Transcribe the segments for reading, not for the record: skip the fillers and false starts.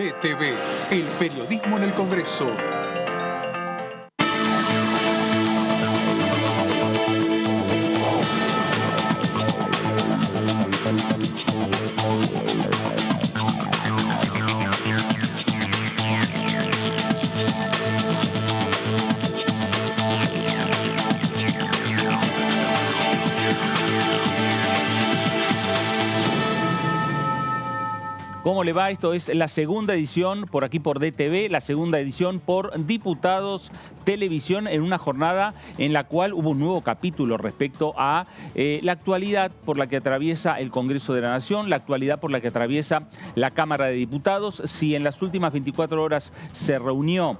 DTV, el periodismo en el Congreso. ¿Cómo le va? Esto es la segunda edición por aquí por DTV, la segunda edición por Diputados Televisión, en una jornada en la cual hubo un nuevo capítulo respecto a la actualidad por la que atraviesa el Congreso de la Nación, la actualidad por la que atraviesa la Cámara de Diputados. Si en las últimas 24 horas se reunió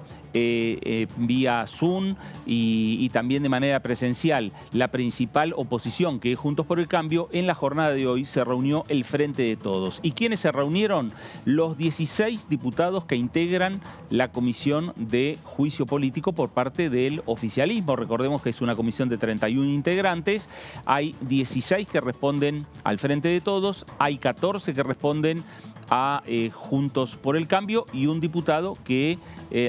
vía Zoom y también de manera presencial la principal oposición, que es Juntos por el Cambio, en la jornada de hoy se reunió el Frente de Todos. ¿Y quiénes se reunieron? Los 16 diputados que integran la Comisión de Juicio Político por parte del oficialismo. Recordemos que es una comisión de 31 integrantes. Hay 16 que responden al Frente de Todos, hay 14 que responden a Juntos por el Cambio y un diputado que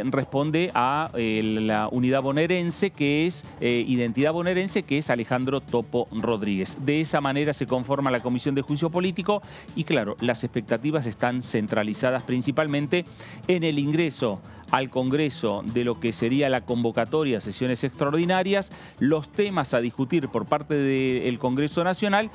responde a la unidad bonaerense, que es identidad bonaerense, que es Alejandro Topo Rodríguez. De esa manera se conforma la Comisión de Juicio Político y claro, las expectativas están centralizadas principalmente en el ingreso al Congreso de lo que sería la convocatoria a sesiones extraordinarias, los temas a discutir por parte del Congreso Nacional,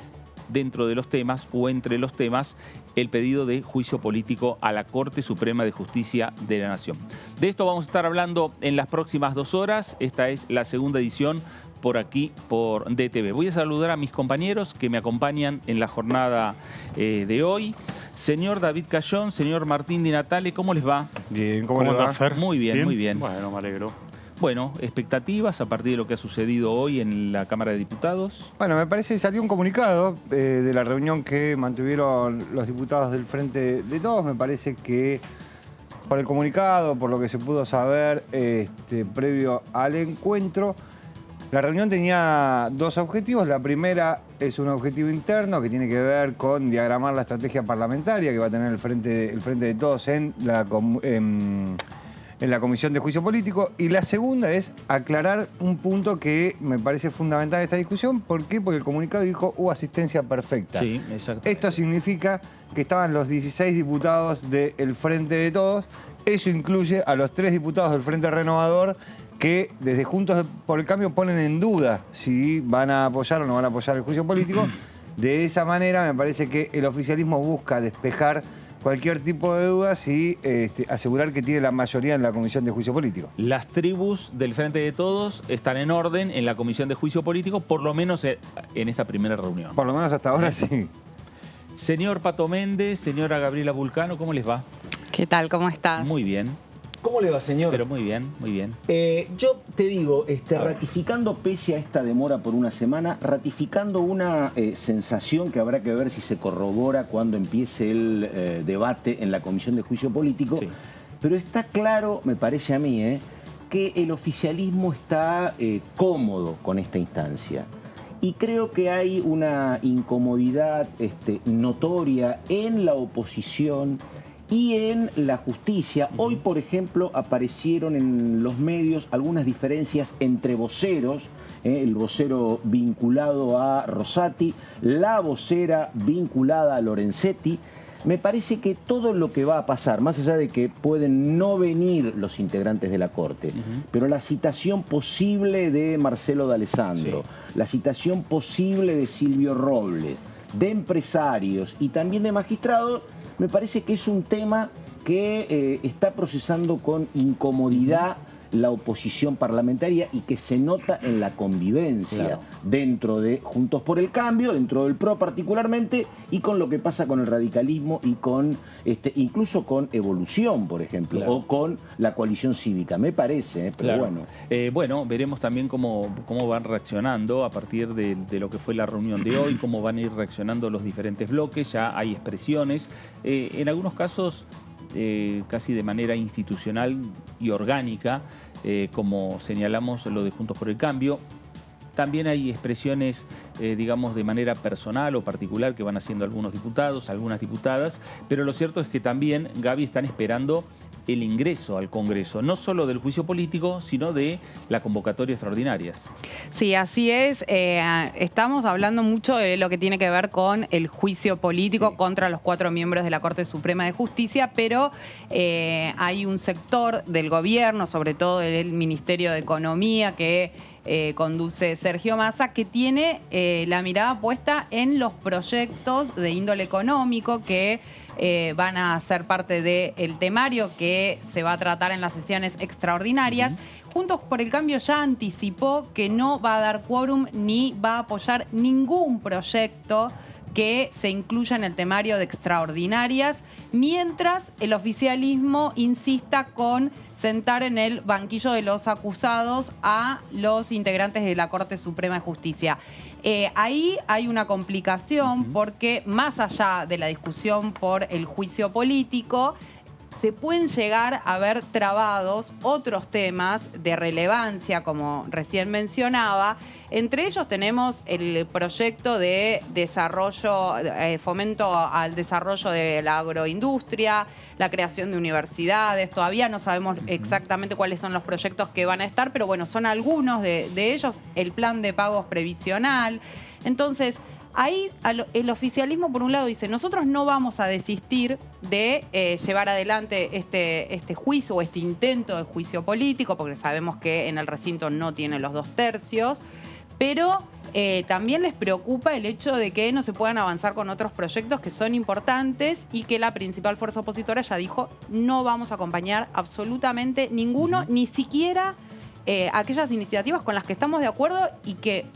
dentro de los temas o entre los temas, el pedido de juicio político a la Corte Suprema de Justicia de la Nación. De esto vamos a estar hablando en las próximas 2 horas. Esta es la segunda edición por aquí, por DTV. Voy a saludar a mis compañeros que me acompañan en la jornada de hoy. Señor David Cayón, señor Martín Di Natale, ¿cómo les va? Bien, ¿cómo le va, Fer? Muy bien, muy bien. Bueno, me alegro. Bueno, expectativas a partir de lo que ha sucedido hoy en la Cámara de Diputados. Bueno, me parece que salió un comunicado de la reunión que mantuvieron los diputados del Frente de Todos. Me parece que por el comunicado, por lo que se pudo saber previo al encuentro, la reunión tenía 2 objetivos. La primera es un objetivo interno que tiene que ver con diagramar la estrategia parlamentaria que va a tener el Frente de Todos en la Comisión de Juicio Político. Y la segunda es aclarar un punto que me parece fundamental en esta discusión. ¿Por qué? Porque el comunicado dijo asistencia perfecta. Sí, exacto. Esto significa que estaban los 16 diputados del Frente de Todos. Eso incluye a los 3 diputados del Frente Renovador que desde Juntos por el Cambio ponen en duda si van a apoyar o no van a apoyar el juicio político. De esa manera me parece que el oficialismo busca despejar cualquier tipo de dudas y asegurar que tiene la mayoría en la Comisión de Juicio Político. Las tribus del Frente de Todos están en orden en la Comisión de Juicio Político, por lo menos en esta primera reunión. Por lo menos hasta ahora sí. Señor Pato Méndez, señora Gabriela Vulcano, ¿cómo les va? ¿Qué tal? ¿Cómo estás? Muy bien. ¿Cómo le va, señor? Pero muy bien, muy bien. Yo te digo, ratificando pese a esta demora por una semana, ratificando una sensación que habrá que ver si se corrobora cuando empiece el debate en la Comisión de Juicio Político, sí. Pero está claro, me parece a mí, que el oficialismo está cómodo con esta instancia. Y creo que hay una incomodidad notoria en la oposición y en la justicia. Hoy, por ejemplo, aparecieron en los medios algunas diferencias entre voceros, el vocero vinculado a Rosati, la vocera vinculada a Lorenzetti. Me parece que todo lo que va a pasar, más allá de que pueden no venir los integrantes de la Corte, pero la citación posible de Marcelo D'Alessandro, sí, la citación posible de Silvio Robles, de empresarios y también de magistrados, me parece que es un tema que está procesando con incomodidad la oposición parlamentaria y que se nota en la convivencia, claro, dentro de Juntos por el Cambio, dentro del PRO particularmente, y con lo que pasa con el radicalismo y con incluso con Evolución, por ejemplo, claro, o con la coalición cívica, me parece, pero claro, bueno. Bueno, veremos también cómo van reaccionando a partir de lo que fue la reunión de hoy, cómo van a ir reaccionando los diferentes bloques. Ya hay expresiones, en algunos casos casi de manera institucional y orgánica, como señalamos lo de Juntos por el Cambio. También hay expresiones digamos, de manera personal o particular que van haciendo algunos diputados, algunas diputadas, pero lo cierto es que también, Gaby, están esperando el ingreso al Congreso, no solo del juicio político, sino de la convocatoria extraordinarias. Sí, así es. Estamos hablando mucho de lo que tiene que ver con el juicio político contra los 4 miembros de la Corte Suprema de Justicia, pero hay un sector del gobierno, sobre todo el Ministerio de Economía, que conduce Sergio Massa, que tiene la mirada puesta en los proyectos de índole económico que van a ser parte del temario que se va a tratar en las sesiones extraordinarias. Juntos por el Cambio ya anticipó que no va a dar quórum ni va a apoyar ningún proyecto que se incluya en el temario de extraordinarias, mientras el oficialismo insista con sentar en el banquillo de los acusados a los integrantes de la Corte Suprema de Justicia. Ahí hay una complicación porque más allá de la discusión por el juicio político, se pueden llegar a ver trabados otros temas de relevancia, como recién mencionaba. Entre ellos tenemos el proyecto de desarrollo, fomento al desarrollo de la agroindustria, la creación de universidades. Todavía no sabemos exactamente cuáles son los proyectos que van a estar, pero bueno, son algunos de ellos. El plan de pagos previsional. Entonces, ahí el oficialismo, por un lado, dice, nosotros no vamos a desistir de llevar adelante este juicio o este intento de juicio político, porque sabemos que en el recinto no tiene los 2 tercios, pero también les preocupa el hecho de que no se puedan avanzar con otros proyectos que son importantes y que la principal fuerza opositora ya dijo, no vamos a acompañar absolutamente ninguno, ni siquiera aquellas iniciativas con las que estamos de acuerdo y que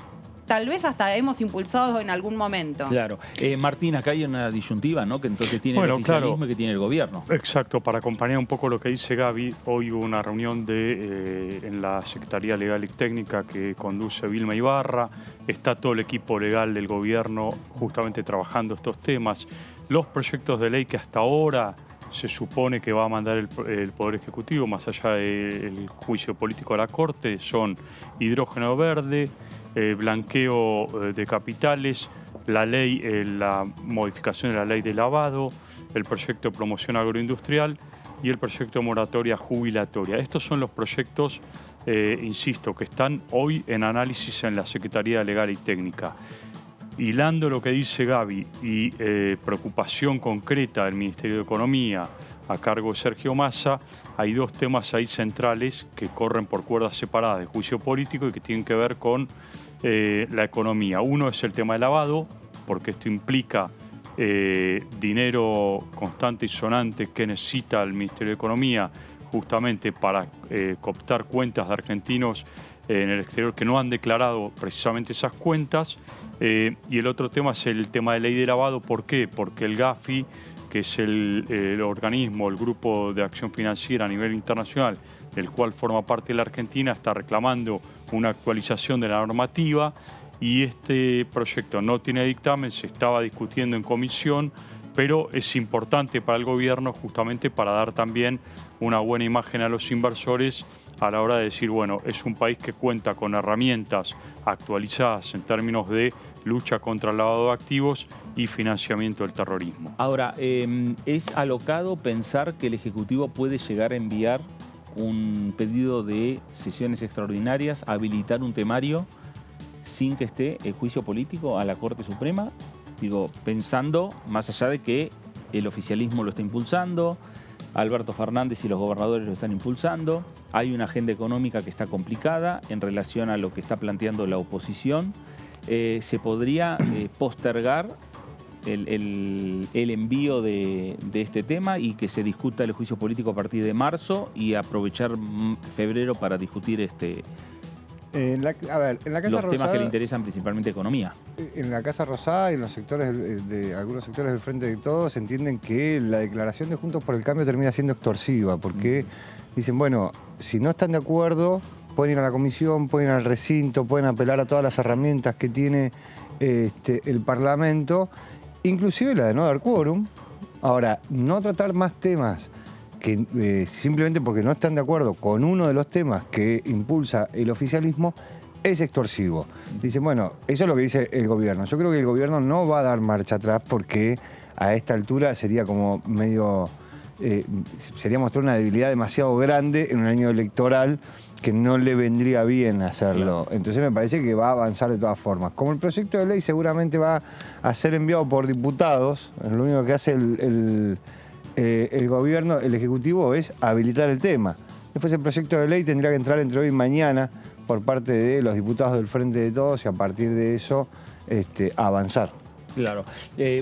tal vez hasta hemos impulsado en algún momento. Claro. Martín, acá hay una disyuntiva, ¿no? Que entonces tiene el oficialismo y que tiene el gobierno. Exacto. Para acompañar un poco lo que dice Gaby, hoy hubo una reunión en la Secretaría Legal y Técnica que conduce Vilma Ibarra. Está todo el equipo legal del gobierno justamente trabajando estos temas. Los proyectos de ley que hasta ahora se supone que va a mandar el Poder Ejecutivo, más allá del juicio político a la Corte, son hidrógeno verde, blanqueo de capitales, la modificación de la ley de lavado, el proyecto de promoción agroindustrial y el proyecto de moratoria jubilatoria. Estos son los proyectos, insisto, que están hoy en análisis en la Secretaría Legal y Técnica. Hilando lo que dice Gaby y preocupación concreta del Ministerio de Economía a cargo de Sergio Massa, hay 2 temas ahí centrales que corren por cuerdas separadas de juicio político y que tienen que ver con la economía. Uno es el tema del lavado, porque esto implica dinero constante y sonante que necesita el Ministerio de Economía justamente para cooptar cuentas de argentinos en el exterior que no han declarado precisamente esas cuentas. Y el otro tema es el tema de ley de lavado. ¿Por qué? Porque el GAFI, que es el organismo, el grupo de acción financiera a nivel internacional, del cual forma parte la Argentina, está reclamando una actualización de la normativa y este proyecto no tiene dictamen, se estaba discutiendo en comisión, pero es importante para el gobierno justamente para dar también una buena imagen a los inversores a la hora de decir, bueno, es un país que cuenta con herramientas actualizadas en términos de lucha contra el lavado de activos y financiamiento del terrorismo. Ahora, ¿es alocado pensar que el Ejecutivo puede llegar a enviar un pedido de sesiones extraordinarias, habilitar un temario sin que esté el juicio político a la Corte Suprema? Digo, pensando más allá de que el oficialismo lo está impulsando, Alberto Fernández y los gobernadores lo están impulsando, hay una agenda económica que está complicada en relación a lo que está planteando la oposición. ¿Se podría postergar el envío de este tema y que se discuta el juicio político a partir de marzo y aprovechar febrero para discutir En la Casa los Rosada, temas que le interesan principalmente economía? En la Casa Rosada y en los sectores de algunos sectores del Frente de Todos entienden que la declaración de Juntos por el Cambio termina siendo extorsiva, porque dicen, bueno, si no están de acuerdo, pueden ir a la comisión, pueden ir al recinto, pueden apelar a todas las herramientas que tiene el Parlamento, inclusive la de no dar quórum. Ahora, no tratar más temas que simplemente porque no están de acuerdo con uno de los temas que impulsa el oficialismo, es extorsivo. Dicen, bueno, eso es lo que dice el gobierno. Yo creo que el gobierno no va a dar marcha atrás porque a esta altura sería como medio... sería mostrar una debilidad demasiado grande en un año electoral que no le vendría bien hacerlo. Entonces me parece que va a avanzar de todas formas. Como el proyecto de ley seguramente va a ser enviado por diputados, lo único que hace el gobierno, el Ejecutivo, es habilitar el tema. Después el proyecto de ley tendría que entrar entre hoy y mañana por parte de los diputados del Frente de Todos y a partir de eso avanzar. Claro.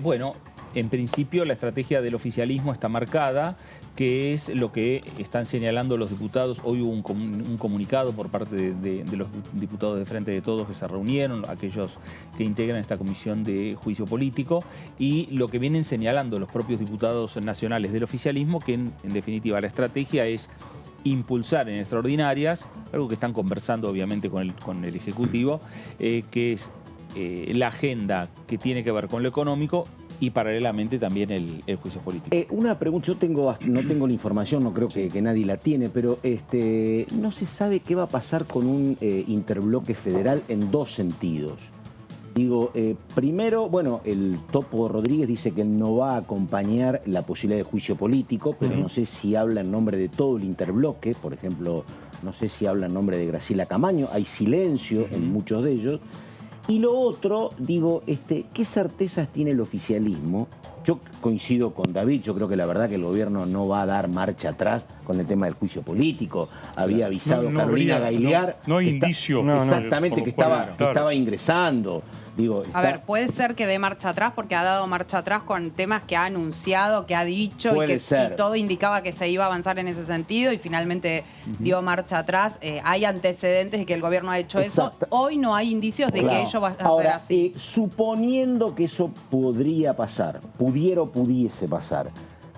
Bueno, en principio la estrategia del oficialismo está marcada, que es lo que están señalando los diputados. Hoy hubo un comunicado por parte de los diputados de Frente de Todos que se reunieron, aquellos que integran esta comisión de juicio político, y lo que vienen señalando los propios diputados nacionales del oficialismo, que en definitiva la estrategia es impulsar en extraordinarias, algo que están conversando obviamente con el Ejecutivo, que es la agenda que tiene que ver con lo económico y paralelamente también el juicio político. Una pregunta, no tengo la información, no creo que nadie la tiene, pero no se sabe qué va a pasar con un interbloque federal en dos sentidos. Digo, primero, bueno, el Topo Rodríguez dice que no va a acompañar la posibilidad de juicio político, pero no sé si habla en nombre de todo el interbloque, por ejemplo, no sé si habla en nombre de Graciela Camaño, hay silencio en muchos de ellos. Y lo otro, digo, ¿qué certezas tiene el oficialismo? Yo coincido con David, yo creo que la verdad que el gobierno no va a dar marcha atrás con el tema del juicio político. Había avisado Carolina Gailear. No hay indicio. Exactamente, que estaba ingresando. Digo, a ver, puede ser que dé marcha atrás porque ha dado marcha atrás con temas que ha anunciado, que ha dicho y todo indicaba que se iba a avanzar en ese sentido y finalmente dio marcha atrás. Hay antecedentes de que el gobierno ha hecho eso. Hoy no hay indicios de que ello va a ser así. Suponiendo que eso podría pasar, pudiese pasar,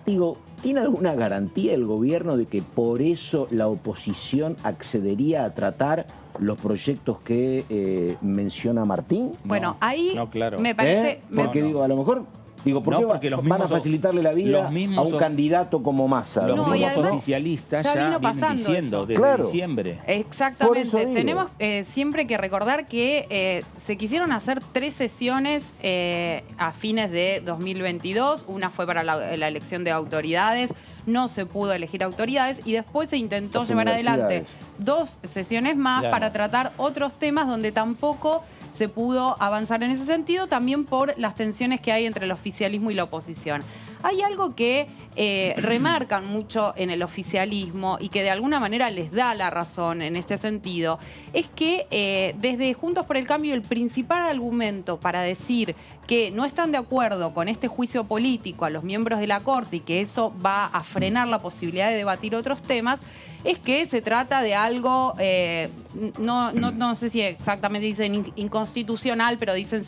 digo, ¿tiene alguna garantía el gobierno de que por eso la oposición accedería a tratar los proyectos que menciona Martín? Bueno, ahí claro. me parece... Porque digo, a lo mejor... Digo, ¿por qué van a facilitarle la vida a un candidato como Massa? Los mismos oficialistas ya vienen diciendo desde diciembre. Exactamente. Tenemos siempre que recordar que se quisieron hacer 3 sesiones a fines de 2022. Una fue para la elección de autoridades. No se pudo elegir autoridades y después se intentó llevar adelante 2 sesiones más para tratar otros temas donde tampoco se pudo avanzar en ese sentido, también por las tensiones que hay entre el oficialismo y la oposición. Hay algo que remarcan mucho en el oficialismo y que de alguna manera les da la razón en este sentido, es que desde Juntos por el Cambio el principal argumento para decir que no están de acuerdo con este juicio político a los miembros de la Corte y que eso va a frenar la posibilidad de debatir otros temas, es que se trata de algo, no sé si exactamente dicen inconstitucional, pero dicen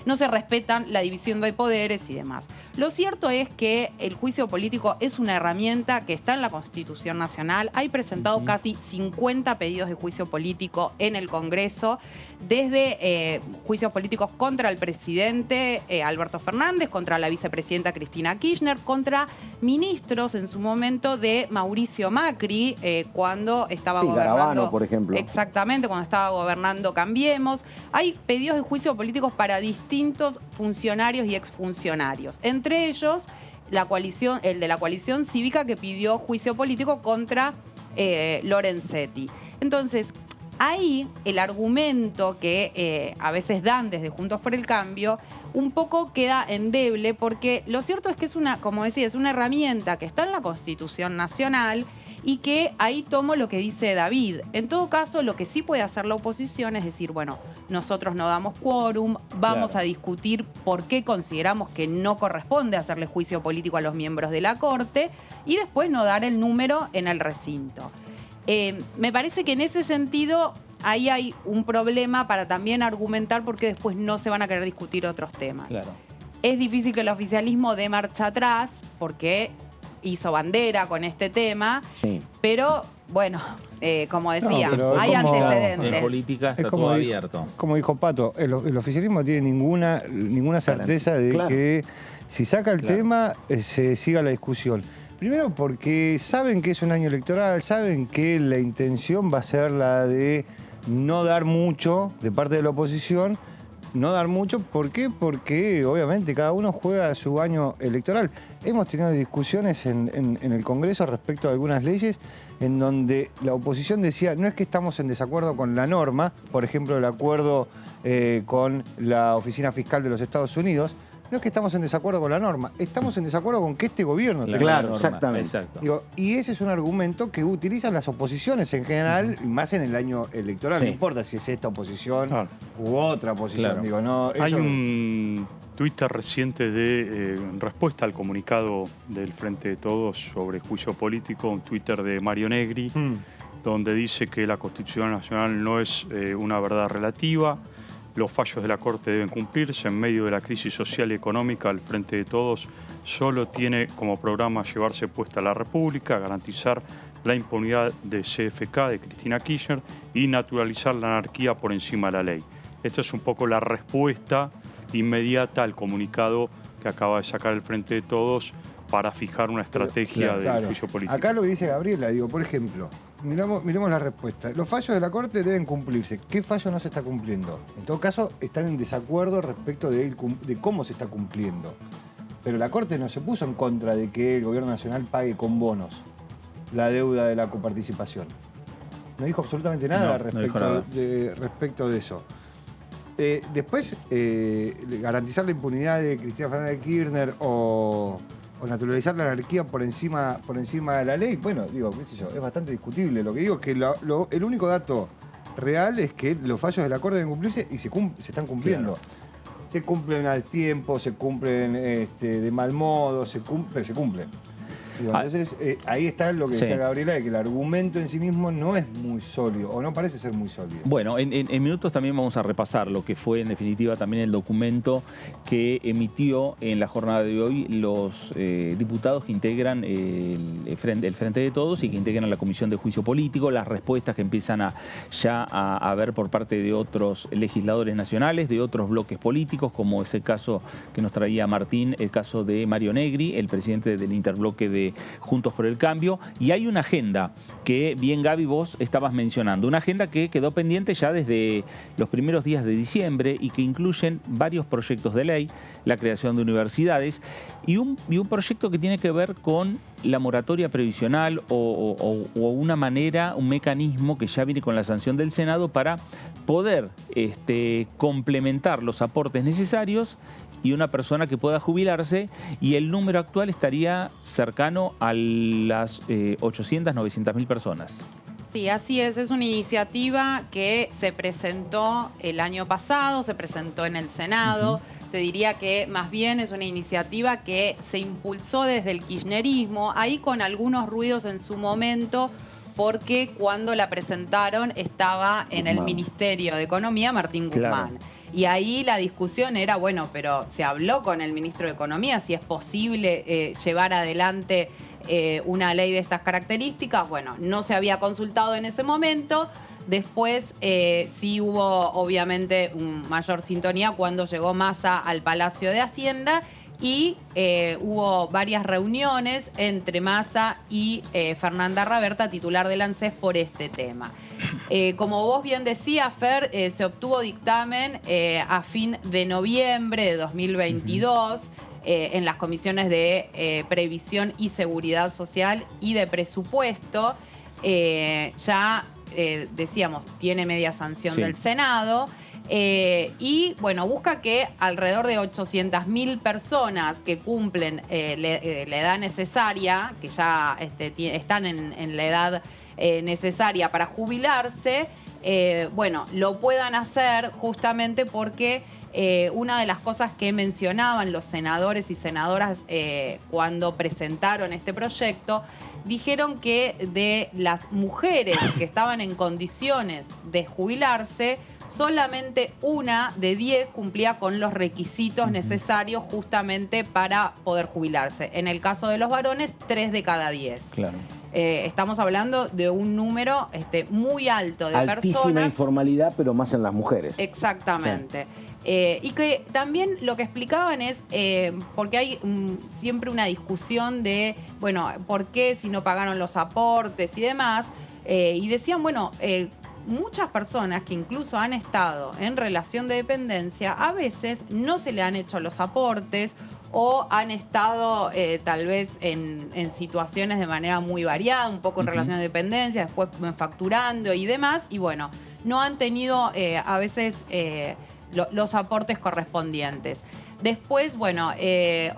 no se respetan la división de poderes y demás. Lo cierto es que el juicio político es una herramienta que está en la Constitución Nacional. Hay presentado casi 50 pedidos de juicio político en el Congreso, desde juicios políticos contra el presidente Alberto Fernández, contra la vicepresidenta Cristina Kirchner, contra ministros en su momento de Mauricio Macri, cuando estaba gobernando. Garabano, por ejemplo. Exactamente, cuando estaba gobernando Cambiemos. Hay pedidos de juicio políticos para distintos funcionarios y exfuncionarios. Entre ellos, el de la coalición cívica que pidió juicio político contra Lorenzetti. Entonces, ahí el argumento que a veces dan desde Juntos por el Cambio un poco queda endeble porque lo cierto es que es como decía, es una herramienta que está en la Constitución Nacional y que ahí tomo lo que dice David. En todo caso, lo que sí puede hacer la oposición es decir, bueno, nosotros no damos quórum, vamos a discutir por qué consideramos que no corresponde hacerle juicio político a los miembros de la Corte y después no dar el número en el recinto. Me parece que en ese sentido ahí hay un problema para también argumentar por qué después no se van a querer discutir otros temas. Claro. Es difícil que el oficialismo dé marcha atrás porque hizo bandera con este tema, pero bueno, como decía, hay antecedentes. En política está todo abierto. Como dijo Pato, el oficialismo no tiene ninguna certeza de que si saca el tema se siga la discusión. Primero porque saben que es un año electoral, saben que la intención va a ser la de no dar mucho de parte de la oposición. No dar mucho, ¿por qué? Porque obviamente cada uno juega su año electoral. Hemos tenido discusiones en el Congreso respecto a algunas leyes en donde la oposición decía, no es que estamos en desacuerdo con la norma, por ejemplo, el acuerdo con la Oficina Fiscal de los Estados Unidos, no es que estamos en desacuerdo con la norma, estamos en desacuerdo con que este gobierno tenga la norma. Exactamente. Exacto. Digo, y ese es un argumento que utilizan las oposiciones en general, y más en el año electoral. Sí. No importa si es esta oposición Claro. u otra oposición. Claro. Digo, no, Hay eso- un Twitter reciente en respuesta al comunicado del Frente de Todos sobre juicio político, un Twitter de Mario Negri, donde dice que la Constitución Nacional no es una verdad relativa, los fallos de la Corte deben cumplirse en medio de la crisis social y económica. El Frente de Todos solo tiene como programa llevarse puesta la República, garantizar la impunidad de CFK, de Cristina Kirchner, y naturalizar la anarquía por encima de la ley. Esto es un poco la respuesta inmediata al comunicado que acaba de sacar el Frente de Todos para fijar una estrategia del Claro. juicio político. Acá lo que dice Gabriela, digo, por ejemplo, miremos la respuesta. Los fallos de la Corte deben cumplirse. ¿Qué fallo no se está cumpliendo? En todo caso, están en desacuerdo respecto de cómo se está cumpliendo. Pero la Corte no se puso en contra de que el Gobierno Nacional pague con bonos la deuda de la coparticipación. No dijo absolutamente nada No, no dijo nada. respecto de eso. Después, garantizar la impunidad de Cristina Fernández de Kirchner o naturalizar la anarquía por encima de la ley, bueno, digo, qué sé yo, es bastante discutible. Lo que digo es que el único dato real es que los fallos de la Corte deben cumplirse y se están cumpliendo. Se cumplen al tiempo, se cumplen de mal modo, pero se cumplen. Digo, entonces, ahí está lo que decía Gabriela, de que el argumento en sí mismo no es muy sólido, o no parece ser muy sólido. Bueno, en minutos también vamos a repasar lo que fue en definitiva también el documento que emitió en la jornada de hoy los diputados que integran el Frente de Todos y que integran la Comisión de Juicio Político, las respuestas que empiezan a ver por parte de otros legisladores nacionales, de otros bloques políticos, como es el caso que nos traía Martín, el caso de Mario Negri, el presidente del interbloque de Juntos por el Cambio, y hay una agenda que bien Gaby vos estabas mencionando, una agenda que quedó pendiente ya desde los primeros días de diciembre y que incluyen varios proyectos de ley, la creación de universidades y un proyecto que tiene que ver con la moratoria previsional o una manera, un mecanismo que ya viene con la sanción del Senado para poder complementar los aportes necesarios y una persona que pueda jubilarse, y el número actual estaría cercano a las 800, 900.000 personas. Sí, así es una iniciativa que se presentó el año pasado, se presentó en el Senado. Te diría que más bien es una iniciativa que se impulsó desde el kirchnerismo, ahí con algunos ruidos en su momento, porque cuando la presentaron estaba en el Ministerio de Economía Martín Guzmán. Claro. Y ahí la discusión era, bueno, pero se habló con el ministro de Economía si es posible llevar adelante una ley de estas características. Bueno, no se había consultado en ese momento. Después sí hubo, obviamente, mayor sintonía cuando llegó Massa al Palacio de Hacienda y hubo varias reuniones entre Massa y Fernanda Raberta, titular del ANSES, por este tema. Como vos bien decías, Fer, se obtuvo dictamen a fin de noviembre de 2022 en las comisiones de Previsión y Seguridad Social y de Presupuesto. Decíamos, tiene media sanción del Senado. Y bueno, busca que alrededor de 800.000 personas que cumplen la edad necesaria, que ya están en la edad necesaria para jubilarse, bueno, lo puedan hacer justamente porque una de las cosas que mencionaban los senadores y senadoras cuando presentaron este proyecto, dijeron que de las mujeres que estaban en condiciones de jubilarse, solamente 1 de 10 cumplía con los requisitos necesarios justamente para poder jubilarse. En el caso de los varones, 3 de cada 10. Claro. Estamos hablando de un número muy alto de Altísima personas. informalidad, pero más en las mujeres. Exactamente. Y que también lo que explicaban es, porque hay siempre una discusión de, bueno, ¿por qué si no pagaron los aportes y demás? Y decían, bueno, muchas personas que incluso han estado en relación de dependencia, a veces no se le han hecho los aportes o han estado tal vez en situaciones de manera muy variada, un poco en relación de dependencia, después facturando y demás, y bueno, no han tenido a veces los aportes correspondientes. Después, bueno,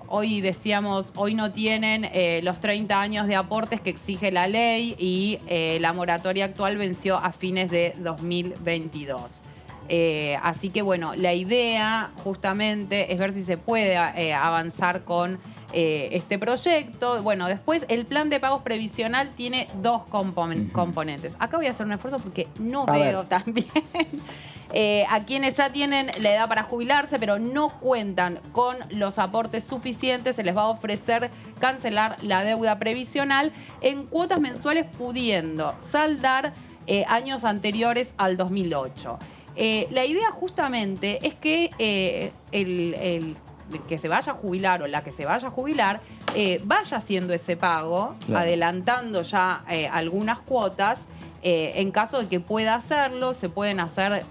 hoy decíamos, hoy no tienen los 30 años de aportes que exige la ley y la moratoria actual venció a fines de 2022. Así que, bueno, la idea justamente es ver si se puede avanzar con este proyecto. Bueno, después el plan de pagos previsional tiene dos componentes. Acá voy a hacer un esfuerzo porque no veo tan bien. A quienes ya tienen la edad para jubilarse, pero no cuentan con los aportes suficientes, se les va a ofrecer cancelar la deuda previsional en cuotas mensuales pudiendo saldar años anteriores al 2008. La idea justamente es que el que se vaya a jubilar o la que se vaya a jubilar vaya haciendo ese pago, adelantando ya algunas cuotas. En caso de que pueda hacerlo, se pueden hacer,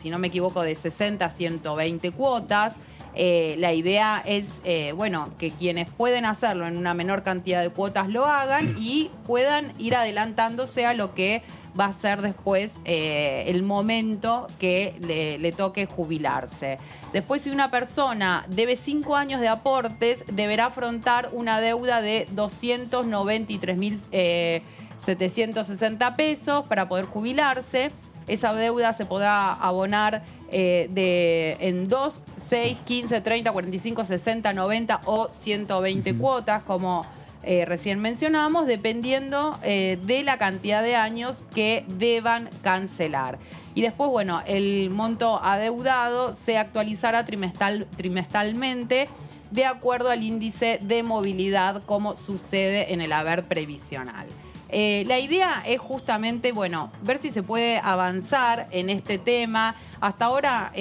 si no me equivoco, de 60 a 120 cuotas. La idea es, bueno, que quienes pueden hacerlo en una menor cantidad de cuotas lo hagan y puedan ir adelantándose a lo que va a ser después el momento que le toque jubilarse. Después, si una persona debe 5 años de aportes, deberá afrontar una deuda de 293.760 pesos para poder jubilarse. Esa deuda se podrá abonar en 2, 6, 15, 30, 45, 60, 90 o 120 cuotas, como recién mencionamos, dependiendo de la cantidad de años que deban cancelar. Y después, bueno, el monto adeudado se actualizará trimestralmente de acuerdo al índice de movilidad, como sucede en el haber previsional. La idea es justamente, bueno, ver si se puede avanzar en este tema. Hasta ahora,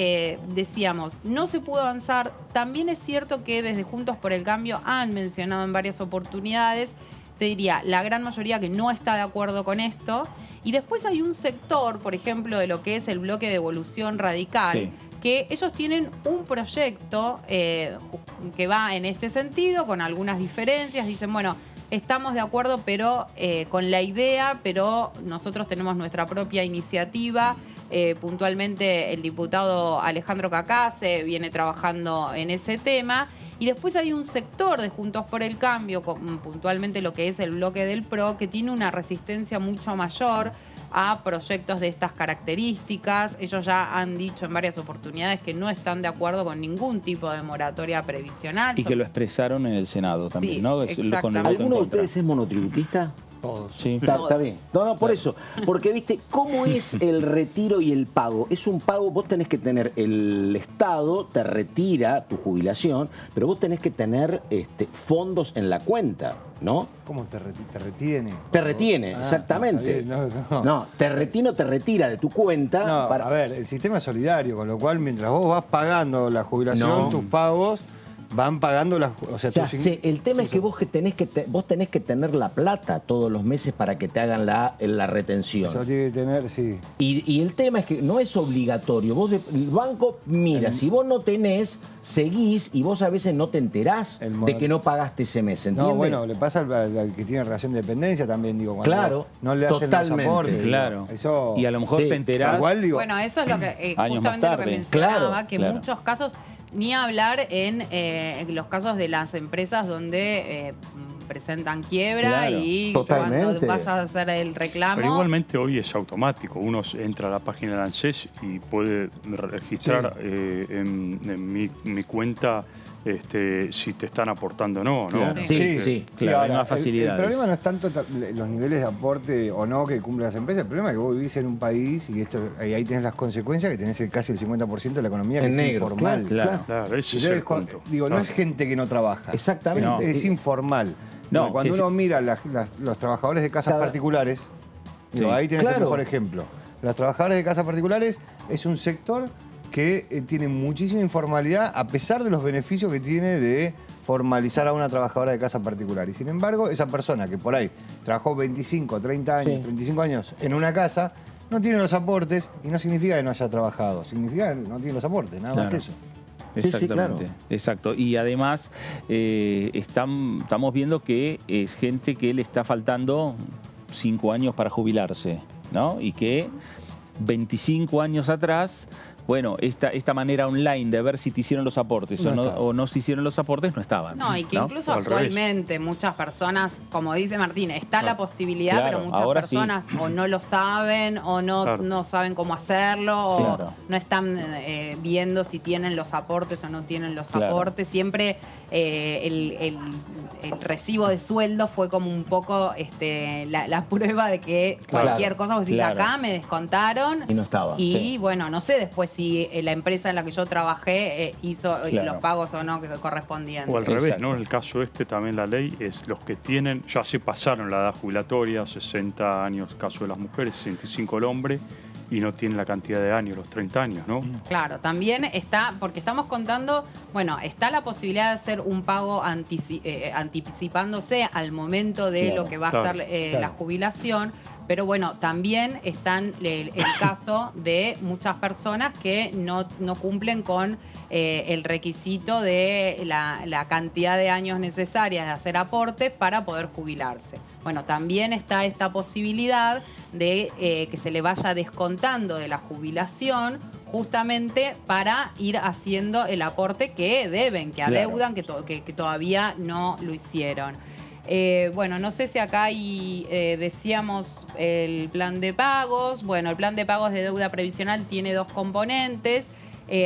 decíamos, no se pudo avanzar. También es cierto que desde Juntos por el Cambio han mencionado en varias oportunidades, te diría, la gran mayoría que no está de acuerdo con esto. Y después hay un sector, por ejemplo, de lo que es el bloque de Evolución Radical, que ellos tienen un proyecto que va en este sentido, con algunas diferencias. Dicen, bueno, estamos de acuerdo pero con la idea, pero nosotros tenemos nuestra propia iniciativa. Puntualmente el diputado Alejandro Cacase viene trabajando en ese tema. Y después hay un sector de Juntos por el Cambio, puntualmente lo que es el bloque del PRO, que tiene una resistencia mucho mayor a proyectos de estas características. Ellos ya han dicho en varias oportunidades que no están de acuerdo con ningún tipo de moratoria previsional. Y que lo expresaron en el Senado también, Sí, ¿no? exactamente. ¿Alguno de ustedes es monotributista? Todos. Sí. Está bien. No, por eso. Porque, viste, ¿cómo es el retiro y el pago? Es un pago, vos tenés que tener, el Estado te retira tu jubilación, pero vos tenés que tener fondos en la cuenta, ¿no? ¿Cómo te retiene? Te retiene, exactamente. No, te retira de tu cuenta. No, a ver, el sistema es solidario, con lo cual mientras vos vas pagando la jubilación, tus pagos van pagando las... O sea, el tema es que vos tenés que tener la plata todos los meses para que te hagan la retención. Eso tiene que tener, sí. Y el tema es que no es obligatorio. El banco mira, si vos no tenés, seguís y vos a veces no te enterás de que no pagaste ese mes, ¿entiendes? No, bueno, le pasa al que tiene relación de dependencia también, digo, cuando no le hacen los aportes. Claro. Eso, y a lo mejor te enterás. Igual, digo, bueno, eso es lo que años más justamente lo que tarde. mencionaba, que en muchos casos, ni hablar en los casos de las empresas donde presentan quiebra y cuando vas a hacer el reclamo. Pero igualmente hoy es automático. Uno entra a la página de ANSES y puede registrar en mi cuenta si te están aportando o no. Claro. Sí, claro, ahora, hay más facilidades. El problema no es tanto los niveles de aporte o no que cumplen las empresas. El problema es que vos vivís en un país y ahí tenés las consecuencias, que tenés casi el 50% de la economía que es informal. Claro, ese es el punto. Digo, no es gente que no trabaja. Exactamente. Es informal. No, cuando uno mira los trabajadores de casas particulares, ahí tenés el mejor ejemplo. Los trabajadores de casas particulares es un sector que tiene muchísima informalidad a pesar de los beneficios que tiene de formalizar a una trabajadora de casa particular. Y sin embargo, esa persona que por ahí trabajó 25, 30 años, 35 años en una casa, no tiene los aportes y no significa que no haya trabajado, significa que no tiene los aportes, nada más que eso. Exactamente, claro. exacto. Y además estamos viendo que es gente que le está faltando 5 años para jubilarse, ¿no? Y que 25 años atrás, bueno, esta manera online de ver si te hicieron los aportes o no se hicieron los aportes no estaban. No, y que incluso actualmente muchas personas, como dice Martín, está la posibilidad, Claro, pero muchas ahora personas o no lo saben o no saben cómo hacerlo Claro. o no están viendo si tienen los aportes o no tienen los Claro. aportes. Siempre el recibo de sueldo fue como un poco la prueba de que cualquier cosa, vos decís, acá me descontaron. Y no estaba. Y bueno, no sé después si la empresa en la que yo trabajé hizo Claro. los pagos o no que correspondían. O al revés, Exacto. ¿no? En el caso también la ley es los que tienen, ya se pasaron la edad jubilatoria, 60 años caso de las mujeres, 65 el hombre, y no tienen la cantidad de años, los 30 años, ¿no? Claro, también está, porque estamos contando, bueno, está la posibilidad de hacer un pago anticipándose al momento de lo que va a ser la jubilación, pero bueno, también están el caso de muchas personas que no cumplen con el requisito de la cantidad de años necesarias de hacer aportes para poder jubilarse. Bueno, también está esta posibilidad de que se le vaya descontando de la jubilación justamente para ir haciendo el aporte que deben, que adeudan, que todavía no lo hicieron. Bueno, no sé si acá decíamos el plan de pagos. Bueno, el plan de pagos de deuda previsional tiene 2 componentes.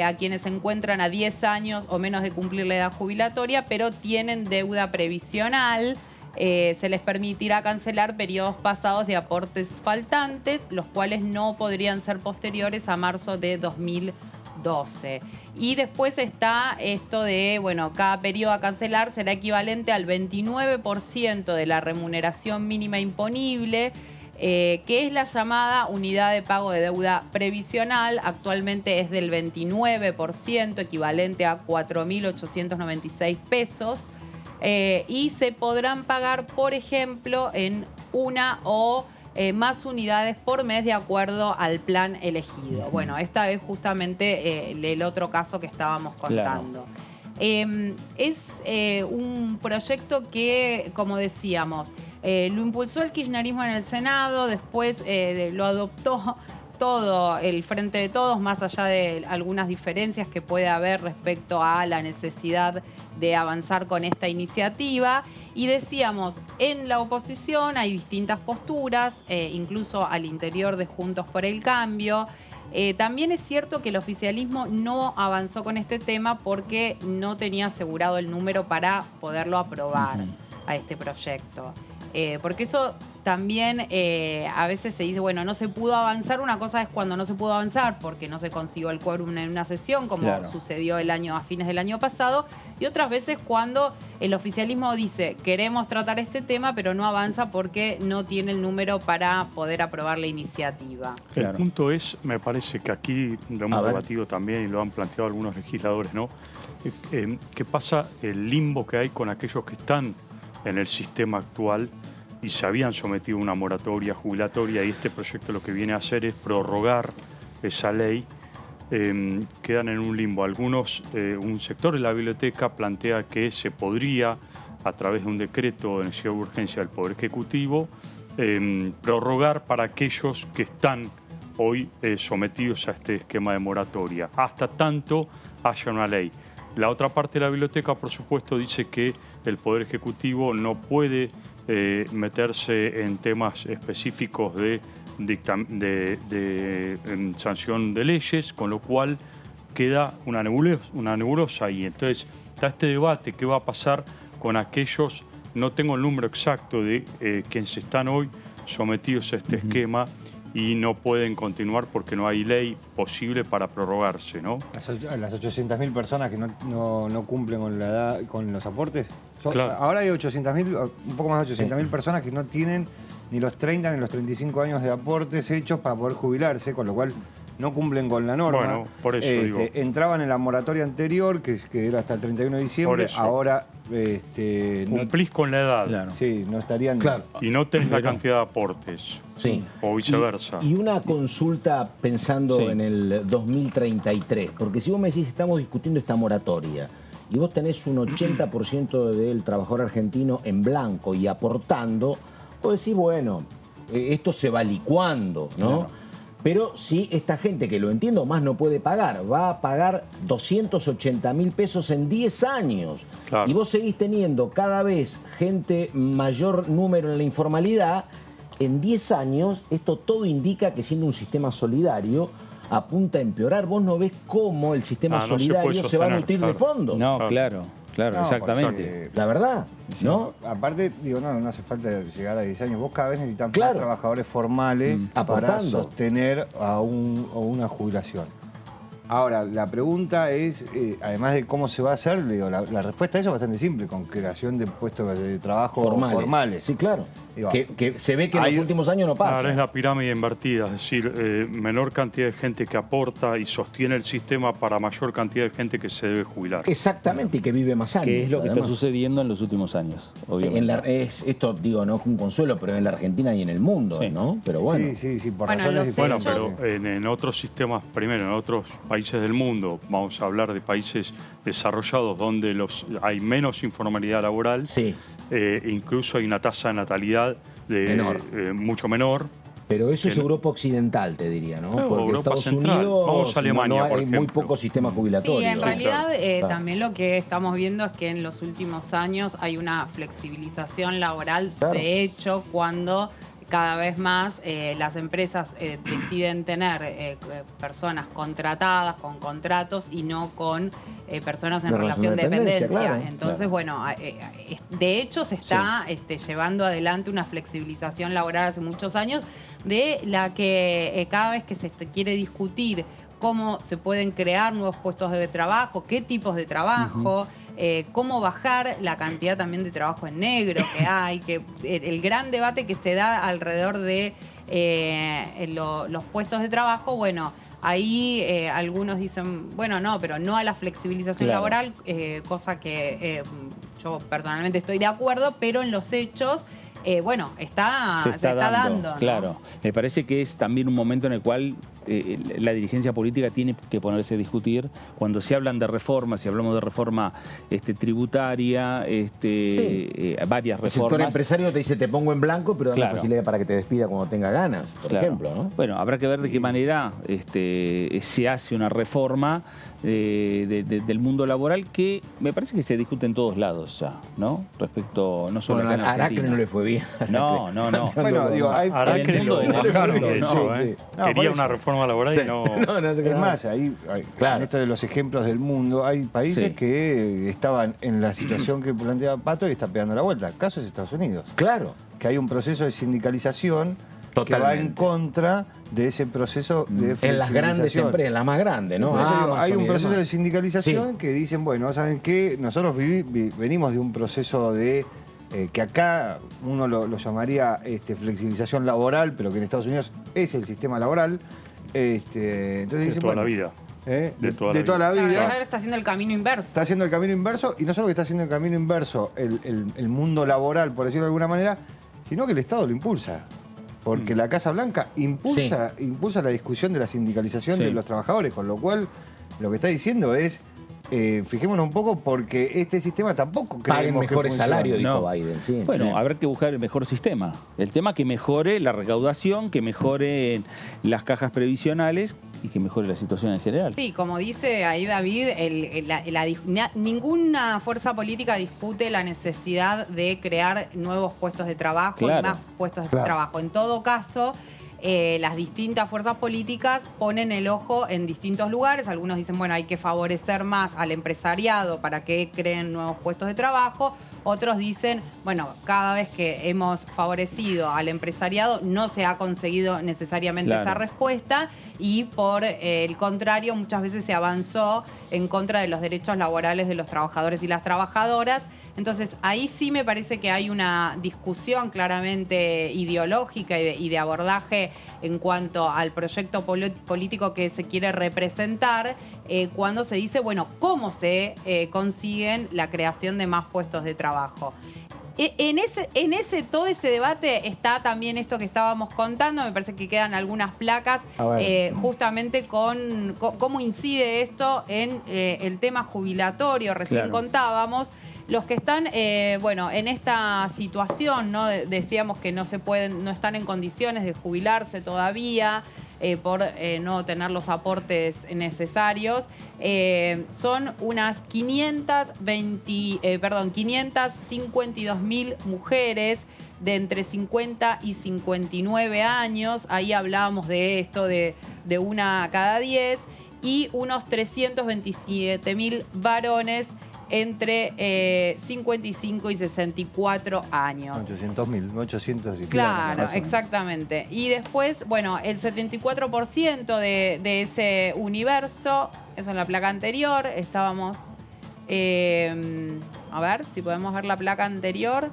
A quienes se encuentran a 10 años o menos de cumplir la edad jubilatoria, pero tienen deuda previsional. Se les permitirá cancelar periodos pasados de aportes faltantes, los cuales no podrían ser posteriores a marzo de 2012. Y después está esto de, bueno, cada periodo a cancelar será equivalente al 29% de la remuneración mínima imponible, que es la llamada unidad de pago de deuda previsional. Actualmente es del 29%, equivalente a 4.896 pesos. Y se podrán pagar, por ejemplo, en una o más unidades por mes de acuerdo al plan elegido. Bueno, esta es justamente el otro caso que estábamos contando. Es un proyecto que, como decíamos, lo impulsó el kirchnerismo en el Senado, después lo adoptó todo el Frente de Todos, más allá de algunas diferencias que puede haber respecto a la necesidad de avanzar con esta iniciativa. Y decíamos, en la oposición hay distintas posturas, incluso al interior de Juntos por el Cambio. También es cierto que el oficialismo no avanzó con este tema porque no tenía asegurado el número para poderlo aprobar a este proyecto. Porque eso también a veces se dice, bueno, no se pudo avanzar. Una cosa es cuando no se pudo avanzar porque no se consiguió el quórum en una sesión, como sucedió a fines del año pasado. Y otras veces cuando el oficialismo dice, queremos tratar este tema, pero no avanza porque no tiene el número para poder aprobar la iniciativa. El punto es, me parece que aquí lo hemos debatido también y lo han planteado algunos legisladores, ¿no? ¿Qué pasa el limbo que hay con aquellos que están en el sistema actual y se habían sometido a una moratoria jubilatoria, y este proyecto lo que viene a hacer es prorrogar esa ley? Quedan en un limbo. Un sector de la biblioteca plantea que se podría, a través de un decreto de necesidad de urgencia del Poder Ejecutivo, prorrogar para aquellos que están hoy sometidos a este esquema de moratoria, hasta tanto haya una ley. La otra parte de la biblioteca, por supuesto, dice que el Poder Ejecutivo no puede meterse en temas específicos de sanción de leyes, con lo cual queda una nebulosa ahí. Entonces está este debate, ¿qué va a pasar con aquellos? No tengo el número exacto de quienes están hoy sometidos a este esquema y no pueden continuar porque no hay ley posible para prorrogarse, ¿no? Las 800.000 personas que no cumplen con la edad, con los aportes. Ahora hay 800.000, un poco más de 800.000 personas que no tienen ni los 30 ni los 35 años de aportes hechos para poder jubilarse, con lo cual no cumplen con la norma. Bueno, por eso digo. Entraban en la moratoria anterior, que era hasta el 31 de diciembre, Por eso. ahora Cumplís con la edad. Claro. sí, no estarían... Claro. Y no tenés la cantidad de aportes. Sí. O viceversa. Y una consulta pensando Sí. en el 2033, porque si vos me decís estamos discutiendo esta moratoria y vos tenés un 80% del trabajador argentino en blanco y aportando, vos decís, bueno, esto se va licuando, ¿no? Claro. Pero si esta gente, que lo entiendo, más no puede pagar, va a pagar 280.000 pesos en 10 años. Claro. Y vos seguís teniendo cada vez gente mayor número en la informalidad, en 10 años esto todo indica que siendo un sistema solidario apunta a empeorar. Vos no ves cómo el sistema No se solidario puede se va a sostener, nutrir claro. de fondos. No, Claro. claro, No, exactamente. porque, La verdad, ¿no? aparte, digo, no hace falta llegar a 10 años. Vos cada vez necesitas Claro. más trabajadores formales para Aportando. sostener a una jubilación. Ahora, la pregunta es, además de cómo se va a hacer, digo, la respuesta a eso es bastante simple, con creación de puestos de trabajo formales. Sí, claro. Digo, Que se ve que en hay- los últimos años no pasa. Ahora es la pirámide invertida, es decir, menor cantidad de gente que aporta y sostiene el sistema para mayor cantidad de gente que se debe jubilar. Exactamente, y que vive más años. Que es lo que está además. sucediendo en los últimos años, obviamente. Esto, digo, no es un consuelo, pero en la Argentina y en el mundo, Sí. ¿no? Pero bueno. Sí, por Bueno, razones los Bueno, diferentes. pero en otros sistemas, primero, en otros países del mundo, vamos a hablar de países desarrollados donde hay menos informalidad laboral, Sí. incluso hay una tasa de natalidad Menor. mucho menor. Pero eso es Que- Europa Occidental, te diría, ¿no? Claro, Porque Europa Estados Central. Unidos Vamos a Alemania, no hay por muy ejemplo. poco sistema jubilatorio. Sí, en realidad Claro. también lo que estamos viendo es que en los últimos años hay una flexibilización laboral. Claro. De hecho, cuando cada vez más las empresas deciden tener personas contratadas con contratos y no con personas en De relación de relación de dependencia. dependencia, claro. Entonces, Claro. bueno, de hecho se está llevando adelante una flexibilización laboral hace muchos años, de la que cada vez que se quiere discutir cómo se pueden crear nuevos puestos de trabajo, qué tipos de trabajo, cómo bajar la cantidad también de trabajo en negro que hay, que el gran debate que se da alrededor de los puestos de trabajo, bueno, ahí algunos dicen, bueno, no, pero no a la flexibilización Claro. laboral, cosa que yo personalmente estoy de acuerdo, pero en los hechos, bueno, se está dando, ¿no? Claro, me parece que es también un momento en el cual la dirigencia política tiene que ponerse a discutir. Cuando se hablan de reformas, si hablamos de reforma tributaria, varias El sector reformas. empresario te dice, te pongo en blanco, pero dame Claro. facilidad para que te despida cuando tenga ganas, por Claro. ejemplo, ¿no? Bueno, habrá que ver de qué manera se hace una reforma del mundo laboral que me parece que se discute en todos lados ya, ¿no? Respecto, no solo Bueno, acá en a Aracre Argentina. no le fue bien. No. Bueno, digo, hay... Aracre mundo lo de la bajaron mundo, de no, eso, sí. No, por Quería eso. una reforma laboral y no... No se Es queda más, en Claro. esto de los ejemplos del mundo, hay países Sí. que estaban en la situación que plantea Pato y está pegando la vuelta. El caso es Estados Unidos, Claro. que hay un proceso de sindicalización que va en Totalmente. contra de ese proceso de En las grandes flexibilización. empresas, en las más grandes, ¿no? Por eso digo, Amazon hay y un proceso de demás. sindicalización Sí. que dicen, bueno, ¿saben qué? Nosotros venimos de un proceso de que acá uno lo llamaría flexibilización laboral, pero que en Estados Unidos es el sistema laboral. Entonces de dicen, toda bueno, la vida. de toda la toda la Claro, vida. ahora está haciendo el camino inverso. Está haciendo el camino inverso, y no solo que está haciendo el camino inverso el mundo laboral, por decirlo de alguna manera, sino que el Estado lo impulsa. Porque la Casa Blanca impulsa la discusión de la sindicalización Sí. de los trabajadores, con lo cual lo que está diciendo es, fijémonos un poco, porque este sistema tampoco Paguen creemos que mejores funcione. salarios, dijo No. Biden. Sí. Bueno, Sí. habrá que buscar el mejor sistema. El tema que mejore la recaudación, que mejore las cajas previsionales y que mejore la situación en general. Sí, como dice ahí David, ninguna fuerza política discute la necesidad de crear nuevos puestos de trabajo Claro. y más puestos de Claro. trabajo. En todo caso, las distintas fuerzas políticas ponen el ojo en distintos lugares. Algunos dicen, bueno, hay que favorecer más al empresariado para que creen nuevos puestos de trabajo. Otros dicen, bueno, cada vez que hemos favorecido al empresariado no se ha conseguido necesariamente esa respuesta y por el contrario muchas veces se avanzó en contra de los derechos laborales de los trabajadores y las trabajadoras. Entonces ahí sí me parece que hay una discusión claramente ideológica y de abordaje en cuanto al proyecto político que se quiere representar cuando se dice, bueno, cómo se consiguen la creación de más puestos de trabajo. En todo ese debate está también esto que estábamos contando, me parece que quedan algunas placas justamente con cómo incide esto en el tema jubilatorio, recién contábamos. Los que están, en esta situación, ¿no? Decíamos que no están en condiciones de jubilarse todavía por no tener los aportes necesarios. Son unas 552.000 mujeres de entre 50 y 59 años. Ahí hablábamos de esto, de una cada 10, y unos 327.000 varones entre 55 y 64 años. 800.000, 800 y claro, exactamente. Y después, bueno, el 74% de ese universo, eso en la placa anterior, estábamos... a ver si podemos ver la placa anterior,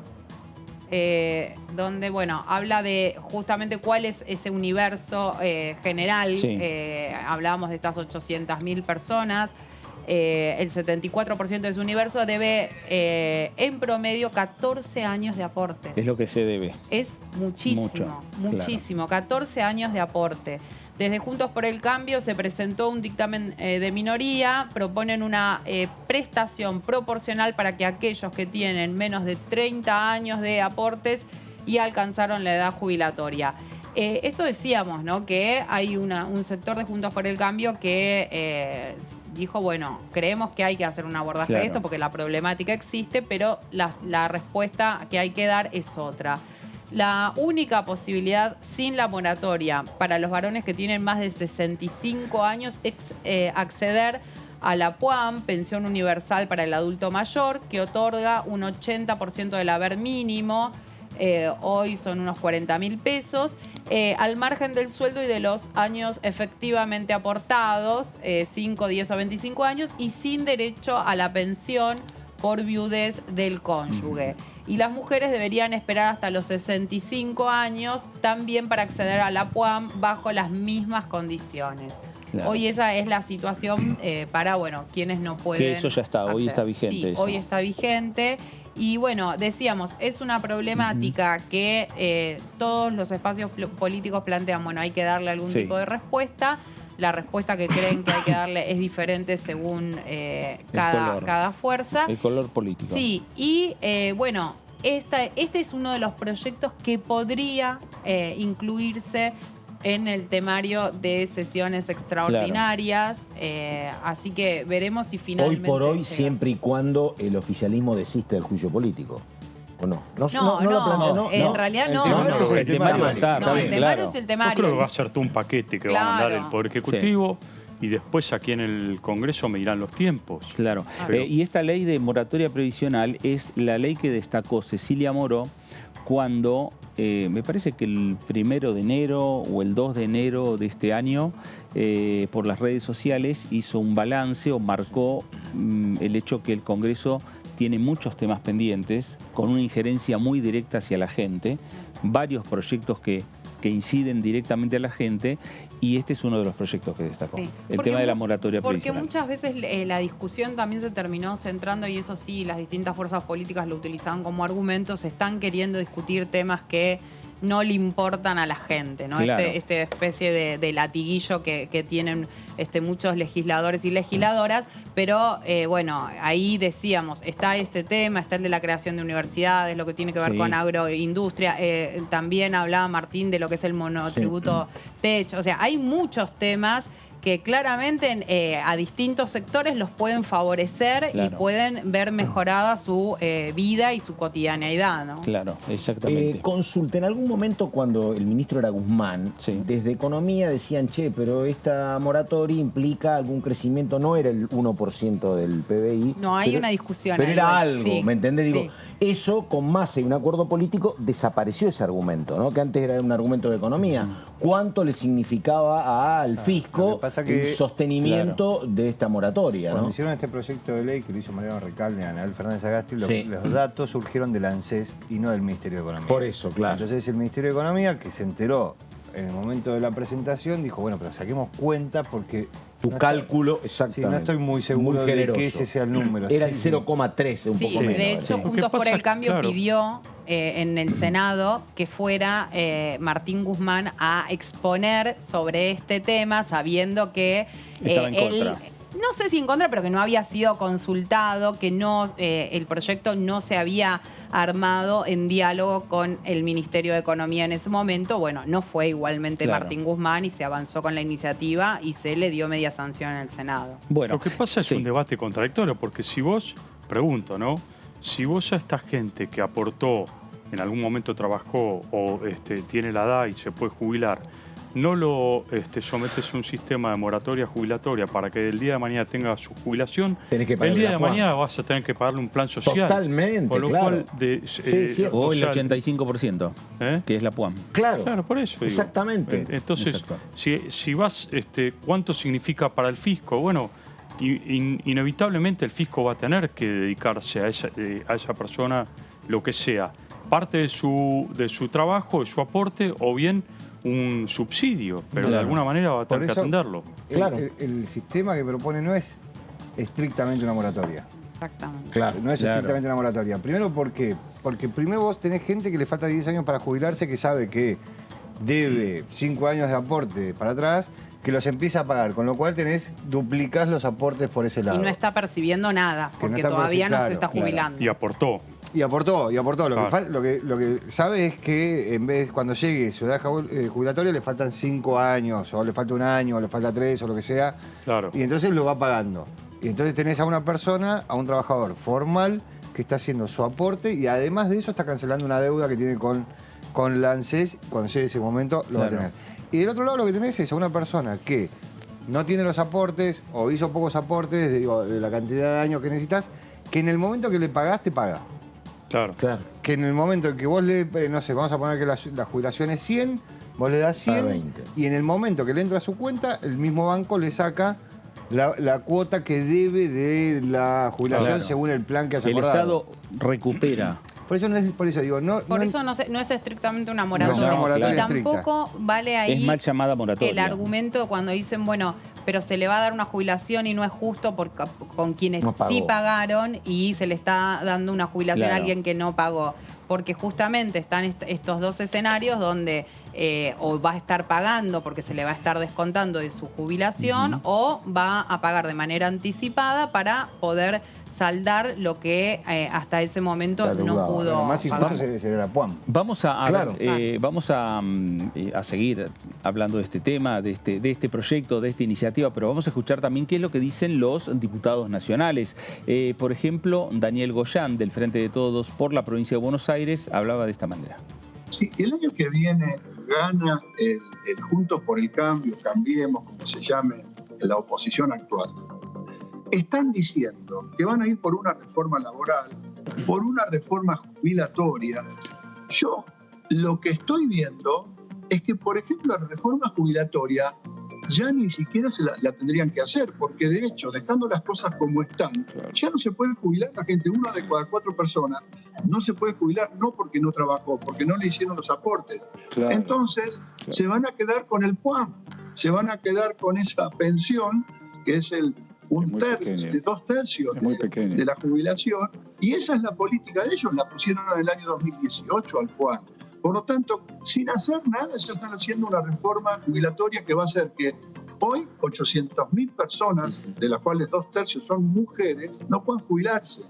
donde, bueno, habla de justamente cuál es ese universo general. Hablábamos de estas 800.000 personas. El 74% de su universo debe en promedio 14 años de aporte. Es lo que se debe. Es muchísimo, muchísimo. 14 años de aporte. Desde Juntos por el Cambio se presentó un dictamen de minoría, proponen una prestación proporcional para que aquellos que tienen menos de 30 años de aportes y alcanzaron la edad jubilatoria. Esto decíamos, ¿no? Que hay un sector de Juntos por el Cambio que dijo, bueno, creemos que hay que hacer un abordaje de esto porque la problemática existe, pero la respuesta que hay que dar es otra. La única posibilidad sin la moratoria para los varones que tienen más de 65 años es acceder a la PUAM, Pensión Universal para el Adulto Mayor, que otorga un 80% del haber mínimo. Hoy son unos 40.000 pesos, al margen del sueldo y de los años efectivamente aportados, 5, 10 o 25 años, y sin derecho a la pensión por viudez del cónyuge. Y las mujeres deberían esperar hasta los 65 años también para acceder a la PUAM bajo las mismas condiciones. Hoy esa es la situación para, bueno, quienes no pueden que eso ya está, hoy está vigente. Sí, hoy está vigente. Y bueno, decíamos, es una problemática que todos los espacios políticos plantean, bueno, hay que darle algún tipo de respuesta. La respuesta que creen que hay que darle es diferente según cada fuerza. El color político. Sí, y bueno, este es uno de los proyectos que podría incluirse en el temario de sesiones extraordinarias. Así que veremos si finalmente... Hoy por hoy, siempre y cuando el oficialismo desiste del juicio político. ¿O no? En realidad no. El temario está. El temario es el temario. Yo creo que va a ser todo un paquete que va a mandar el Poder Ejecutivo. Y después aquí en el Congreso medirán los tiempos. Claro. Y esta ley de moratoria previsional es la ley que destacó Cecilia Moró cuando, me parece que el 1 de enero o el 2 de enero de este año, por las redes sociales hizo un balance o marcó el hecho que el Congreso tiene muchos temas pendientes, con una injerencia muy directa hacia la gente, varios proyectos que inciden directamente a la gente, y este es uno de los proyectos que destacó. Sí. El tema de la moratoria previsional. Porque muchas veces la discusión también se terminó centrando, y eso sí, las distintas fuerzas políticas lo utilizaban como argumento, se están queriendo discutir temas que no le importan a la gente, ¿no? Claro. Esta especie de latiguillo que tienen muchos legisladores y legisladoras, pero bueno, ahí decíamos, está este tema, está el de la creación de universidades, lo que tiene que ver con agroindustria, también hablaba Martín de lo que es el monotributo TECH, o sea, hay muchos temas que claramente a distintos sectores los pueden favorecer y pueden ver mejorada su vida y su cotidianeidad, ¿no? Claro, exactamente. Consulta, en algún momento cuando el ministro era Guzmán, desde Economía decían, che, pero esta moratoria implica algún crecimiento, no era el 1% del PBI. No, hay una discusión. Pero ahí, era algo, sí, ¿me entendés? Digo, eso con Massa y un acuerdo político desapareció ese argumento, ¿no? Que antes era un argumento de economía. ¿Cuánto le significaba al fisco el sostenimiento de esta moratoria? Cuando ¿no? hicieron este proyecto de ley que lo hizo Mariano Recalde y Anabel Fernández Agasti, los datos surgieron del ANSES y no del Ministerio de Economía. Por eso, claro. Entonces el Ministerio de Economía, que se enteró en el momento de la presentación, dijo, bueno, pero saquemos cuenta porque... Tu cálculo, exactamente. Sí, no estoy muy seguro de que ese sea el número. Era el 0,3, un poco menos. De hecho, Juntos por el Cambio pidió en el Senado que fuera Martín Guzmán a exponer sobre este tema, sabiendo que él... No sé si en contra, pero que no había sido consultado, que no el proyecto no se había armado en diálogo con el Ministerio de Economía en ese momento. Bueno, no fue igualmente Martín Guzmán y se avanzó con la iniciativa y se le dio media sanción en el Senado. Bueno, lo que pasa es un debate contradictorio, porque si vos, pregunto, ¿no? Si vos a esta gente que aportó, en algún momento trabajó o tiene la edad y se puede jubilar, no lo sometes a un sistema de moratoria jubilatoria para que el día de mañana tenga su jubilación, el día de mañana vas a tener que pagarle un plan social. Totalmente, con lo cual o el 85%, que es la PUAM. Claro, por eso digo. Exactamente. Entonces, si vas, ¿cuánto significa para el fisco? Bueno, inevitablemente el fisco va a tener que dedicarse a esa persona lo que sea. Parte de su trabajo, de su aporte, o bien un subsidio, pero de alguna manera va a tener que atenderlo. El sistema que propone no es estrictamente una moratoria. Exactamente. No es estrictamente una moratoria. Primero, ¿por qué? Porque primero vos tenés gente que le falta 10 años para jubilarse, que sabe que debe 5 años de aporte para atrás, que los empieza a pagar, con lo cual duplicás los aportes por ese lado. Y no está percibiendo nada, porque todavía no se está jubilando. Y aportó. Y aportó. Lo que sabe es que cuando llegue su edad jubilatoria le faltan 5 años, o le falta 1 año, o le falta 3, o lo que sea. Y entonces lo va pagando. Y entonces tenés a una persona, a un trabajador formal, que está haciendo su aporte y además de eso está cancelando una deuda que tiene con la ANSES. Cuando llegue ese momento lo va a tener. Y del otro lado lo que tenés es a una persona que no tiene los aportes o hizo pocos aportes de la cantidad de años que necesitas, que en el momento que le pagás, te paga. Claro. Que en el momento en que vos no sé, vamos a poner que la jubilación es 100, vos le das 100 y en el momento que le entra a su cuenta, el mismo banco le saca la cuota que debe de la jubilación según el plan que has acordado. El Estado recupera. Por eso digo, no es estrictamente una moratoria. No, moratoria y tampoco vale ahí es mal llamada moratoria. El argumento cuando dicen, bueno, pero se le va a dar una jubilación y no es justo con quienes sí pagaron y se le está dando una jubilación a alguien que no pagó. Porque justamente están estos dos escenarios donde o va a estar pagando porque se le va a estar descontando de su jubilación o va a pagar de manera anticipada para poder saldar lo que hasta ese momento no pudo. Lo más injusto sería la PUAM. Vamos a seguir hablando de este tema, de este proyecto, de esta iniciativa, pero vamos a escuchar también qué es lo que dicen los diputados nacionales. Por ejemplo, Daniel Goyán, del Frente de Todos por la provincia de Buenos Aires, hablaba de esta manera. Sí, el año que viene gana el Juntos por el Cambio, Cambiemos, como se llame, la oposición actual. Están diciendo que van a ir por una reforma laboral, por una reforma jubilatoria. Yo lo que estoy viendo es que, por ejemplo, la reforma jubilatoria ya ni siquiera la tendrían que hacer, porque de hecho, dejando las cosas como están, ya no se puede jubilar la gente. 1 de cada 4 personas no se puede jubilar, no porque no trabajó, porque no le hicieron los aportes. Entonces, se van a quedar con el PUAM, se van a quedar con esa pensión, que es un tercio, de 2 tercios de la jubilación, y esa es la política de ellos, la pusieron en el año 2018 al PUAM. Por lo tanto, sin hacer nada, ellos están haciendo una reforma jubilatoria que va a hacer que hoy 800.000 personas, de las cuales 2 tercios son mujeres, no puedan jubilarse.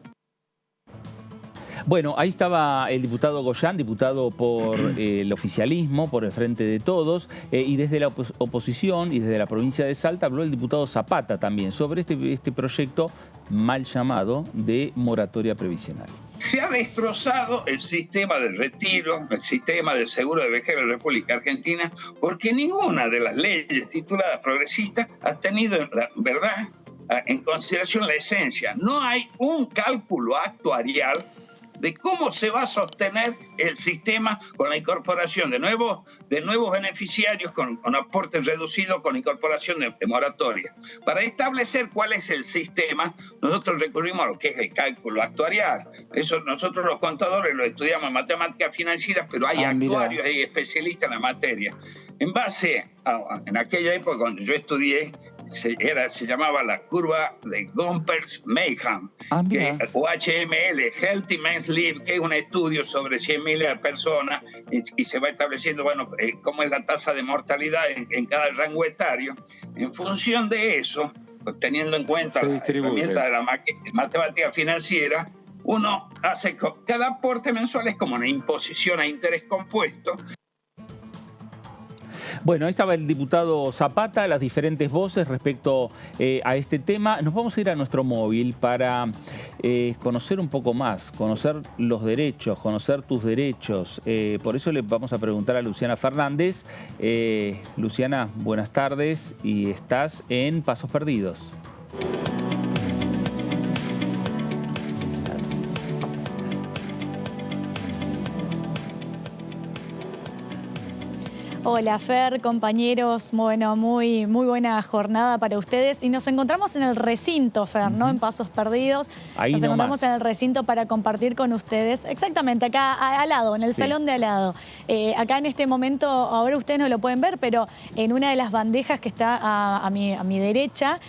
Bueno, ahí estaba el diputado Goyán, diputado por el oficialismo, por el Frente de Todos, y desde la oposición y desde la provincia de Salta habló el diputado Zapata también sobre este proyecto mal llamado de moratoria previsional. Se ha destrozado el sistema del retiro, el sistema del seguro de vejez de la República Argentina, porque ninguna de las leyes tituladas progresistas ha tenido, la verdad, en consideración la esencia. No hay un cálculo actuarial de cómo se va a sostener el sistema con la incorporación de nuevos beneficiarios, con aportes reducidos, con incorporación de moratoria. Para establecer cuál es el sistema, nosotros recurrimos a lo que es el cálculo actuarial. Eso nosotros los contadores lo estudiamos en matemáticas financieras, pero hay actuarios, hay especialistas en la materia. En base en aquella época cuando yo estudié, se llamaba la curva de Gompers-Mayhem, o HML, Healthy Men's Live, que es un estudio sobre 100.000 personas y se va estableciendo, bueno, cómo es la tasa de mortalidad en cada rango etario. En función de eso, teniendo en cuenta la herramienta de la matemática financiera, uno hace cada aporte mensual es como una imposición a interés compuesto. Bueno, ahí estaba el diputado Zapata, las diferentes voces respecto a este tema. Nos vamos a ir a nuestro móvil para conocer un poco más, conocer los derechos, conocer tus derechos. Por eso le vamos a preguntar a Luciana Fernández. Luciana, buenas tardes y estás en Pasos Perdidos. Hola Fer, compañeros, bueno, muy buena jornada para ustedes y nos encontramos en el recinto, Fer, ¿no? En Pasos Perdidos. Ahí nos encontramos nomás. en el recinto para compartir con ustedes, exactamente, acá al lado, en el salón de al lado. Acá en este momento, ahora ustedes no lo pueden ver, pero en una de las bandejas que está a mi derecha,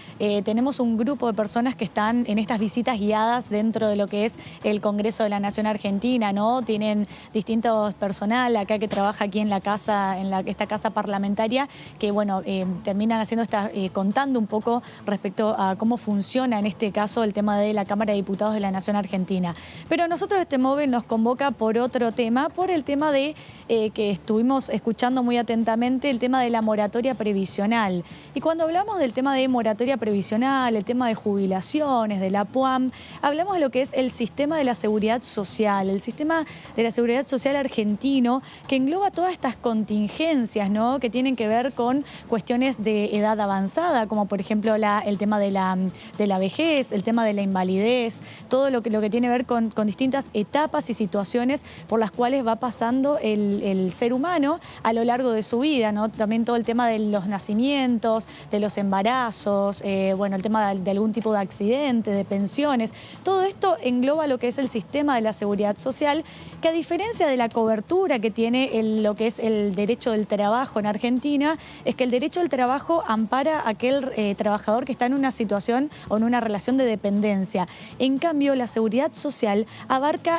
tenemos un grupo de personas que están en estas visitas guiadas dentro de lo que es el Congreso de la Nación Argentina, ¿no? Tienen distintos personal acá que trabaja aquí en la casa, esta casa parlamentaria, que bueno, terminan haciendo contando un poco respecto a cómo funciona en este caso el tema de la Cámara de Diputados de la Nación Argentina. Pero a nosotros este móvil nos convoca por otro tema, por el tema de que estuvimos escuchando muy atentamente, el tema de la moratoria previsional. Y cuando hablamos del tema de moratoria previsional, el tema de jubilaciones, de la PUAM, hablamos de lo que es el sistema de la seguridad social, el sistema de la seguridad social argentino, que engloba todas estas contingencias, ¿no? Que tienen que ver con cuestiones de edad avanzada, como por ejemplo el tema de la vejez, el tema de la invalidez, todo lo que tiene que ver con distintas etapas y situaciones por las cuales va pasando el ser humano a lo largo de su vida, ¿no? También todo el tema de los nacimientos, de los embarazos, bueno, el tema de algún tipo de accidente, de pensiones. Todo esto engloba lo que es el sistema de la seguridad social, que a diferencia de la cobertura que tiene lo que es el derecho del trabajo en Argentina, es que el derecho al trabajo ampara a aquel trabajador que está en una situación o en una relación de dependencia. En cambio, la seguridad social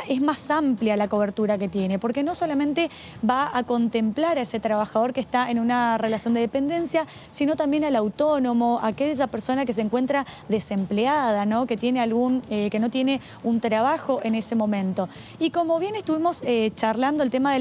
es más amplia la cobertura que tiene, porque no solamente va a contemplar a ese trabajador que está en una relación de dependencia, sino también al autónomo, a aquella persona que se encuentra desempleada, ¿no? Que no tiene un trabajo en ese momento. Y como bien estuvimos charlando, el tema de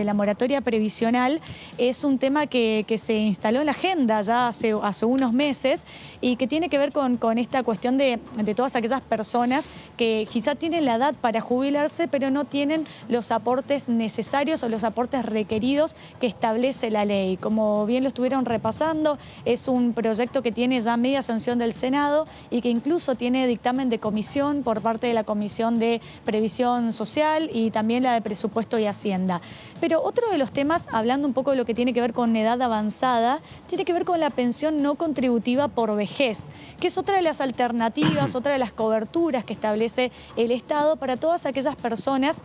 la moratoria previsional es un tema que se instaló en la agenda ya hace unos meses y que tiene que ver con esta cuestión de todas aquellas personas que quizá tienen la edad para jubilarse, pero no tienen los aportes necesarios o los aportes requeridos que establece la ley. Como bien lo estuvieron repasando, es un proyecto que tiene ya media sanción del Senado y que incluso tiene dictamen de comisión por parte de la Comisión de Previsión Social y también la de Presupuesto y Hacienda. Pero otro de los temas, hablando un poco de lo que tiene que ver con edad avanzada, tiene que ver con la pensión no contributiva por vejez, que es otra de las alternativas, otra de las coberturas que establece el Estado para todas aquellas personas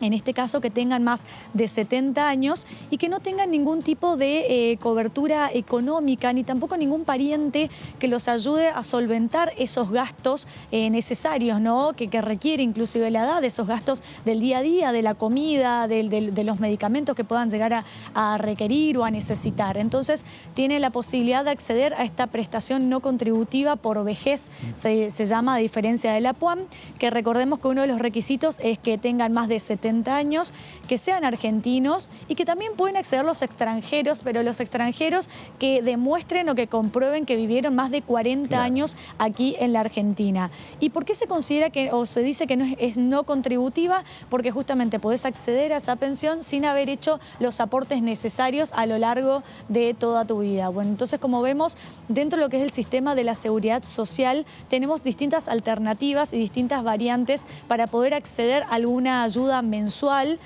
en este caso que tengan más de 70 años y que no tengan ningún tipo de cobertura económica ni tampoco ningún pariente que los ayude a solventar esos gastos necesarios, ¿no? que requiere inclusive la edad, esos gastos del día a día, de la comida, de los medicamentos que puedan llegar a requerir o a necesitar. Entonces tiene la posibilidad de acceder a esta prestación no contributiva por vejez, se llama, a diferencia de la PUAM, que recordemos que uno de los requisitos es que tengan más de 70 años, que sean argentinos y que también pueden acceder los extranjeros, pero los extranjeros que demuestren o que comprueben que vivieron más de 40 años aquí en la Argentina. ¿Y por qué se considera que, o se dice que no es no contributiva? Porque justamente podés acceder a esa pensión sin haber hecho los aportes necesarios a lo largo de toda tu vida. Bueno, entonces, como vemos, dentro de lo que es el sistema de la seguridad social, tenemos distintas alternativas y distintas variantes para poder acceder a alguna ayuda mensual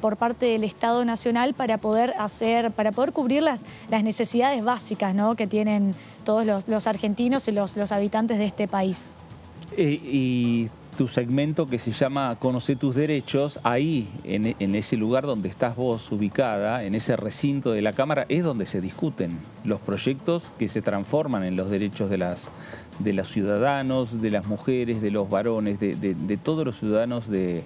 por parte del Estado Nacional para poder cubrir las necesidades básicas, ¿no? que tienen todos los argentinos y los habitantes de este país. Y tu segmento que se llama Conoce tus derechos, ahí, en ese lugar donde estás vos ubicada, en ese recinto de la Cámara, es donde se discuten los proyectos que se transforman en los derechos de los ciudadanos, de las mujeres, de los varones, de todos los ciudadanos de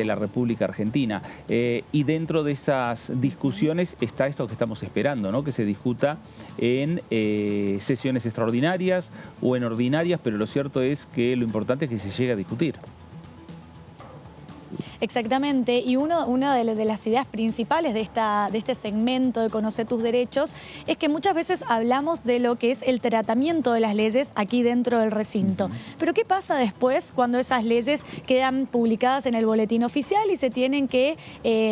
la República Argentina. Y dentro de esas discusiones está esto que estamos esperando, ¿no? Que se discuta en sesiones extraordinarias o en ordinarias, pero lo cierto es que lo importante es que se llegue a discutir. Exactamente, y una de las ideas principales de este segmento de Conocer tus derechos es que muchas veces hablamos de lo que es el tratamiento de las leyes aquí dentro del recinto. Pero ¿qué pasa después cuando esas leyes quedan publicadas en el boletín oficial y se tienen que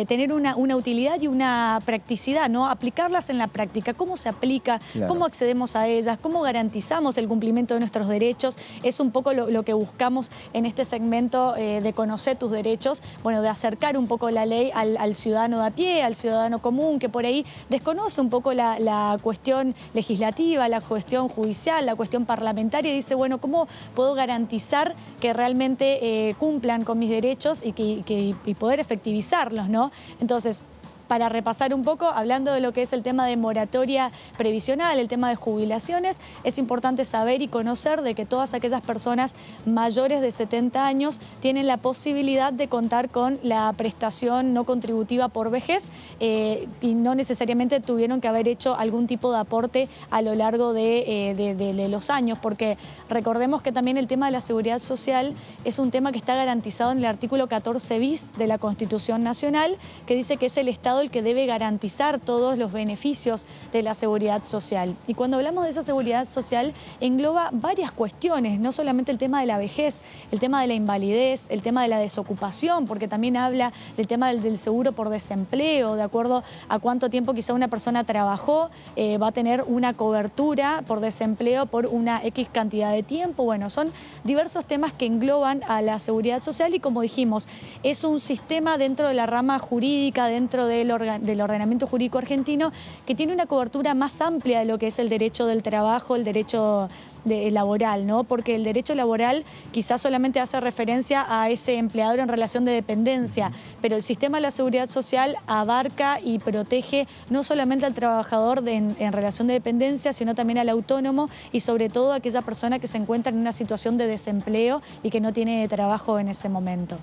tener una utilidad y una practicidad, ¿no? Aplicarlas en la práctica? ¿Cómo se aplica? Claro. ¿Cómo accedemos a ellas? ¿Cómo garantizamos el cumplimiento de nuestros derechos? Es un poco lo que buscamos en este segmento de Conocer tus derechos. Bueno, de acercar un poco la ley al ciudadano de a pie, al ciudadano común, que por ahí desconoce un poco la cuestión legislativa, la cuestión judicial, la cuestión parlamentaria, y dice, bueno, ¿cómo puedo garantizar que realmente cumplan con mis derechos y poder efectivizarlos, ¿no? Entonces, para repasar un poco, hablando de lo que es el tema de moratoria previsional, el tema de jubilaciones, es importante saber y conocer de que todas aquellas personas mayores de 70 años tienen la posibilidad de contar con la prestación no contributiva por vejez y no necesariamente tuvieron que haber hecho algún tipo de aporte a lo largo de los años, porque recordemos que también el tema de la seguridad social es un tema que está garantizado en el artículo 14 bis de la Constitución Nacional, que dice que es el Estado el que debe garantizar todos los beneficios de la seguridad social. Y cuando hablamos de esa seguridad social, engloba varias cuestiones, no solamente el tema de la vejez, el tema de la invalidez, el tema de la desocupación, porque también habla del tema del seguro por desempleo, de acuerdo a cuánto tiempo quizá una persona trabajó, va a tener una cobertura por desempleo por una X cantidad de tiempo. Bueno, son diversos temas que engloban a la seguridad social y, como dijimos, es un sistema dentro de la rama jurídica, dentro del ordenamiento jurídico argentino, que tiene una cobertura más amplia de lo que es el derecho del trabajo, el derecho laboral, ¿no? Porque el derecho laboral quizás solamente hace referencia a ese empleador en relación de dependencia, pero el sistema de la seguridad social abarca y protege no solamente al trabajador en relación de dependencia, sino también al autónomo y sobre todo a aquella persona que se encuentra en una situación de desempleo y que no tiene trabajo en ese momento.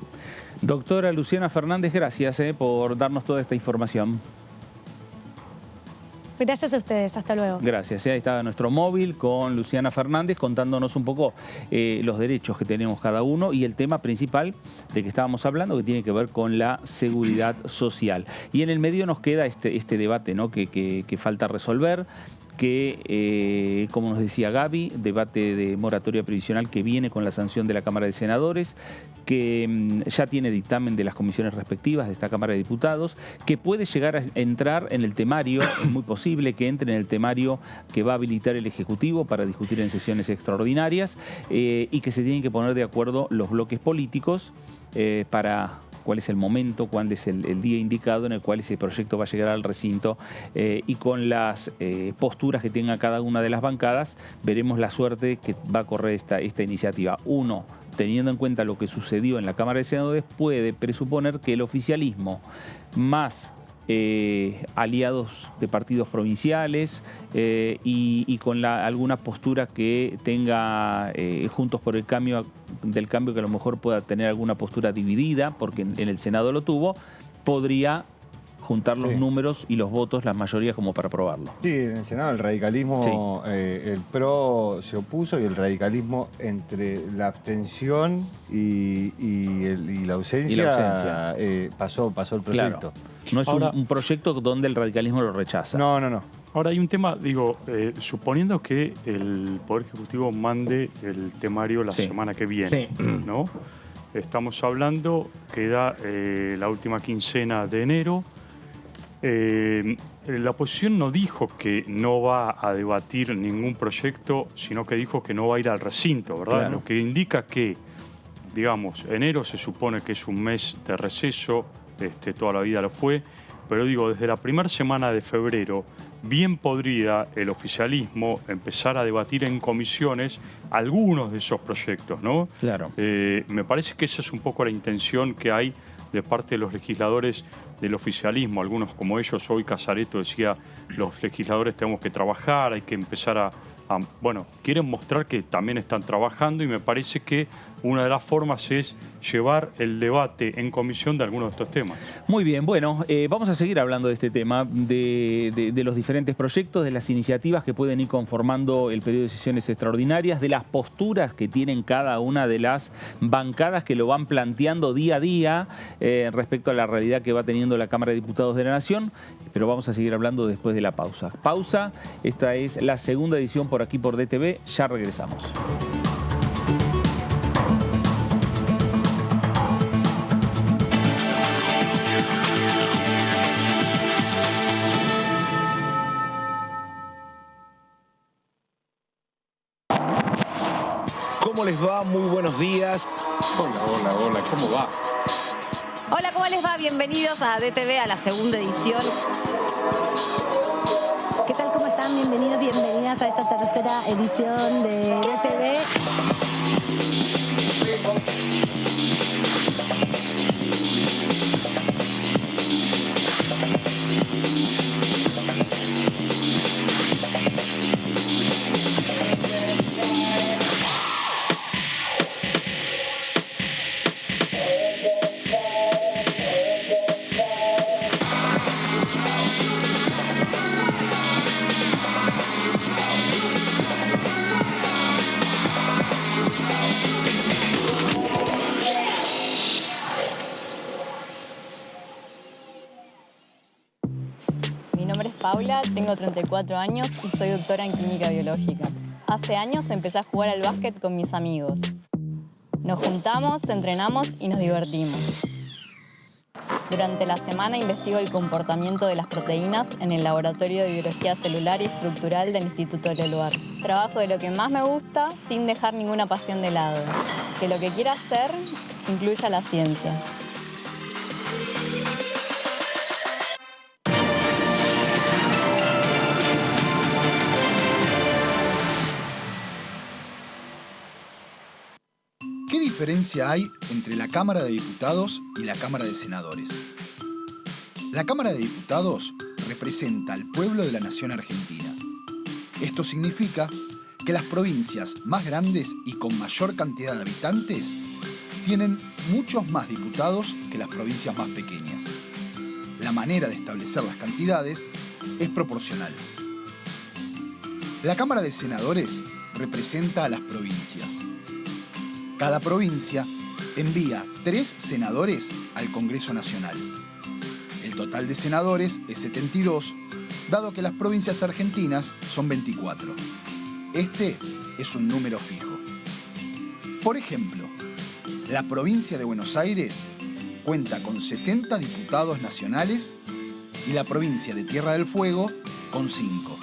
Doctora Luciana Fernández, gracias por darnos toda esta información. Gracias a ustedes, hasta luego. Gracias, ahí estaba nuestro móvil con Luciana Fernández contándonos un poco los derechos que tenemos cada uno y el tema principal de que estábamos hablando, que tiene que ver con la seguridad social. Y en el medio nos queda este debate, ¿no? que falta resolver, que, como nos decía Gaby, debate de moratoria previsional que viene con la sanción de la Cámara de Senadores, que ya tiene dictamen de las comisiones respectivas de esta Cámara de Diputados, que puede llegar a entrar en el temario, es muy posible que entre en el temario que va a habilitar el Ejecutivo para discutir en sesiones extraordinarias y que se tienen que poner de acuerdo los bloques políticos para cuál es el momento, cuál es el día indicado en el cual ese proyecto va a llegar al recinto y con las posturas que tenga cada una de las bancadas veremos la suerte que va a correr esta iniciativa. Uno teniendo en cuenta lo que sucedió en la Cámara de Senadores, puede presuponer que el oficialismo más aliados de partidos provinciales y con alguna postura que tenga Juntos por el Cambio, del Cambio, que a lo mejor pueda tener alguna postura dividida, porque en el Senado lo tuvo, podría juntar los números y los votos, las mayorías, como para aprobarlo. Sí, en el Senado el radicalismo, el PRO se opuso y el radicalismo, entre la abstención y la ausencia, pasó el proyecto. Claro. No es un proyecto donde el radicalismo lo rechaza. No. Ahora hay un tema, suponiendo que el Poder Ejecutivo mande el temario la semana que viene, ¿no? Estamos hablando que da la última quincena de enero. La oposición no dijo que no va a debatir ningún proyecto, sino que dijo que no va a ir al recinto, ¿verdad? Claro. Lo que indica que, digamos, enero se supone que es un mes de receso, toda la vida lo fue, pero digo, desde la primera semana de febrero, bien podría el oficialismo empezar a debatir en comisiones algunos de esos proyectos, ¿no? Claro. Me parece que esa es un poco la intención que hay de parte de los legisladores del oficialismo. Algunos, como ellos, hoy Casareto decía, los legisladores tenemos que trabajar, hay que empezar bueno, quieren mostrar que también están trabajando, y me parece que una de las formas es llevar el debate en comisión de algunos de estos temas. Muy bien, bueno, vamos a seguir hablando de este tema, de los diferentes proyectos, de las iniciativas que pueden ir conformando el periodo de sesiones extraordinarias, de las posturas que tienen cada una de las bancadas que lo van planteando día a día respecto a la realidad que va teniendo la Cámara de Diputados de la Nación, pero vamos a seguir hablando después de la pausa. Pausa, esta es la segunda edición por aquí por DTV, ya regresamos. ¿Cómo les va? Muy buenos días. Hola, ¿cómo va? Hola, ¿cómo les va? Bienvenidos a DTV, a la segunda edición. ¿Qué tal? ¿Cómo están? Bienvenidos, bienvenidas a esta tercera edición de DTV. Paula, tengo 34 años y soy doctora en química biológica. Hace años empecé a jugar al básquet con mis amigos. Nos juntamos, entrenamos y nos divertimos. Durante la semana investigo el comportamiento de las proteínas en el Laboratorio de Biología Celular y Estructural del Instituto del Lugar. Trabajo de lo que más me gusta sin dejar ninguna pasión de lado. Que lo que quiera hacer incluya la ciencia. ¿Qué diferencia hay entre la Cámara de Diputados y la Cámara de Senadores? La Cámara de Diputados representa al pueblo de la nación argentina. Esto significa que las provincias más grandes y con mayor cantidad de habitantes tienen muchos más diputados que las provincias más pequeñas. La manera de establecer las cantidades es proporcional. La Cámara de Senadores representa a las provincias. Cada provincia envía 3 senadores al Congreso Nacional. El total de senadores es 72, dado que las provincias argentinas son 24. Este es un número fijo. Por ejemplo, la provincia de Buenos Aires cuenta con 70 diputados nacionales y la provincia de Tierra del Fuego con 5.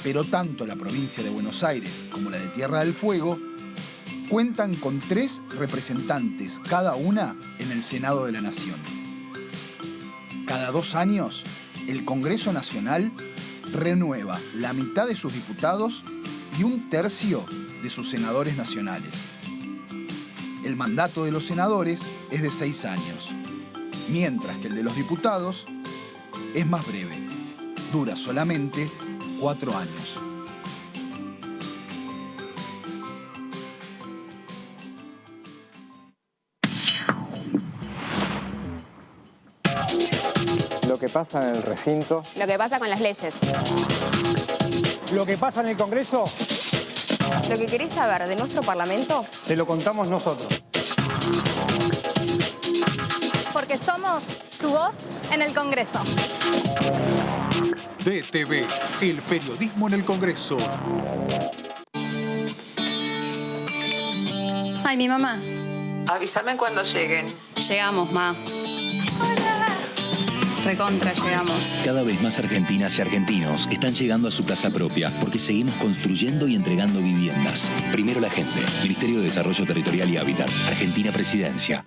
Pero tanto la provincia de Buenos Aires como la de Tierra del Fuego cuentan con 3 representantes cada una en el Senado de la Nación. Cada 2 años, el Congreso Nacional renueva la mitad de sus diputados y 1/3 de sus senadores nacionales. El mandato de los senadores es de 6 años, mientras que el de los diputados es más breve. Dura solamente 4 años. Lo que pasa en el recinto. Lo que pasa con las leyes. Lo que pasa en el Congreso. Lo que querés saber de nuestro Parlamento. Te lo contamos nosotros. Porque somos tu voz en el Congreso. DTV, el periodismo en el Congreso. Ay, mi mamá. Avísame cuando lleguen. Llegamos, ma. Recontra llegamos. Cada vez más argentinas y argentinos están llegando a su casa propia porque seguimos construyendo y entregando viviendas. Primero la gente. Ministerio de Desarrollo Territorial y Hábitat. Argentina Presidencia.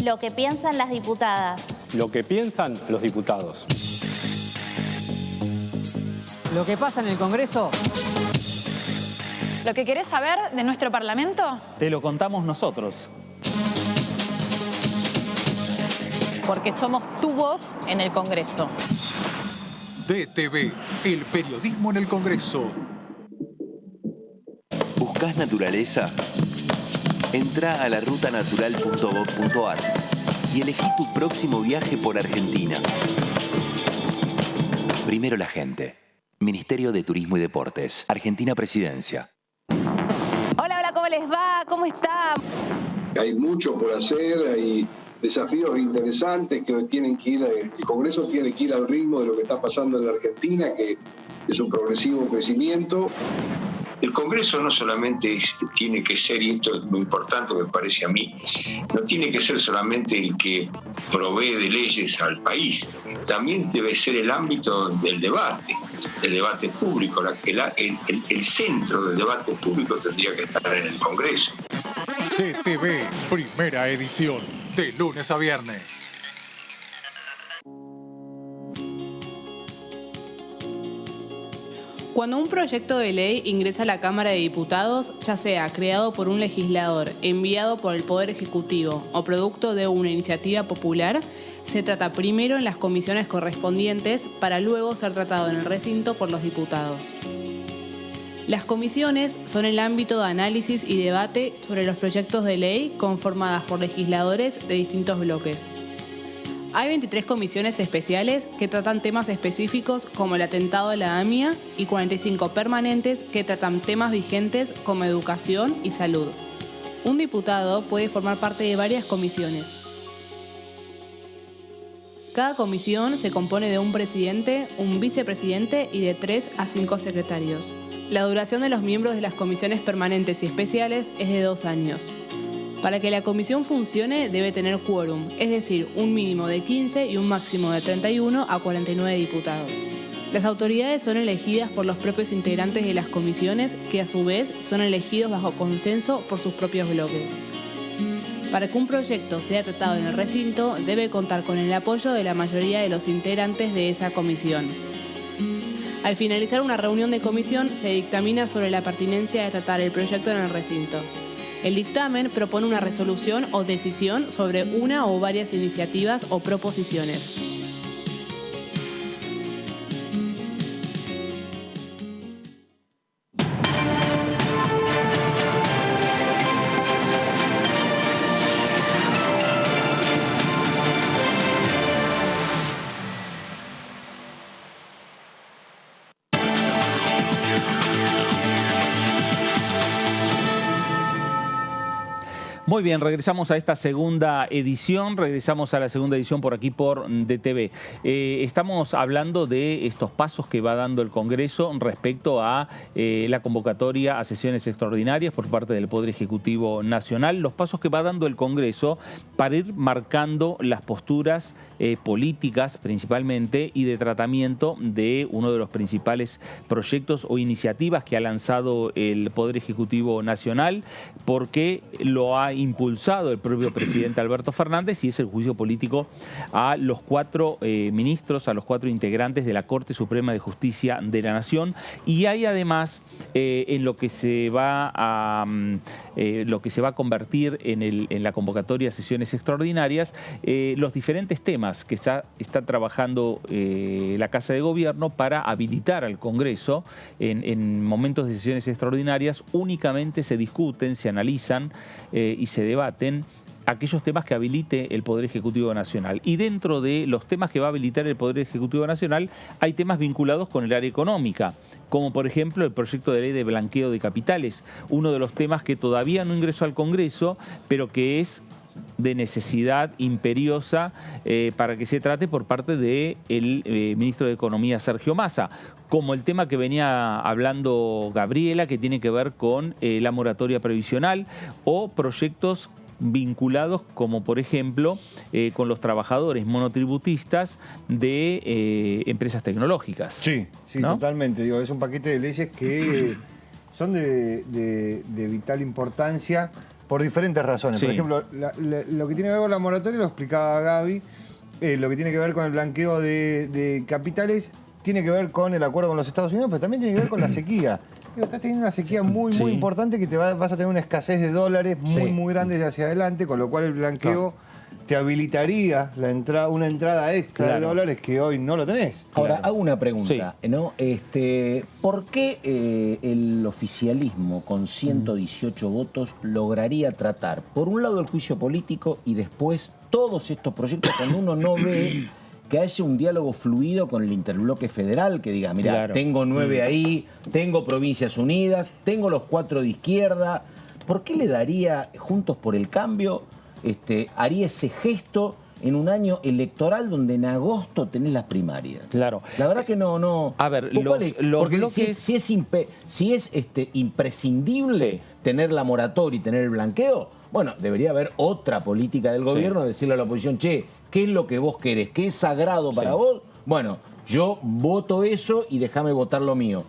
Lo que piensan las diputadas. Lo que piensan los diputados. Lo que pasa en el Congreso. ¿Lo que querés saber de nuestro Parlamento? Te lo contamos nosotros. Porque somos tu voz en el Congreso. DTV, el periodismo en el Congreso. ¿Buscás naturaleza? Entrá a larutanatural.gov.ar y elegí tu próximo viaje por Argentina. Primero la gente. Ministerio de Turismo y Deportes. Argentina Presidencia. Hola, hola, ¿cómo les va? ¿Cómo están? Hay mucho por hacer, hay desafíos interesantes que tienen que ir, el Congreso tiene que ir al ritmo de lo que está pasando en la Argentina, que es un progresivo crecimiento. El Congreso no solamente tiene que ser, y esto es muy importante me parece a mí, no tiene que ser solamente el que provee de leyes al país, también debe ser el ámbito del debate público, el centro del debate público tendría que estar en el Congreso. DTV, primera edición, de lunes a viernes. Cuando un proyecto de ley ingresa a la Cámara de Diputados, ya sea creado por un legislador, enviado por el Poder Ejecutivo o producto de una iniciativa popular, se trata primero en las comisiones correspondientes para luego ser tratado en el recinto por los diputados. Las comisiones son el ámbito de análisis y debate sobre los proyectos de ley conformadas por legisladores de distintos bloques. Hay 23 comisiones especiales que tratan temas específicos como el atentado a la AMIA y 45 permanentes que tratan temas vigentes como educación y salud. Un diputado puede formar parte de varias comisiones. Cada comisión se compone de un presidente, un vicepresidente y de 3 a 5 secretarios. La duración de los miembros de las comisiones permanentes y especiales es de 2 años. Para que la comisión funcione debe tener quórum, es decir, un mínimo de 15 y un máximo de 31 a 49 diputados. Las autoridades son elegidas por los propios integrantes de las comisiones, que a su vez son elegidos bajo consenso por sus propios bloques. Para que un proyecto sea tratado en el recinto, debe contar con el apoyo de la mayoría de los integrantes de esa comisión. Al finalizar una reunión de comisión, se dictamina sobre la pertinencia de tratar el proyecto en el recinto. El dictamen propone una resolución o decisión sobre una o varias iniciativas o proposiciones. Muy bien, regresamos a esta segunda edición, por aquí por DTV. Estamos hablando de estos pasos que va dando el Congreso respecto a la convocatoria a sesiones extraordinarias por parte del Poder Ejecutivo Nacional, los pasos que va dando el Congreso para ir marcando las posturas políticas principalmente y de tratamiento de uno de los principales proyectos o iniciativas que ha lanzado el Poder Ejecutivo Nacional, porque lo ha impulsado el propio presidente Alberto Fernández, y es el juicio político a los 4 ministros, a los 4 integrantes de la Corte Suprema de Justicia de la Nación. Y hay además en lo que se va a convertir en la convocatoria de sesiones extraordinarias, los diferentes temas que está trabajando la Casa de Gobierno para habilitar al Congreso. En momentos de sesiones extraordinarias únicamente se discuten, se analizan y se debaten aquellos temas que habilite el Poder Ejecutivo Nacional. Y dentro de los temas que va a habilitar el Poder Ejecutivo Nacional hay temas vinculados con el área económica, como por ejemplo el proyecto de ley de blanqueo de capitales, uno de los temas que todavía no ingresó al Congreso, pero que es de necesidad imperiosa para que se trate por parte del ministro de Economía, Sergio Massa, como el tema que venía hablando Gabriela, que tiene que ver con la moratoria previsional, o proyectos vinculados como por ejemplo con los trabajadores monotributistas de empresas tecnológicas. Sí, ¿no? Totalmente. Digo, es un paquete de leyes que son de vital importancia por diferentes razones. Sí. Por ejemplo, lo que tiene que ver con la moratoria lo explicaba Gaby, lo que tiene que ver con el blanqueo de capitales tiene que ver con el acuerdo con los Estados Unidos, pero también tiene que ver con la sequía. Estás teniendo una sequía muy importante que vas a tener una escasez de dólares muy grande hacia adelante, con lo cual el blanqueo te habilitaría una entrada extra de dólares que hoy no lo tenés. Ahora, hago una pregunta, ¿no? ¿Por qué el oficialismo con 118 votos lograría tratar, por un lado, el juicio político y después todos estos proyectos cuando uno no ve que haya un diálogo fluido con el interbloque federal, que diga, mira, tengo 9 ahí, tengo Provincias Unidas, tengo los 4 de izquierda? ¿Por qué le daría Juntos por el Cambio, haría ese gesto en un año electoral donde en agosto tenés las primarias? Claro. La verdad que no. A ver, porque bloques... si es imprescindible tener la moratoria y tener el blanqueo, bueno, debería haber otra política del gobierno, decirle a la oposición, che, ¿qué es lo que vos querés? ¿Qué es sagrado para vos? Bueno, yo voto eso y déjame votar lo mío.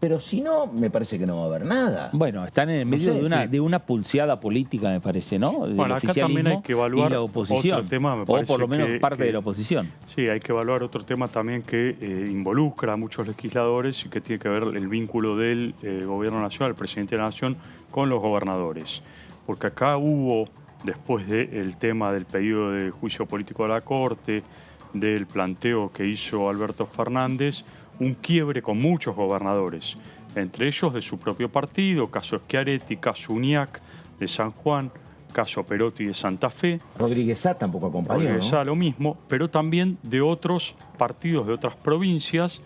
Pero si no, me parece que no va a haber nada. Bueno, están en el medio de una pulseada política, me parece, ¿no? Del bueno, acá también hay que evaluar y la oposición, otro tema, me o parece, por lo menos parte de la oposición. Sí, hay que evaluar otro tema también que involucra a muchos legisladores y que tiene que ver el vínculo del gobierno nacional, el presidente de la nación, con los gobernadores. Porque acá hubo, después del tema del pedido de juicio político a la Corte, del planteo que hizo Alberto Fernández, un quiebre con muchos gobernadores, entre ellos de su propio partido, caso Schiaretti, caso Uñac de San Juan, caso Perotti de Santa Fe. Rodríguez Sá tampoco acompañó, Rodríguez Sá, lo mismo, pero también de otros partidos de otras provincias,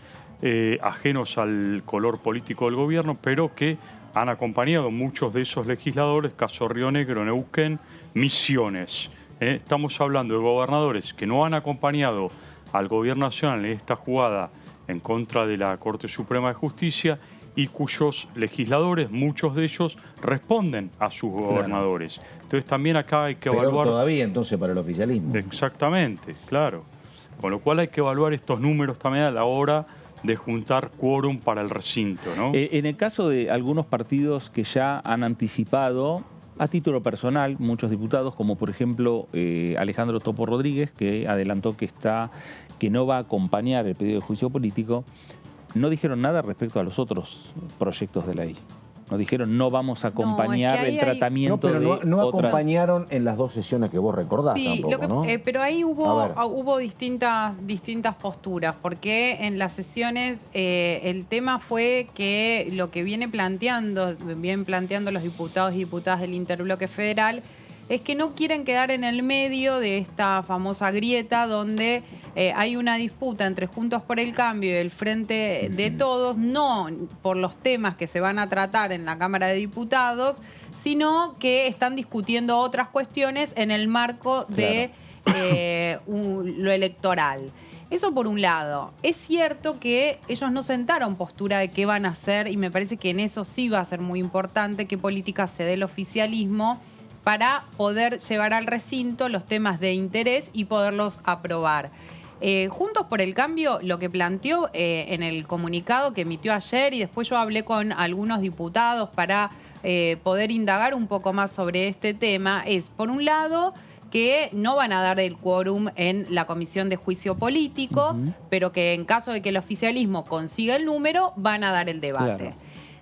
ajenos al color político del gobierno, pero que han acompañado muchos de esos legisladores, caso Río Negro, Neuquén, Misiones. Estamos hablando de gobernadores que no han acompañado al gobierno nacional en esta jugada en contra de la Corte Suprema de Justicia y cuyos legisladores, muchos de ellos, responden a sus gobernadores. Entonces también acá hay que evaluar... todavía entonces para el oficialismo. Exactamente, claro. Con lo cual hay que evaluar estos números también a la hora de juntar quórum para el recinto, ¿no? En el caso de algunos partidos que ya han anticipado, a título personal, muchos diputados, como por ejemplo Alejandro Topo Rodríguez, que adelantó que no va a acompañar el pedido de juicio político, no dijeron nada respecto a los otros proyectos de ley. No dijeron, no vamos a acompañar el tratamiento no acompañaron en las 2 sesiones que vos recordás tampoco, ¿no? Pero ahí hubo distintas posturas, porque en las sesiones el tema fue que lo que vienen planteando los diputados y diputadas del interbloque federal es que no quieren quedar en el medio de esta famosa grieta donde hay una disputa entre Juntos por el Cambio y el Frente de Todos, no por los temas que se van a tratar en la Cámara de Diputados, sino que están discutiendo otras cuestiones en el marco de lo electoral. Eso por un lado. Es cierto que ellos no sentaron postura de qué van a hacer y me parece que en eso sí va a ser muy importante qué política se dé el oficialismo para poder llevar al recinto los temas de interés y poderlos aprobar. Juntos por el Cambio, lo que planteó en el comunicado que emitió ayer, y después yo hablé con algunos diputados para poder indagar un poco más sobre este tema es, por un lado, que no van a dar el quórum en la Comisión de Juicio Político, pero que en caso de que el oficialismo consiga el número, van a dar el debate. Claro.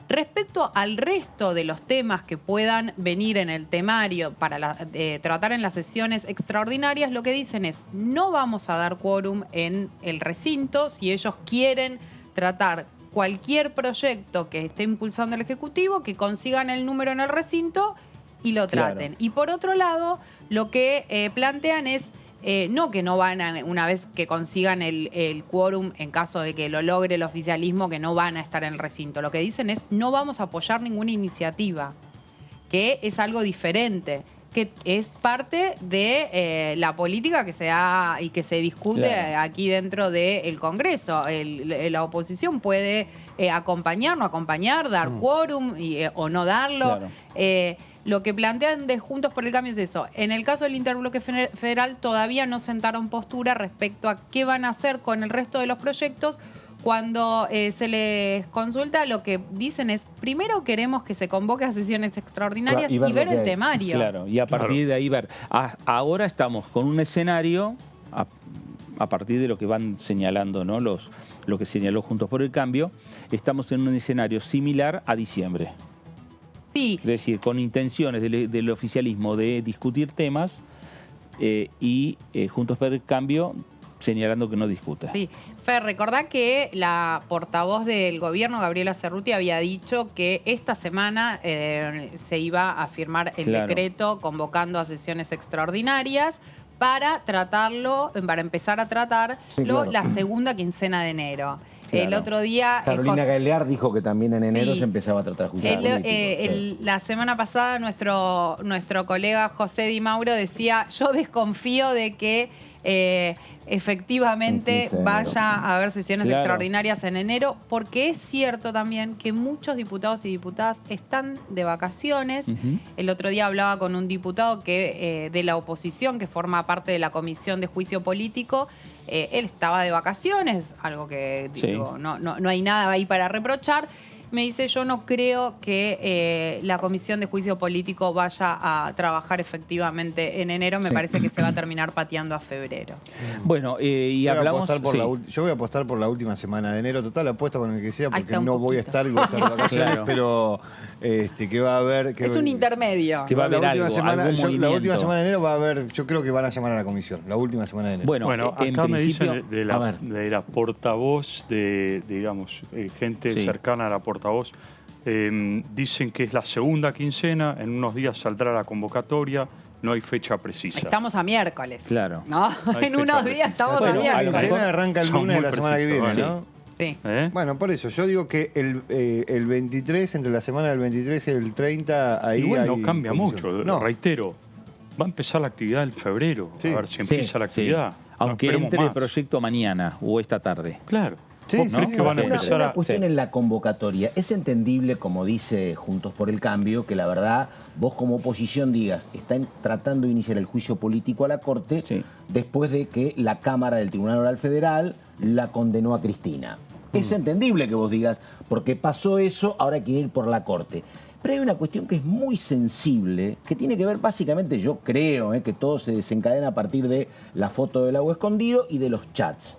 Respecto al resto de los temas que puedan venir en el temario para tratar en las sesiones extraordinarias, lo que dicen es, no vamos a dar quórum en el recinto si ellos quieren tratar cualquier proyecto que esté impulsando el Ejecutivo, que consigan el número en el recinto y lo traten. Claro. Y por otro lado, lo que plantean es no que no van a, una vez que consigan el quórum, en caso de que lo logre el oficialismo, que no van a estar en el recinto. Lo que dicen es no vamos a apoyar ninguna iniciativa, que es algo diferente, que es parte de la política que se da y que se discute aquí dentro del Congreso. La oposición puede acompañar, no acompañar, dar quórum o no darlo. Claro. Lo que plantean de Juntos por el Cambio es eso. En el caso del interbloque federal todavía no sentaron postura respecto a qué van a hacer con el resto de los proyectos. Cuando se les consulta, lo que dicen es, primero queremos que se convoque a sesiones extraordinarias y ver el temario. Claro, y a partir de ahí ver. Ahora estamos con un escenario, a partir de lo que van señalando, ¿no? Lo que señaló Juntos por el Cambio, estamos en un escenario similar a diciembre. Sí. Es decir, con intenciones del oficialismo de discutir temas y Juntos por el Cambio señalando que no discuta. Sí. Fer, recordá que la portavoz del gobierno, Gabriela Cerruti, había dicho que esta semana se iba a firmar el decreto convocando a sesiones extraordinarias para tratarlo, para empezar a tratarlo la segunda quincena de enero. Claro. El otro día... Carolina Galear dijo que también en enero se empezaba a tratar juicio político. La semana pasada nuestro colega José Di Mauro decía, yo desconfío de que efectivamente vaya a haber sesiones extraordinarias en enero, porque es cierto también que muchos diputados y diputadas están de vacaciones. El otro día hablaba con un diputado que de la oposición, que forma parte de la Comisión de Juicio Político. Él estaba de vacaciones, algo que digo, no hay nada ahí para reprochar. Me dice, yo no creo que la Comisión de Juicio Político vaya a trabajar efectivamente en enero. Me parece que se va a terminar pateando a febrero. Bueno, y hablamos... Yo voy a apostar por la última semana de enero. Total, apuesto con el que sea, porque no voy a estar, voy a estar de vacaciones, pero que va a haber... es un intermedio. Que va a haber la última algún semana de enero va a haber, yo creo que van a llamar a la comisión, la última semana de enero. Bueno, acá me dicen de la portavoz de, digamos, gente cercana a la portavoz, dicen que es la segunda quincena, en unos días saldrá la convocatoria, no hay fecha precisa. Estamos a miércoles. Claro. ¿No? En unos días estamos a miércoles. La quincena arranca el lunes de la semana que viene, ¿no? Sí. Bueno, por eso, yo digo que el 23, entre la semana del 23 y el 30, ahí igual no hay cambia mucho, reitero. Va a empezar la actividad en febrero, a ver si empieza la actividad. Aunque entre el proyecto mañana o esta tarde. Claro. Una cuestión en la convocatoria. Es entendible, como dice Juntos por el Cambio, que la verdad vos como oposición digas, están tratando de iniciar el juicio político a la Corte después de que la Cámara del Tribunal Oral Federal la condenó a Cristina. Es entendible que vos digas, porque pasó eso, ahora hay que ir por la Corte. Pero hay una cuestión que es muy sensible, que tiene que ver básicamente, yo creo, que todo se desencadena a partir de la foto del agua escondido y de los chats.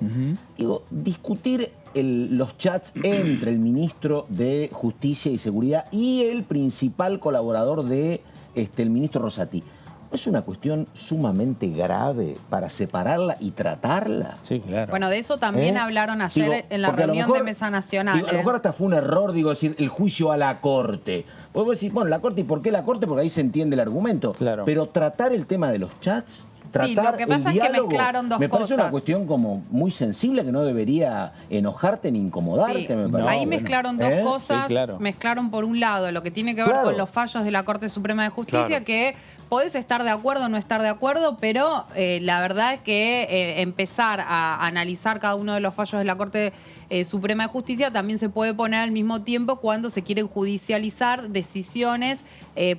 Digo, discutir los chats entre el ministro de Justicia y Seguridad y el principal colaborador de el ministro Rosati. ¿Es una cuestión sumamente grave para separarla y tratarla? Sí, claro. Bueno, de eso también hablaron ayer en la reunión de Mesa Nacional. A lo mejor hasta fue un error, decir, el juicio a la Corte. Vos decís, bueno, la Corte, ¿y por qué la Corte? Porque ahí se entiende el argumento. Claro. Pero tratar el tema de los chats, tratar lo que pasa el diálogo, es que mezclaron dos me parece cosas. una cuestión como muy sensible que no debería enojarte ni incomodarte. Me parece. Ahí mezclaron dos cosas. Sí, claro. Mezclaron por un lado lo que tiene que ver con los fallos de la Corte Suprema de Justicia, que podés estar de acuerdo o no estar de acuerdo, pero la verdad es que empezar a analizar cada uno de los fallos de la Corte Suprema de Justicia también se puede poner al mismo tiempo cuando se quieren judicializar decisiones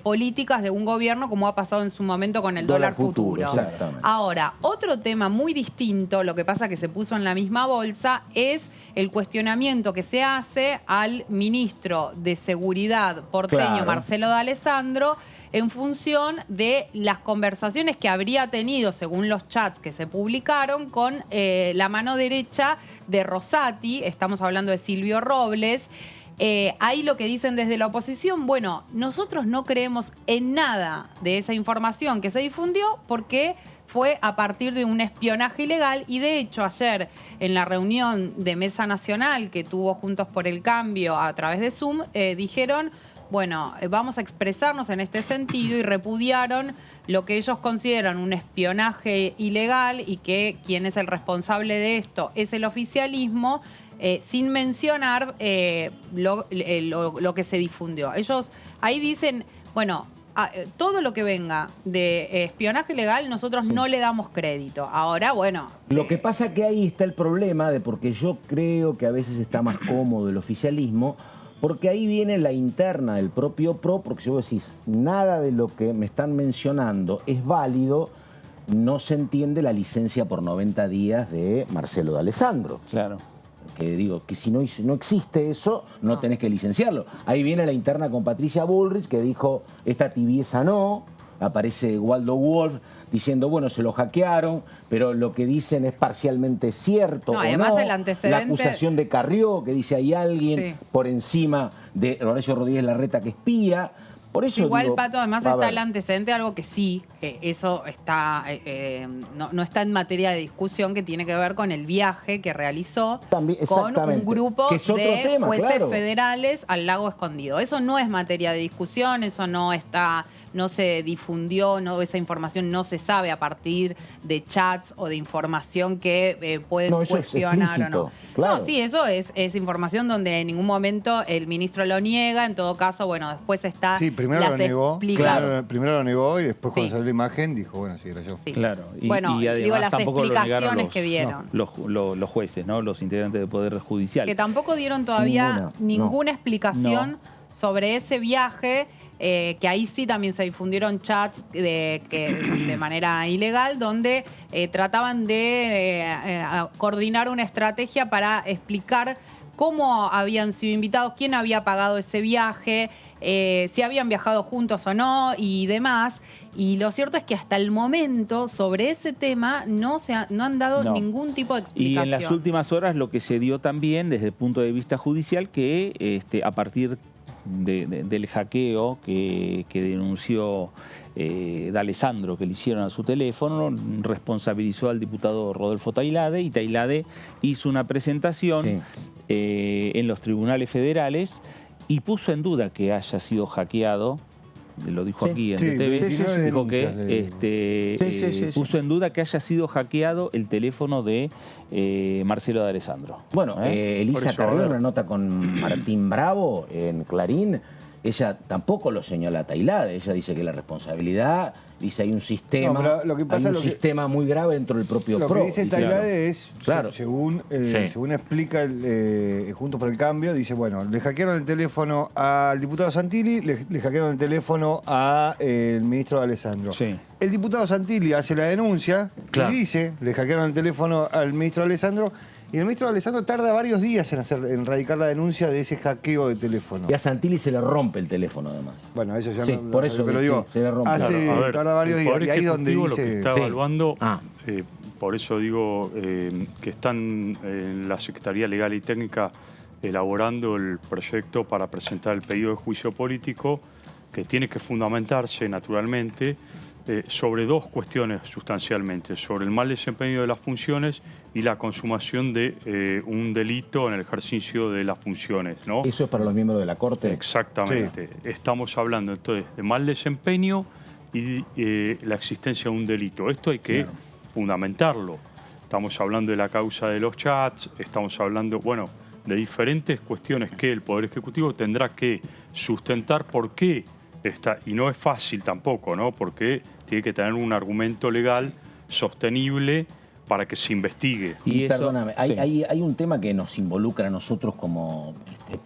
políticas de un gobierno, como ha pasado en su momento con el dólar futuro. Exactamente. Ahora, otro tema muy distinto, lo que pasa que se puso en la misma bolsa, es el cuestionamiento que se hace al ministro de Seguridad porteño, Claro. Marcelo D'Alessandro, en función de las conversaciones que habría tenido, según los chats que se publicaron, con la mano derecha de Rosati, estamos hablando de Silvio Robles. Ahí lo que dicen desde la oposición, bueno, nosotros no creemos en nada de esa información que se difundió porque fue a partir de un espionaje ilegal y de hecho ayer en la reunión de Mesa Nacional que tuvo Juntos por el Cambio a través de Zoom, dijeron, bueno, vamos a expresarnos en este sentido y repudiaron lo que ellos consideran un espionaje ilegal y que quien es el responsable de esto es el oficialismo, sin mencionar lo que se difundió. Ellos ahí dicen, bueno, todo lo que venga de espionaje legal nosotros no le damos crédito. Ahora, bueno... Lo que pasa que ahí está el problema de porque yo creo que a veces está más cómodo el oficialismo, porque ahí viene la interna del propio PRO, porque si vos decís nada de lo que me están mencionando es válido, no se entiende la licencia por 90 días de Marcelo D'Alessandro. Claro. Que digo, que si no existe eso, no tenés que licenciarlo. Ahí viene la interna con Patricia Bullrich, que dijo, esta tibieza no. Aparece Waldo Wolf diciendo, bueno, se lo hackearon, pero lo que dicen es parcialmente cierto. No, o además no. el antecedente... La acusación de Carrió, que dice hay alguien por encima de Horacio Rodríguez Larreta que espía. Por eso igual, digo, Pato, además a está ver. el antecedente, algo que sí, eso está no está en materia de discusión, que tiene que ver con el viaje que realizó También, con un exactamente. grupo Que es otro de tema, jueces claro. federales al Lago Escondido. Eso no es materia de discusión, eso no se difundió, esa información no se sabe a partir de chats o de información que pueden No, eso es cuestionar o no. explícito, claro. No, sí, eso es información donde en ningún momento el ministro lo niega. En todo caso, bueno, después está Sí, primero las lo negó. explicaciones. Primero lo negó y después cuando Sí. salió la imagen dijo, bueno, sí, era yo. Claro. Y, Bueno, y además digo, las tampoco lo negaron explicaciones que dieron. los jueces, ¿no? Los integrantes del Poder Judicial. Que tampoco dieron todavía ninguna explicación sobre ese viaje, que ahí sí también se difundieron chats de manera ilegal, donde trataban de coordinar una estrategia para explicar cómo habían sido invitados, quién había pagado ese viaje, si habían viajado juntos o no y demás. Y lo cierto es que hasta el momento sobre ese tema no han dado ningún tipo de Y explicación. en las últimas horas lo que se dio también desde el punto de vista judicial que a partir del hackeo que denunció D'Alessandro que le hicieron a su teléfono, responsabilizó al diputado Rodolfo Tailade y Tailade hizo una presentación en los tribunales federales y puso en duda que haya sido hackeado. Lo dijo aquí en DTV, dijo que puso en duda que haya sido hackeado el teléfono de Marcelo D'Alessandro. Bueno, Elisa Carrió en una nota con Martín Bravo en Clarín, ella tampoco lo señala a Tailade, ella dice que la responsabilidad, dice hay un sistema, No, pero lo que pasa, hay un sistema muy grave dentro del propio Lo PRO. que dice Tailade es, Claro. según explica Juntos por el Cambio, dice, bueno, le hackearon el teléfono al diputado Santilli, le hackearon el teléfono al ministro D'Alessandro. El diputado Santilli hace la denuncia y dice, le hackearon el teléfono al ministro D'Alessandro, y el ministro D'Alessandro tarda varios días en radicar la denuncia de ese hackeo de teléfono. Y a Santilli se le rompe el teléfono además. Bueno, eso ya por eso pero digo, se le rompe. tarda varios días. Y ahí es donde Lo dice... que está evaluando, por eso digo que están en la Secretaría Legal y Técnica elaborando el proyecto para presentar el pedido de juicio político, que tiene que fundamentarse naturalmente sobre dos cuestiones sustancialmente, sobre el mal desempeño de las funciones y la consumación de un delito en el ejercicio de las funciones, ¿no? ¿Eso es para los miembros de la Corte? Exactamente. Estamos hablando entonces de mal desempeño y la existencia de un delito. Esto hay que fundamentarlo. Estamos hablando de la causa de los chats, estamos hablando, bueno, de diferentes cuestiones que el Poder Ejecutivo tendrá que sustentar por qué está, y no es fácil tampoco, ¿no? Porque tiene que tener un argumento legal sostenible para que se investigue. Y perdóname, hay un tema que nos involucra a nosotros como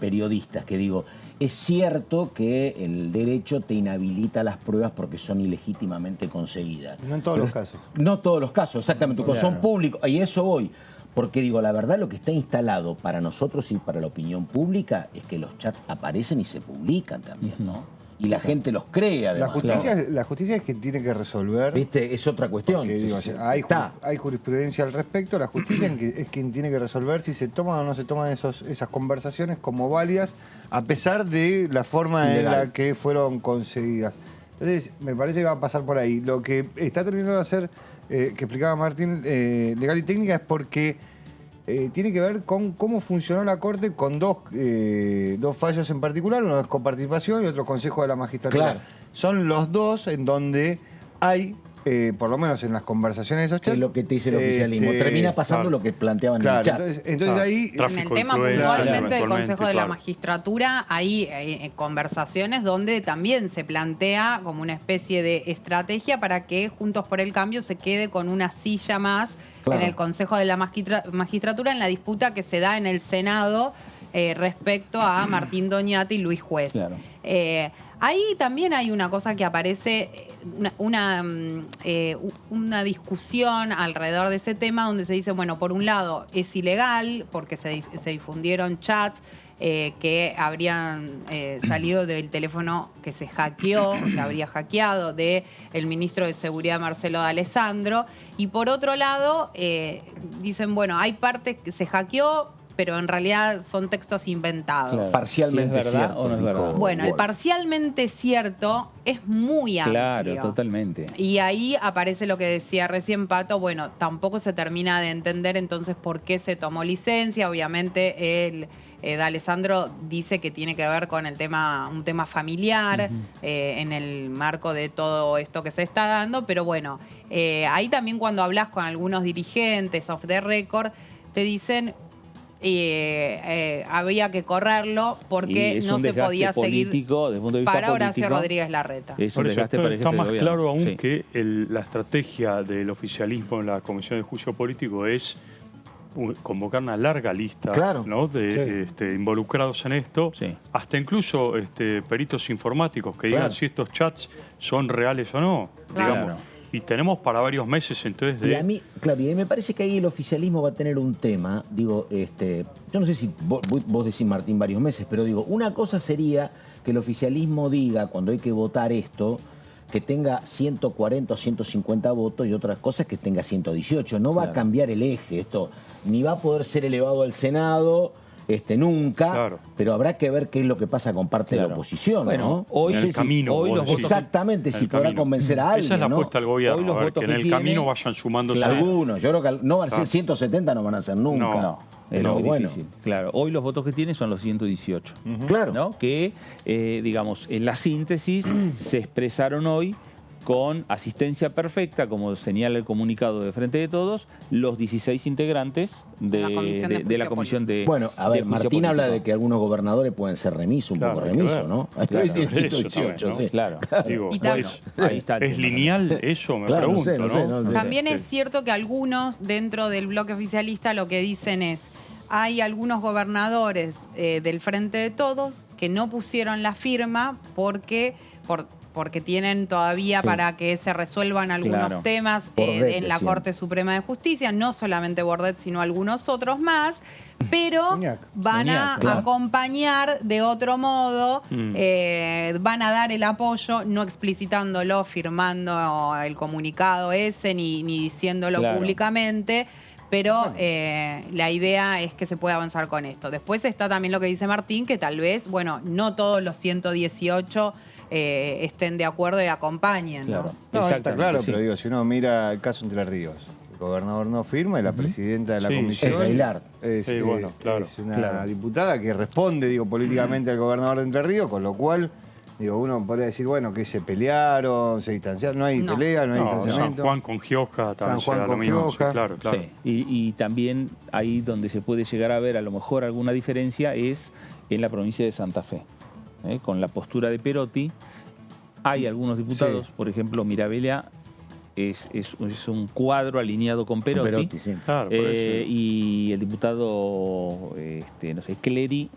periodistas, que digo, es cierto que el derecho te inhabilita las pruebas porque son ilegítimamente conseguidas. No en todos los casos. No todos los casos, exactamente, porque son públicos, y eso voy. Porque digo, la verdad lo que está instalado para nosotros y para la opinión pública es que los chats aparecen y se publican también, ¿no? Y la gente los cree, además. La justicia es quien tiene que resolver. ¿Viste? Es otra cuestión. Porque, digo, hay jurisprudencia al respecto. La justicia es quien tiene que resolver si se toman o no se toman esas conversaciones como válidas, a pesar de la forma en la que fueron conseguidas. Entonces, me parece que va a pasar por ahí. Lo que está terminando de hacer, que explicaba Martín, legal y técnica, es porque tiene que ver con cómo funcionó la Corte con dos fallos en particular, uno es coparticipación y otro Consejo de la Magistratura. Claro. Son los dos en donde hay, por lo menos en las conversaciones de esos chats... Es lo que te dice el oficialismo. Termina pasando lo que planteaban en el chat. Entonces ahí... En el tema puntualmente del Consejo de la Magistratura hay conversaciones donde también se plantea como una especie de estrategia para que Juntos por el Cambio se quede con una silla más en el Consejo de la Magistratura en la disputa que se da en el Senado respecto a Martín Doñate y Luis Juez. Claro. Ahí también hay una cosa que aparece, una discusión alrededor de ese tema donde se dice, bueno, por un lado es ilegal porque se difundieron chats que habrían salido del teléfono que se hackeó, se habría hackeado del ministro de Seguridad Marcelo D'Alessandro. Y por otro lado, dicen, bueno, hay partes que se hackeó, pero en realidad son textos inventados. Claro. Parcialmente ¿Sí es verdad cierto, o no es verdad? Bueno, el parcialmente cierto es muy amplio. Claro, totalmente. Y ahí aparece lo que decía recién Pato, bueno, tampoco se termina de entender entonces por qué se tomó licencia. Obviamente D'Alessandro dice que tiene que ver con un tema familiar, en el marco de todo esto que se está dando, pero bueno, ahí también cuando hablas con algunos dirigentes off the record, te dicen había que correrlo porque no se podía seguir para Horacio Rodríguez Larreta. Está más claro aún que la estrategia del oficialismo en la Comisión de Juicio Político es convocar una larga lista, ¿no? de involucrados en esto, hasta incluso peritos informáticos que digan si estos chats son reales o no. Digamos. Y tenemos para varios meses entonces de... Y a mí, claro, y me parece que ahí el oficialismo va a tener un tema, digo, yo no sé si vos decís, Martín, varios meses, pero digo, una cosa sería que el oficialismo diga, cuando hay que votar esto, que tenga 140 o 150 votos y otras cosas que tenga 118. No va a cambiar el eje esto, ni va a poder ser elevado al Senado... nunca, pero habrá que ver qué es lo que pasa con parte de la oposición, bueno, ¿no? Hoy en el camino, hoy los votos, exactamente, si podrá convencer a alguien. Esa es la apuesta del gobierno, a ver, que en el camino vayan sumándose. Algunos, yo creo que no van a ser 170, no van a ser nunca. No, es muy difícil. Claro, hoy los votos que tiene son los 118. Claro. ¿No? Que, digamos, en la síntesis se expresaron hoy con asistencia perfecta, como señala el comunicado de Frente de Todos, los 16 integrantes de la Comisión de Bueno, a ver, Martín habla de que algunos gobernadores pueden ser remisos, un poco remisos, ¿no? Claro. Digo, ¿es lineal eso? Me pregunto, ¿no? También es cierto que algunos dentro del bloque oficialista lo que dicen es, hay algunos gobernadores del Frente de Todos que no pusieron la firma porque tienen todavía para que se resuelvan algunos temas en la Corte Suprema de Justicia, no solamente Bordet, sino algunos otros más, pero van a acompañar de otro modo, van a dar el apoyo, no explicitándolo, firmando el comunicado ese, ni diciéndolo públicamente, pero la idea es que se pueda avanzar con esto. Después está también lo que dice Martín, que tal vez, bueno, no todos los 118 estén de acuerdo y acompañen. ¿no? No, está claro, pero digo, si uno mira el caso Entre Ríos, el gobernador no firma y la presidenta de la comisión es una diputada que responde, digo, políticamente al gobernador de Entre Ríos, con lo cual, digo, uno podría decir, bueno, que se pelearon, se distanciaron, no hay pelea, no hay distanciamiento. San Juan con Gioja también. San Juan con Gioja. Claro. Y también ahí donde se puede llegar a ver a lo mejor alguna diferencia es en la provincia de Santa Fe. Con la postura de Perotti, hay algunos diputados, por ejemplo, Mirabella es un cuadro alineado con Perotti, y el diputado, Clery,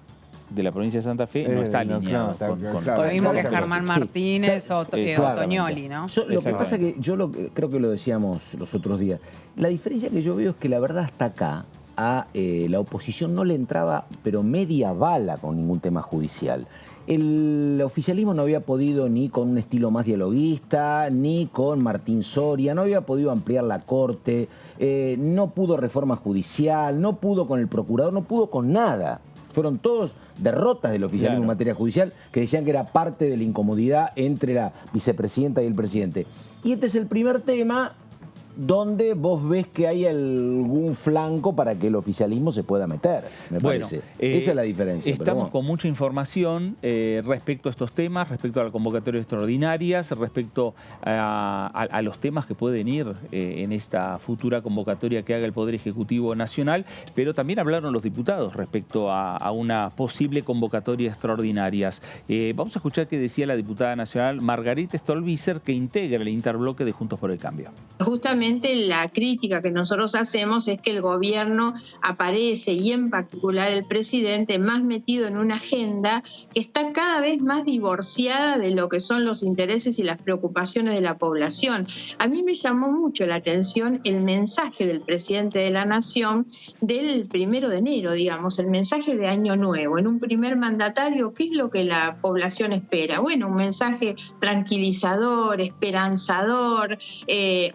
de la provincia de Santa Fe, no está alineado con lo mismo que Germán Martínez o Toñoli, ¿no? Lo que pasa es que creo que lo decíamos los otros días, la diferencia que yo veo es que la verdad hasta acá a la oposición no le entraba, pero media bala con ningún tema judicial. El oficialismo no había podido ni con un estilo más dialoguista, ni con Martín Soria, no había podido ampliar la Corte, no pudo reforma judicial, no pudo con el procurador, no pudo con nada. Fueron todos derrotas del oficialismo en materia judicial que decían que era parte de la incomodidad entre la vicepresidenta y el presidente. Y este es el primer tema donde vos ves que hay algún flanco para que el oficialismo se pueda meter, me parece. Esa es la diferencia. Estamos con mucha información respecto a estos temas, respecto a las convocatorias extraordinarias, respecto a los temas que pueden ir en esta futura convocatoria que haga el Poder Ejecutivo Nacional, pero también hablaron los diputados respecto a una posible convocatoria extraordinaria. Vamos a escuchar qué decía la diputada nacional Margarita Stolbizer, que integra el interbloque de Juntos por el Cambio. Justamente la crítica que nosotros hacemos es que el gobierno aparece, y en particular el presidente, más metido en una agenda que está cada vez más divorciada de lo que son los intereses y las preocupaciones de la población. A mí me llamó mucho la atención el mensaje del presidente de la Nación del 1 de enero, digamos, el mensaje de Año Nuevo. En un primer mandatario, ¿qué es lo que la población espera? Bueno, un mensaje tranquilizador, esperanzador,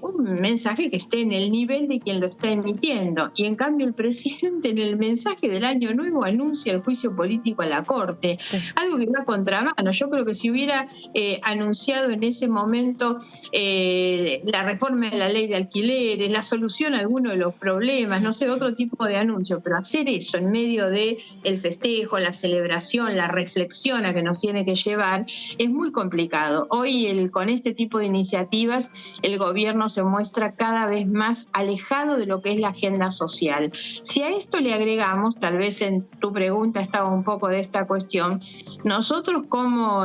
un mensaje que esté en el nivel de quien lo está emitiendo. Y en cambio el presidente en el mensaje del Año Nuevo anuncia el juicio político a la Corte. Algo que va a contramano. Yo creo que si hubiera anunciado en ese momento la reforma de la ley de alquileres, la solución a alguno de los problemas, no sé, otro tipo de anuncio, pero hacer eso en medio de el festejo, la celebración, la reflexión a que nos tiene que llevar, es muy complicado. Hoy con este tipo de iniciativas el gobierno se muestra cada vez más alejado de lo que es la agenda social. Si a esto le agregamos, tal vez en tu pregunta estaba un poco de esta cuestión, nosotros como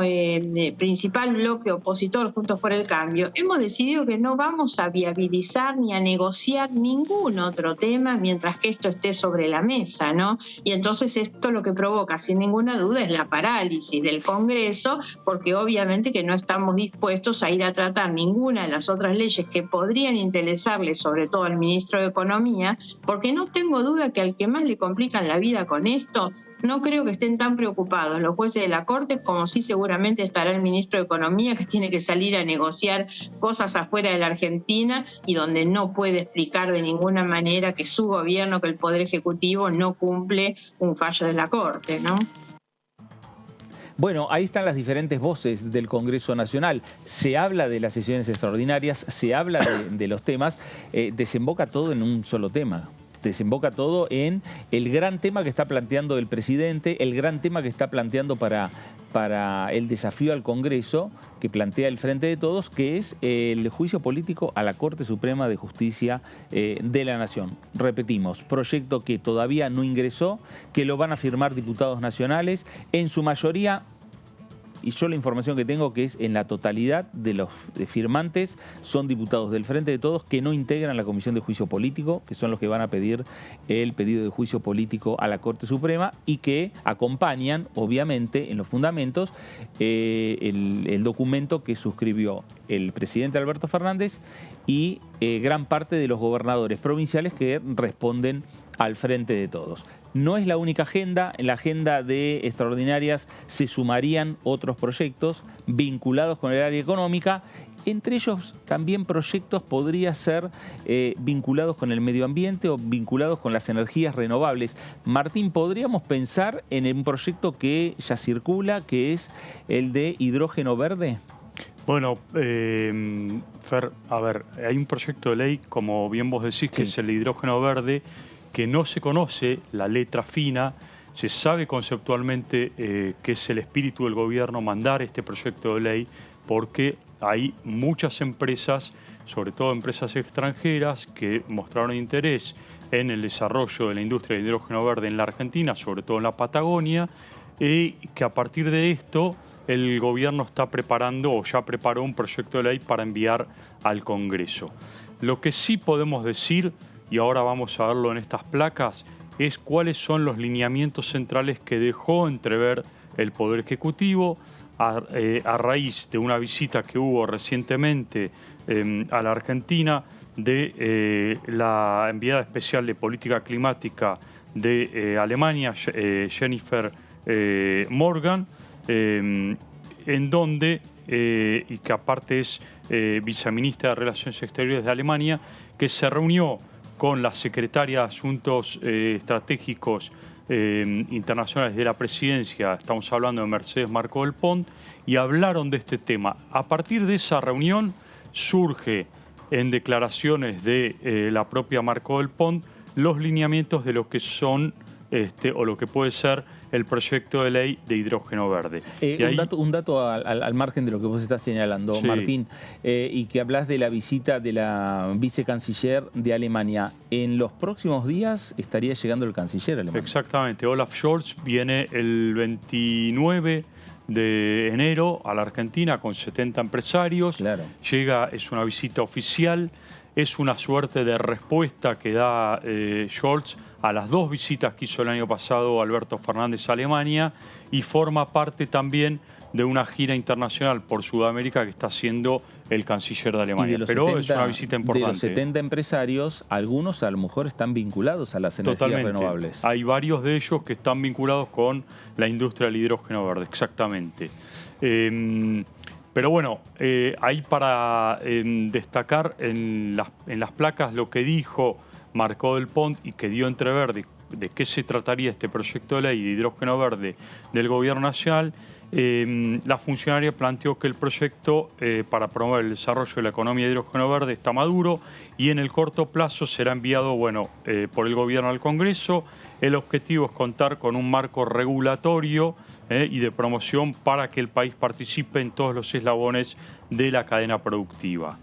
principal bloque opositor Juntos por el Cambio hemos decidido que no vamos a viabilizar ni a negociar ningún otro tema mientras que esto esté sobre la mesa, ¿no? Y entonces esto lo que provoca sin ninguna duda es la parálisis del Congreso, porque obviamente que no estamos dispuestos a ir a tratar ninguna de las otras leyes que podrían interesarle sobre todo al ministro de Economía, porque no tengo duda que al que más le complican la vida con esto, no creo que estén tan preocupados los jueces de la Corte como sí seguramente estará el ministro de Economía, que tiene que salir a negociar cosas afuera de la Argentina y donde no puede explicar de ninguna manera que su gobierno, que el Poder Ejecutivo no cumple un fallo de la Corte, ¿no? Bueno, ahí están las diferentes voces del Congreso Nacional. Se habla de las sesiones extraordinarias, se habla de los temas, desemboca todo en un solo tema. Desemboca todo en el gran tema que está planteando el presidente, el gran tema que está planteando para el desafío al Congreso, que plantea el Frente de Todos, que es el juicio político a la Corte Suprema de Justicia de la Nación. Repetimos, proyecto que todavía no ingresó, que lo van a firmar diputados nacionales, en su mayoría. Y yo la información que tengo que es en la totalidad de los firmantes son diputados del Frente de Todos que no integran la Comisión de Juicio Político, que son los que van a pedir el pedido de juicio político a la Corte Suprema y que acompañan, obviamente, en los fundamentos, el documento que suscribió el presidente Alberto Fernández y gran parte de los gobernadores provinciales que responden al Frente de Todos. No es la única agenda, en la agenda de extraordinarias se sumarían otros proyectos vinculados con el área económica, entre ellos también proyectos podría ser vinculados con el medio ambiente o vinculados con las energías renovables. Martín, ¿podríamos pensar en un proyecto que ya circula, que es el de hidrógeno verde? Bueno, Fer, a ver, hay un proyecto de ley, como bien vos decís, que es el hidrógeno verde, que no se conoce la letra fina, se sabe conceptualmente que es el espíritu del gobierno mandar este proyecto de ley, porque hay muchas empresas, sobre todo empresas extranjeras, que mostraron interés en el desarrollo de la industria de hidrógeno verde en la Argentina, sobre todo en la Patagonia, y que a partir de esto el gobierno está preparando o ya preparó un proyecto de ley para enviar al Congreso. Lo que sí podemos decir, y ahora vamos a verlo en estas placas, es cuáles son los lineamientos centrales que dejó entrever el Poder Ejecutivo a raíz de una visita que hubo recientemente a la Argentina de la enviada especial de política climática de Alemania, Jennifer Morgan, en donde, y que aparte es viceministra de Relaciones Exteriores de Alemania, que se reunió con la secretaria de Asuntos Estratégicos internacionales de la presidencia, estamos hablando de Mercedes Marcó del Pont, y hablaron de este tema. A partir de esa reunión surge en declaraciones de la propia Marcó del Pont los lineamientos de lo que son o lo que puede ser el proyecto de ley de hidrógeno verde. Un dato al margen de lo que vos estás señalando, sí, Martín, y que hablas de la visita de la vicecanciller de Alemania. En los próximos días estaría llegando el canciller alemán. Exactamente. Olaf Scholz viene el 29 de enero a la Argentina con 70 empresarios. Claro. Llega, es una visita oficial, es una suerte de respuesta que da Scholz a las 2 visitas que hizo el año pasado Alberto Fernández a Alemania, y forma parte también de una gira internacional por Sudamérica que está haciendo el canciller de Alemania. Pero 70, es una visita importante. De los 70 empresarios, algunos a lo mejor están vinculados a las energías renovables. Hay varios de ellos que están vinculados con la industria del hidrógeno verde, exactamente. Pero bueno, ahí para destacar en las placas lo que dijo Marcó del Pont y que dio entrever de qué se trataría este proyecto de ley de hidrógeno verde del Gobierno Nacional. La funcionaria planteó que el proyecto para promover el desarrollo de la economía de hidrógeno verde está maduro y en el corto plazo será enviado por el Gobierno al Congreso. El objetivo es contar con un marco regulatorio y de promoción para que el país participe en todos los eslabones de la cadena productiva.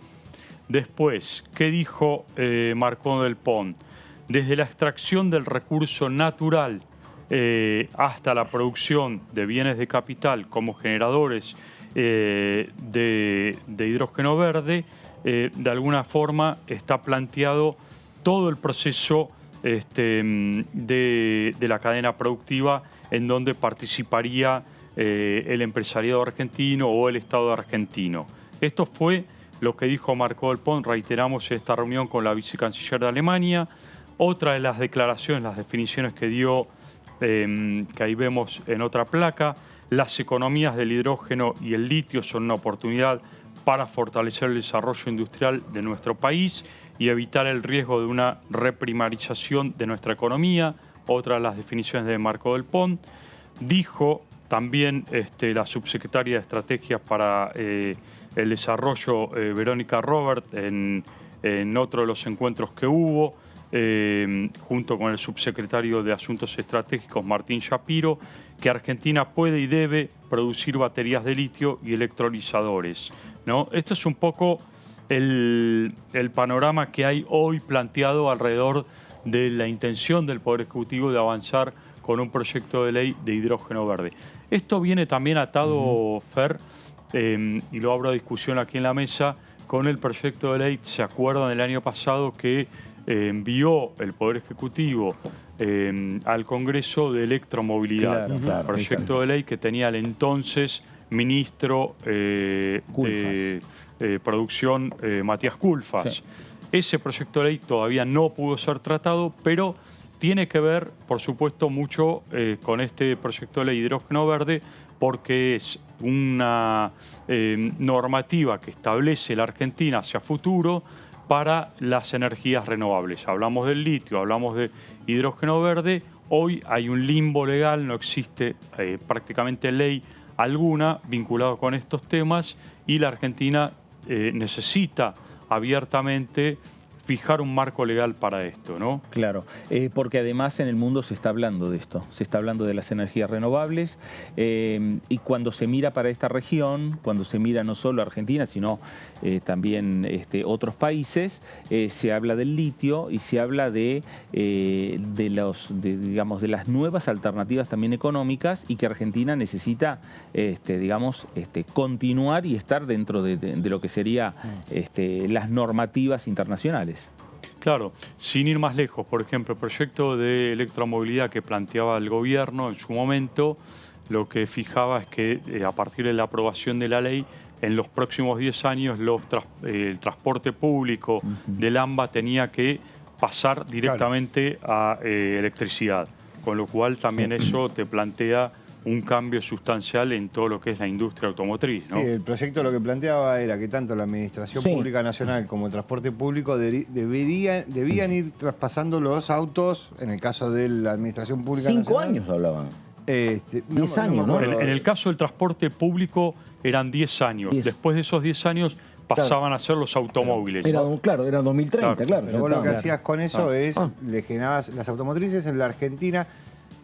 Después, ¿qué dijo Marcó del Pont? Desde la extracción del recurso natural hasta la producción de bienes de capital como generadores de hidrógeno verde, de alguna forma está planteado todo el proceso de la cadena productiva en donde participaría el empresariado argentino o el Estado argentino. Esto fue lo que dijo Marcó del Pont, reiteramos, en esta reunión con la vicecanciller de Alemania. Otra de las declaraciones, las definiciones que dio, que ahí vemos en otra placa, las economías del hidrógeno y el litio son una oportunidad para fortalecer el desarrollo industrial de nuestro país y evitar el riesgo de una reprimarización de nuestra economía. Otra de las definiciones de Marcó del Pont. Dijo también la subsecretaria de Estrategias para el Desarrollo, Verónica Robert, en otro de los encuentros que hubo, junto con el subsecretario de Asuntos Estratégicos, Martín Shapiro, que Argentina puede y debe producir baterías de litio y electrolizadores, ¿no? Esto es un poco el panorama que hay hoy planteado alrededor de la intención del Poder Ejecutivo de avanzar con un proyecto de ley de hidrógeno verde. Esto viene también atado, Fer, y lo abro a discusión aquí en la mesa, con el proyecto de ley. ¿Se acuerdan del año pasado que envió el Poder Ejecutivo al Congreso de electromovilidad? Claro, Proyecto de ley que tenía el entonces ministro de Producción, Matías Culfas. Sí. Ese proyecto de ley todavía no pudo ser tratado, pero tiene que ver, por supuesto, mucho con este proyecto de ley de hidrógeno verde, porque es una normativa que establece la Argentina hacia futuro para las energías renovables. Hablamos del litio, hablamos de hidrógeno verde. Hoy hay un limbo legal, no existe prácticamente ley alguna vinculada con estos temas y la Argentina necesita abiertamente fijar un marco legal para esto, ¿no? Claro, porque además en el mundo se está hablando de esto, se está hablando de las energías renovables y cuando se mira para esta región, cuando se mira no solo Argentina, sino también otros países, se habla del litio y se habla de las nuevas alternativas también económicas y que Argentina necesita, continuar y estar dentro de lo que sería las normativas internacionales. Claro, sin ir más lejos, por ejemplo, el proyecto de electromovilidad que planteaba el gobierno en su momento, lo que fijaba es que a partir de la aprobación de la ley en los próximos 10 años el transporte público del AMBA tenía que pasar directamente a electricidad, con lo cual también eso te plantea un cambio sustancial en todo lo que es la industria automotriz, ¿no? Sí, el proyecto lo que planteaba era que tanto la Administración Pública Nacional como el transporte público debían ir traspasando los autos, en el caso de la Administración Pública Nacional. 5 años hablaban. 10 años, ¿no? En el caso del transporte público eran 10 años. Después de esos 10 años pasaban a ser los automóviles. Era 2030, claro. Pero vos lo que hacías con eso es, le generabas las automotrices en la Argentina.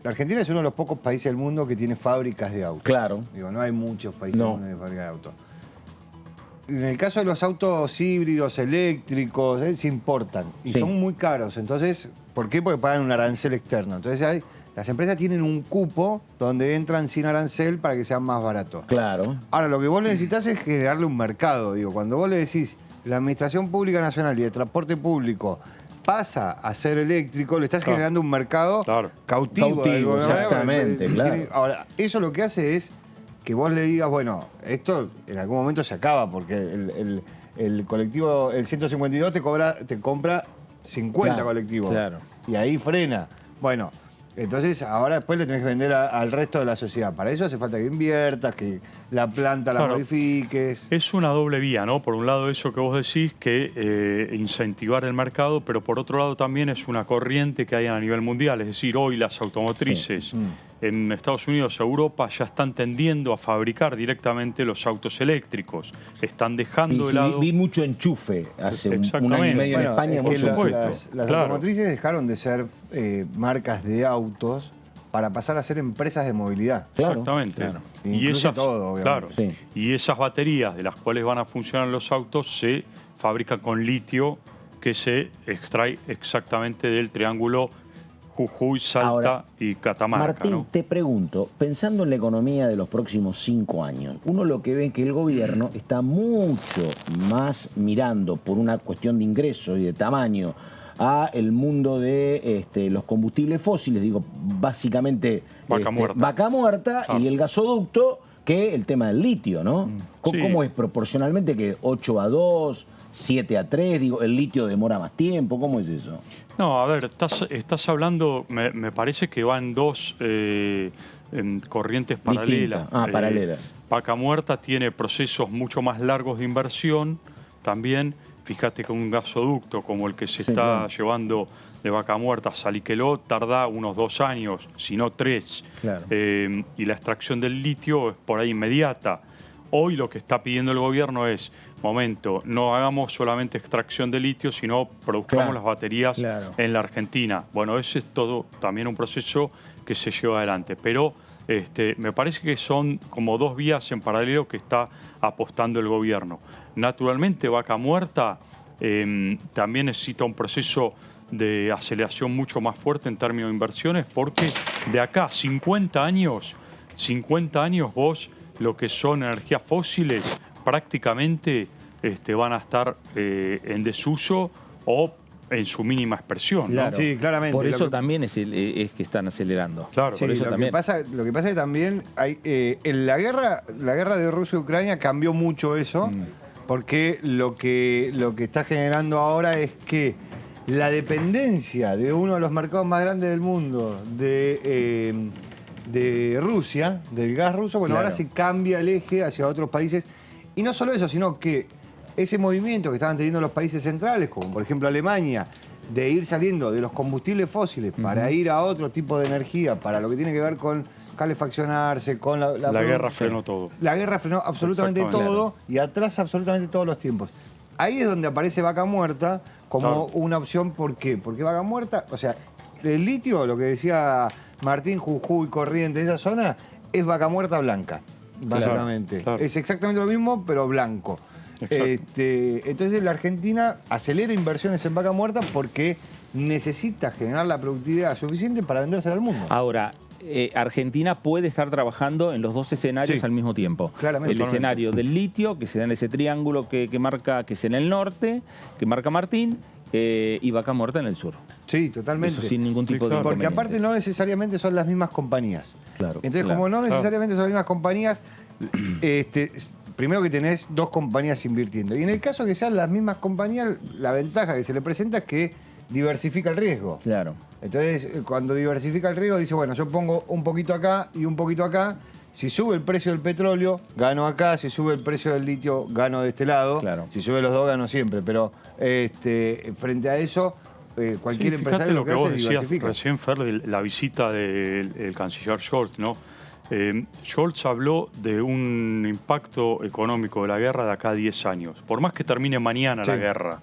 La Argentina es uno de los pocos países del mundo que tiene fábricas de autos. Claro. Digo, no hay muchos países del mundo que tienen fábricas de autos. En el caso de los autos híbridos, eléctricos, se importan y son muy caros. Entonces, ¿por qué? Porque pagan un arancel externo. Entonces, las empresas tienen un cupo donde entran sin arancel para que sean más baratos. Claro. Ahora, lo que vos necesitas es generarle un mercado. Digo, cuando vos le decís, la Administración Pública Nacional y el transporte público pasa a ser eléctrico, le estás generando un mercado cautivo. Exactamente, claro. Ahora, eso lo que hace es que vos le digas, bueno, esto en algún momento se acaba, porque el colectivo, el 152 te compra 50 colectivos. Claro. Y ahí frena. Bueno, entonces ahora después le tenés que vender al resto de la sociedad. Para eso hace falta que inviertas, que la planta la modifiques. Es una doble vía, ¿no? Por un lado eso que vos decís, que incentivar el mercado, pero por otro lado también es una corriente que hay a nivel mundial. Es decir, hoy las automotrices en Estados Unidos, Europa, ya están tendiendo a fabricar directamente los autos eléctricos. Están dejando de lado... Vi mucho enchufe hace un año y medio en España. Es que las automotrices dejaron de ser marcas de autos para pasar a ser empresas de movilidad. Exactamente. Claro. Y esas, todo, obviamente. Y esas baterías de las cuales van a funcionar los autos se fabrican con litio que se extrae exactamente del triángulo Jujuy, Salta y Catamarca. Martín, ¿no? te pregunto, pensando en la economía de los próximos 5 años, uno lo que ve es que el gobierno está mucho más mirando por una cuestión de ingresos y de tamaño a el mundo de los combustibles fósiles, digo, básicamente vaca muerta y el gasoducto, que el tema del litio, ¿no? ¿Cómo es proporcionalmente que 8-2, 7-3, digo, el litio demora más tiempo? ¿Cómo es eso? No, a ver, estás hablando, me parece que van dos corrientes paralelas. Paralelas. Vaca Muerta tiene procesos mucho más largos de inversión también. Fíjate que un gasoducto como el que se está llevando de Vaca Muerta a Saliqueló tarda unos 2 años, si no 3. Claro. Y la extracción del litio es por ahí inmediata. Hoy lo que está pidiendo el gobierno es, momento, no hagamos solamente extracción de litio, sino produzcamos las baterías en la Argentina. Bueno, ese es todo también un proceso que se lleva adelante. Pero me parece que son como 2 vías en paralelo que está apostando el gobierno. Naturalmente, Vaca Muerta también necesita un proceso de aceleración mucho más fuerte en términos de inversiones, porque de acá 50 años vos, lo que son energías fósiles, prácticamente van a estar en desuso o en su mínima expresión. Claro. ¿no? Sí, claramente. Por eso también es que están acelerando. Claro. Sí, por eso lo también. que pasa es que también hay, en la guerra de Rusia y Ucrania cambió mucho eso, porque lo que está generando ahora es que la dependencia de uno de los mercados más grandes del mundo, de Rusia, del gas ruso, bueno, ahora se cambia el eje hacia otros países. Y no solo eso, sino que ese movimiento que estaban teniendo los países centrales, como por ejemplo Alemania, de ir saliendo de los combustibles fósiles para ir a otro tipo de energía, para lo que tiene que ver con calefaccionarse, con la guerra frenó todo. La guerra frenó absolutamente todo y atrasa absolutamente todos los tiempos. Ahí es donde aparece Vaca Muerta como una opción. ¿Por qué? Porque Vaca Muerta, o sea, el litio, lo que decía Martín, Jujuy, Corrientes, esa zona, es Vaca Muerta blanca, básicamente. Claro. Es exactamente lo mismo, pero blanco. Entonces la Argentina acelera inversiones en Vaca Muerta porque necesita generar la productividad suficiente para vendérsela al mundo. Ahora, Argentina puede estar trabajando en los 2 escenarios al mismo tiempo. Claramente. El escenario del litio, que se da en ese triángulo que marca, que es en el norte, que marca Martín, y Vaca Muerta en el sur. Sí, totalmente. Eso sin ningún tipo de Porque inconveniente. aparte no necesariamente son las mismas compañías. Claro. Entonces, como no necesariamente son las mismas compañías, primero que tenés dos compañías invirtiendo. Y en el caso que sean las mismas compañías, la ventaja que se le presenta es que diversifica el riesgo. Claro. Entonces, cuando diversifica el riesgo, dice, bueno, yo pongo un poquito acá y un poquito acá. Si sube el precio del petróleo, gano acá. Si sube el precio del litio, gano de este lado. Claro. Si sube los dos, gano siempre. Pero frente a eso, cualquier empresario lo que hace vos es decías diversifica. recién, Fer, de la visita del canciller Scholz, ¿no? Scholz habló de un impacto económico de la guerra de acá a 10 años. Por más que termine mañana la guerra,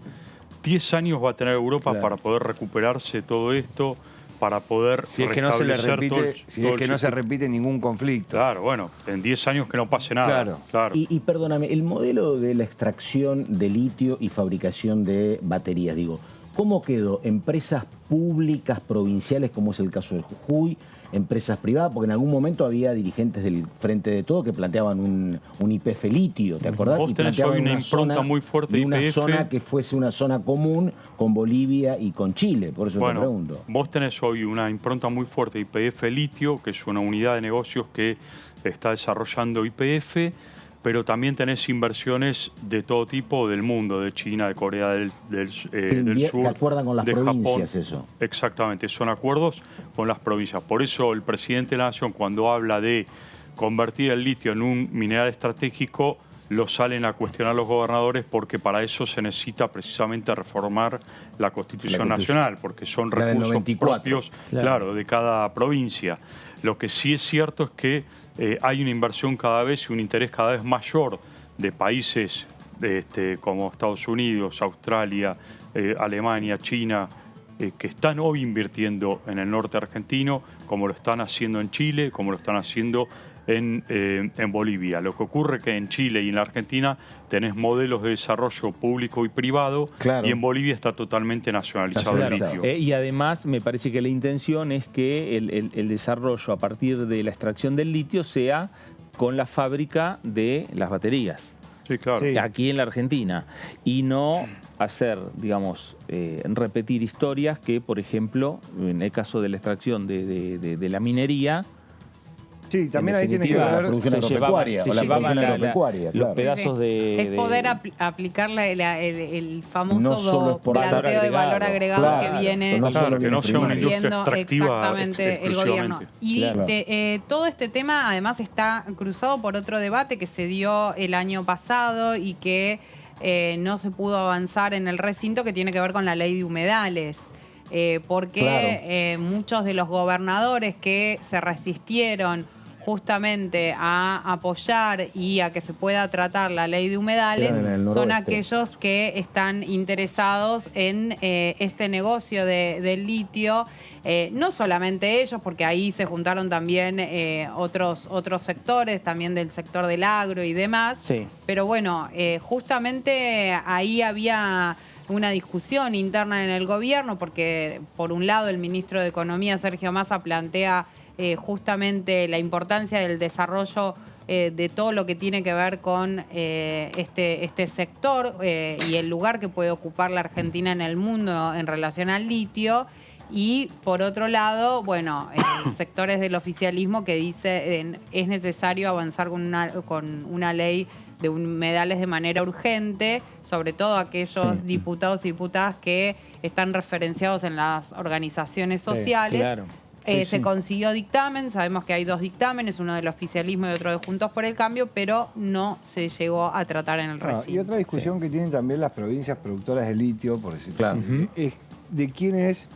10 años va a tener Europa para poder recuperarse de todo esto, para poder si es que no se le repite, si es que no se repite ningún conflicto. Claro, bueno, en 10 años que no pase nada. Claro. Y perdóname, el modelo de la extracción de litio y fabricación de baterías, digo, ¿cómo quedó? ¿Empresas públicas, provinciales, como es el caso de Jujuy? ¿Empresas privadas? Porque en algún momento había dirigentes del Frente de Todo que planteaban un YPF litio, ¿te acordás? Vos tenés hoy una impronta muy fuerte de una YPF. zona que fuese una zona común con Bolivia y con Chile, por eso te pregunto. Vos tenés hoy una impronta muy fuerte de YPF litio, que es una unidad de negocios que está desarrollando YPF, pero también tenés inversiones de todo tipo del mundo, de China, de Corea del Sur, que acuerdan con las de provincias, Japón. eso. Exactamente, son acuerdos con las provincias. Por eso el presidente de la Nación, cuando habla de convertir el litio en un mineral estratégico, lo salen a cuestionar los gobernadores, porque para eso se necesita precisamente reformar la Constitución Nacional, porque son recursos propios, claro, de cada provincia. Lo que sí es cierto es que hay una inversión cada vez y un interés cada vez mayor de países como Estados Unidos, Australia, Alemania, China, que están hoy invirtiendo en el norte argentino, como lo están haciendo en Chile, como lo están haciendo en Bolivia. Lo que ocurre es que en Chile y en la Argentina tenés modelos de desarrollo público y privado, y en Bolivia está totalmente nacionalizado el litio. Y además me parece que la intención es que el desarrollo a partir de la extracción del litio sea con la fábrica de las baterías. Sí, claro. Aquí en la Argentina. Y no hacer, digamos, repetir historias que, por ejemplo, en el caso de la extracción de la minería, sí, también ahí tiene que ver los pedazos de... Es poder aplicarle el famoso planteo de valor agregado que viene haciendo exactamente el gobierno. Y todo este tema además está cruzado por otro debate que se dio el año pasado y que no se pudo avanzar en el recinto, que tiene que ver con la ley de humedales. Porque muchos de los gobernadores que se resistieron justamente a apoyar y a que se pueda tratar la ley de humedales son aquellos que están interesados en este negocio del litio. No solamente ellos, porque ahí se juntaron también otros sectores, también del sector del agro y demás. Sí. Pero bueno, justamente ahí había una discusión interna en el gobierno, porque por un lado el ministro de Economía, Sergio Massa, plantea justamente la importancia del desarrollo de todo lo que tiene que ver con este sector y el lugar que puede ocupar la Argentina en el mundo en relación al litio. Y por otro lado, bueno, sectores del oficialismo que dicen es necesario avanzar con una ley de humedales de manera urgente, sobre todo aquellos diputados y diputadas que están referenciados en las organizaciones sociales. Claro. Se consiguió dictamen, sabemos que hay dos dictámenes, uno del oficialismo y otro de Juntos por el Cambio, pero no se llegó a tratar en el recinto. Y otra discusión que tienen también las provincias productoras de litio, por decirlo, es de quién es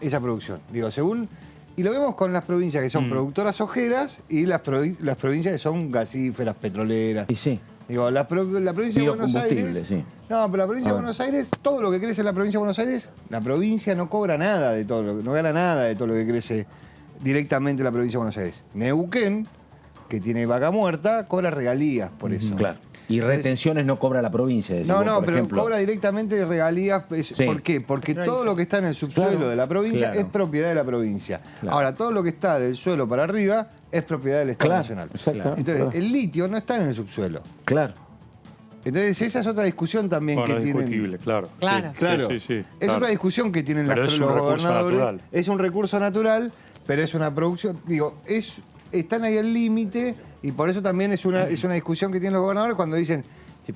esa producción. Digo, según... Y lo vemos con las provincias que son productoras ojeras y las provincias que son gasíferas, petroleras. Y sí. Digo, la provincia de Buenos Aires... Sí. No, pero la provincia de Buenos Aires, todo lo que crece en la provincia de Buenos Aires, la provincia no cobra nada de todo, no gana nada de todo lo que crece directamente en la provincia de Buenos Aires. Neuquén, que tiene vaca muerta, cobra regalías por eso. Claro. Y retenciones no cobra la provincia. No, pero cobra directamente regalías. ¿Por qué? Porque todo lo que está en el subsuelo de la provincia es propiedad de la provincia. Claro. Ahora, todo lo que está del suelo para arriba es propiedad del Estado Nacional. Entonces, el litio no está en el subsuelo. Claro. Entonces, esa es otra discusión también que tienen. Claro. Es otra discusión que tienen los gobernadores. Es un recurso natural, pero es una producción. Digo, es están ahí al límite y por eso también es una discusión que tienen los gobernadores cuando dicen,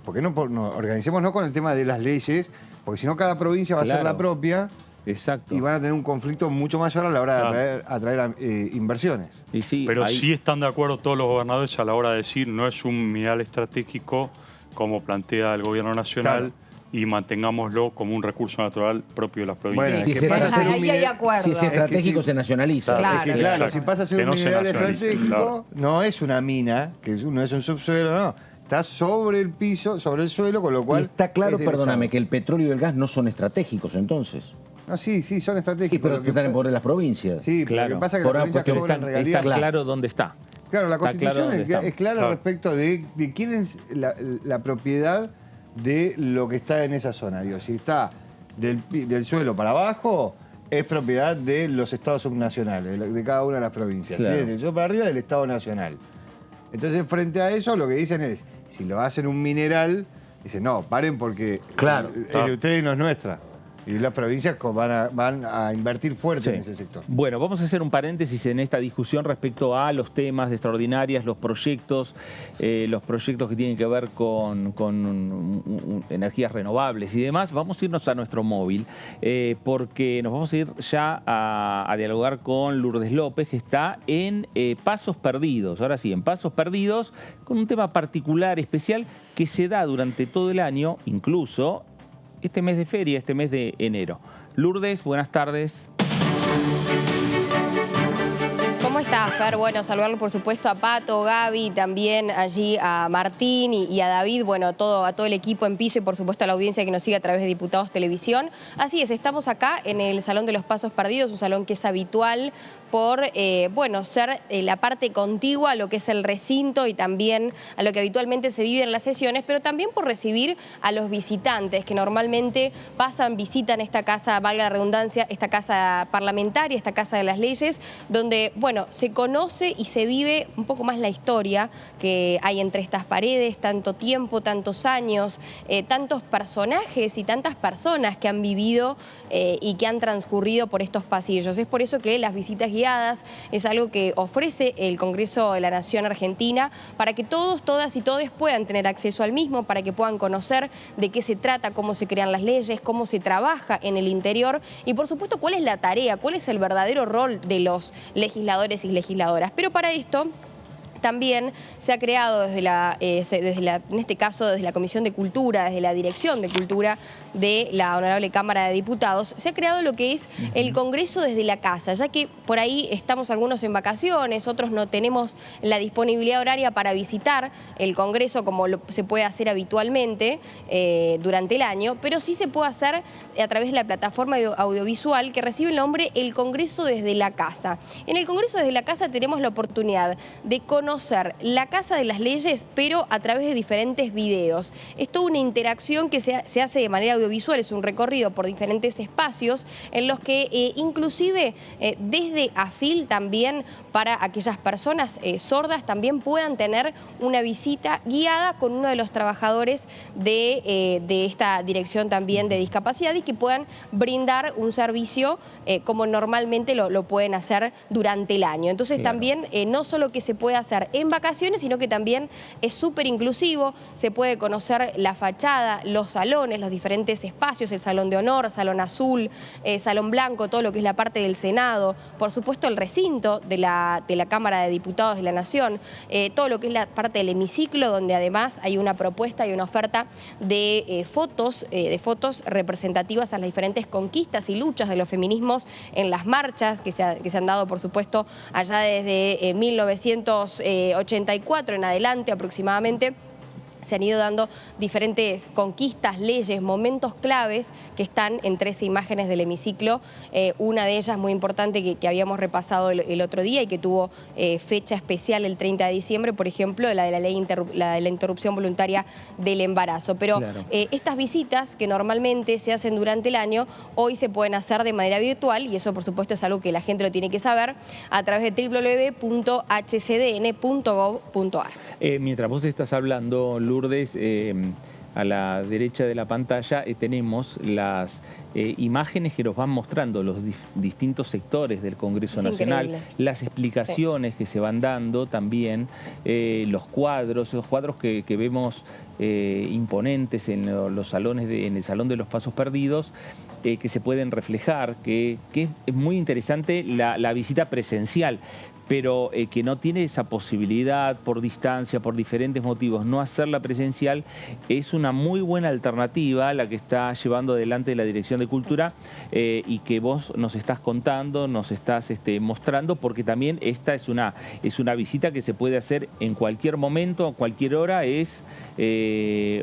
¿por qué no organicémonos con el tema de las leyes? Porque si no cada provincia va a ser la propia. Exacto. Y van a tener un conflicto mucho mayor a la hora de atraer inversiones. Y sí, pero sí están de acuerdo todos los gobernadores a la hora de decir no es un mineral estratégico como plantea el gobierno nacional y mantengámoslo como un recurso natural propio de las provincias. Bueno, es que pasa a ser un mineral. Si es estratégico, se nacionaliza. Claro, si pasa a ser un mineral estratégico, no es una mina, que no es un subsuelo, no. Está sobre el piso, sobre el suelo, con lo cual. Y está claro, perdóname, que el petróleo y el gas no son estratégicos entonces. No, sí, son estratégicos. Sí, pero que están en poder de las provincias. Sí, claro. Lo que pasa es que las provincias cobran regalías. Está claro dónde está. Claro, la Constitución es clara respecto de quién es la propiedad de lo que está en esa zona. Digo, si está del suelo para abajo, es propiedad de los estados subnacionales, de cada una de las provincias. Claro. ¿Sí? Del suelo para arriba, del estado nacional. Entonces, frente a eso, lo que dicen es, si lo hacen un mineral, dicen, no, paren porque de ustedes no es nuestra. Y las provincias van a invertir fuerte en ese sector. Bueno, vamos a hacer un paréntesis en esta discusión respecto a los temas de extraordinarias, los proyectos que tienen que ver con energías renovables y demás. Vamos a irnos a nuestro móvil porque nos vamos a ir ya a dialogar con Lourdes López, que está en Pasos Perdidos. Ahora sí, en Pasos Perdidos, con un tema particular, especial, que se da durante todo el año, incluso este mes de feria, este mes de enero. Lourdes, buenas tardes. ¿Cómo estás, Fer? Bueno, saludarlo por supuesto a Pato, Gaby, también allí a Martín y a David, bueno, a todo el equipo en piso y por supuesto a la audiencia que nos sigue a través de Diputados Televisión. Así es, estamos acá en el Salón de los Pasos Perdidos, un salón que es habitual por, ser la parte contigua a lo que es el recinto y también a lo que habitualmente se vive en las sesiones, pero también por recibir a los visitantes que normalmente visitan esta casa, valga la redundancia, esta casa parlamentaria, esta casa de las leyes, donde, bueno, se conoce y se vive un poco más la historia que hay entre estas paredes, tanto tiempo, tantos años, tantos personajes y tantas personas que han vivido y que han transcurrido por estos pasillos. Es por eso que las visitas guiadas es algo que ofrece el Congreso de la Nación Argentina para que todos, todas y todes puedan tener acceso al mismo, para que puedan conocer de qué se trata, cómo se crean las leyes, cómo se trabaja en el interior y por supuesto cuál es la tarea, cuál es el verdadero rol de los legisladores y legisladoras. Pero para esto también se ha creado en este caso desde la Comisión de Cultura, desde la Dirección de Cultura de la Honorable Cámara de Diputados, se ha creado lo que es el Congreso desde la casa, ya que por ahí estamos algunos en vacaciones, otros no tenemos la disponibilidad horaria para visitar el Congreso como se puede hacer habitualmente durante el año, pero sí se puede hacer a través de la plataforma audiovisual que recibe el nombre El Congreso desde la Casa. En el Congreso desde la Casa tenemos la oportunidad de conocer la Casa de las Leyes, pero a través de diferentes videos. Es toda una interacción que se hace de manera audiovisual, es un recorrido por diferentes espacios en los que inclusive desde AFIL también para aquellas personas sordas también puedan tener una visita guiada con uno de los trabajadores de esta dirección también de discapacidad y que puedan brindar un servicio como normalmente lo pueden hacer durante el año. Entonces también no solo que se puede hacer en vacaciones, sino que también es súper inclusivo, se puede conocer la fachada, los salones, los diferentes espacios, el Salón de Honor, Salón Azul, Salón Blanco, todo lo que es la parte del Senado, por supuesto el recinto de la Cámara de Diputados de la Nación, todo lo que es la parte del hemiciclo, donde además hay una propuesta y una oferta de fotos representativas a las diferentes conquistas y luchas de los feminismos en las marchas que se han dado, por supuesto, allá desde 1984 en adelante aproximadamente. Se han ido dando diferentes conquistas, leyes, momentos claves que están en 13 imágenes del hemiciclo. Una de ellas muy importante que habíamos repasado el otro día y que tuvo fecha especial el 30 de diciembre, por ejemplo, la de la interrupción voluntaria del embarazo. Pero estas visitas que normalmente se hacen durante el año, hoy se pueden hacer de manera virtual y eso por supuesto es algo que la gente lo tiene que saber a través de www.hcdn.gov.ar. Mientras vos estás hablando, Lourdes, a la derecha de la pantalla tenemos las imágenes que nos van mostrando los distintos sectores del Congreso Nacional, increíble. las explicaciones que se van dando también, los cuadros que vemos imponentes en los salones, en el Salón de los Pasos Perdidos, que se pueden reflejar, que es muy interesante la visita presencial, pero que no tiene esa posibilidad por distancia, por diferentes motivos, no hacerla presencial, es una muy buena alternativa la que está llevando adelante la Dirección de Cultura y que vos nos estás contando, nos estás mostrando, porque también esta es una visita que se puede hacer en cualquier momento, a cualquier hora, es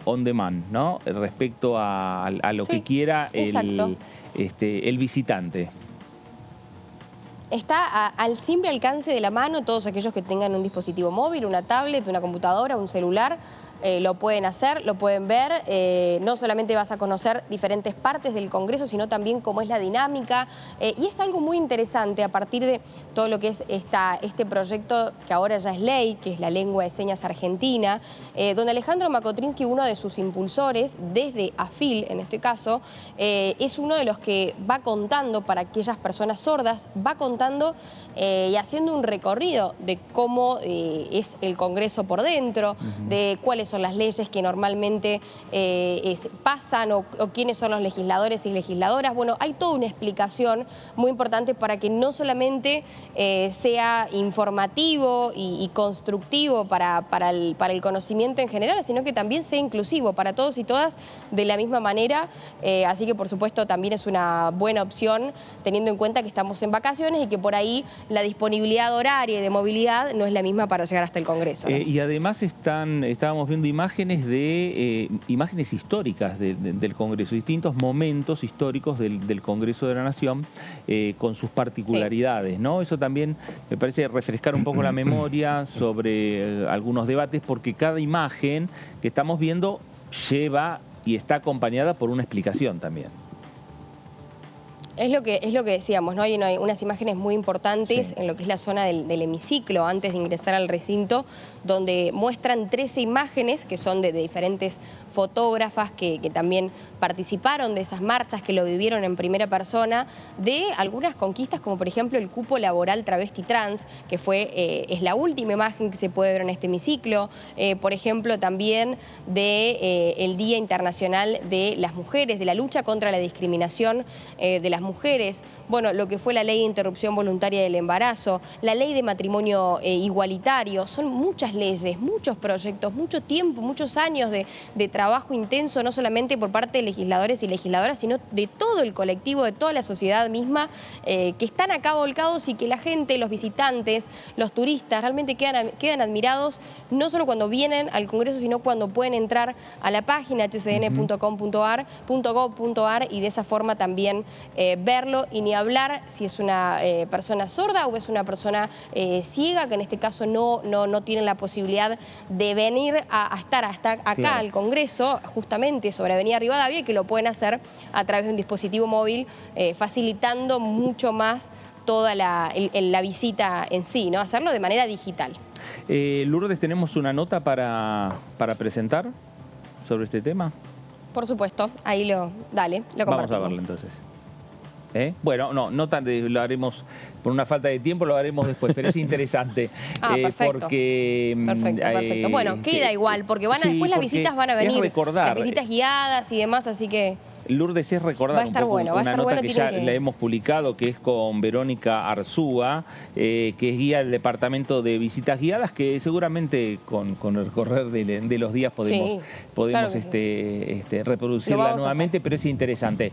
on demand, ¿no? Respecto a lo que quiera el visitante. Está al simple alcance de la mano. Todos aquellos que tengan un dispositivo móvil, una tablet, una computadora, un celular, lo pueden hacer, lo pueden ver. No solamente vas a conocer diferentes partes del Congreso, sino también cómo es la dinámica. Y es algo muy interesante a partir de todo lo que es este proyecto que ahora ya es ley, que es la lengua de señas argentina. Don Alejandro Makotrinsky, uno de sus impulsores, desde AFIL en este caso, es uno de los que va contando para aquellas personas sordas, va contando y haciendo un recorrido de cómo es el Congreso por dentro, de cuáles son las leyes que normalmente pasan o quiénes son los legisladores y legisladoras. Bueno, hay toda una explicación muy importante para que no solamente sea informativo y constructivo para el conocimiento en general, sino que también sea inclusivo para todos y todas de la misma manera. Así que, por supuesto, también es una buena opción, teniendo en cuenta que estamos en vacaciones y que por ahí la disponibilidad horaria y de movilidad no es la misma para llegar hasta el Congreso, ¿no? Y además estábamos viendo imágenes imágenes históricas del Congreso, distintos momentos históricos del Congreso de la Nación con sus particularidades, ¿no? Eso también me parece refrescar un poco la memoria sobre algunos debates, porque cada imagen que estamos viendo lleva y está acompañada por una explicación también. Es lo que decíamos, ¿no? Hay unas imágenes muy importantes en lo que es la zona del hemiciclo antes de ingresar al recinto, donde muestran 13 imágenes que son de diferentes fotógrafas que también participaron de esas marchas, que lo vivieron en primera persona, de algunas conquistas, como por ejemplo el cupo laboral travesti trans, que es la última imagen que se puede ver en este hemiciclo. Por ejemplo, también el Día Internacional de las Mujeres, de la lucha contra la discriminación de las mujeres, bueno, lo que fue la ley de interrupción voluntaria del embarazo, la ley de matrimonio igualitario. Son muchas leyes, muchos proyectos, mucho tiempo, muchos años de trabajo intenso, no solamente por parte de legisladores y legisladoras, sino de todo el colectivo, de toda la sociedad misma, que están acá volcados y que la gente, los visitantes, los turistas, realmente quedan admirados, no solo cuando vienen al Congreso, sino cuando pueden entrar a la página hcdn.com.ar, .gov.ar, y de esa forma también verlo, y ni hablar si es una persona sorda o es una persona ciega, que en este caso no tienen la posibilidad de venir a estar hasta acá al Congreso, justamente sobre Avenida Rivadavia, y que lo pueden hacer a través de un dispositivo móvil, facilitando mucho más toda la visita en sí, ¿no? Hacerlo de manera digital. Lourdes, ¿tenemos una nota para presentar sobre este tema? Por supuesto, ahí lo compartimos. Vamos a verlo entonces. Bueno, no tanto, lo haremos por una falta de tiempo, lo haremos después, pero es interesante. Perfecto. Porque, perfecto. Bueno, queda igual, porque después las visitas van a venir, las visitas guiadas y demás, así que... Lourdes, es recordar va a estar bueno, una nota que ya la hemos publicado, que es con Verónica Arzúa, que es guía del Departamento de Visitas Guiadas, que seguramente con el correr de los días podemos claro reproducirla nuevamente, pero es interesante.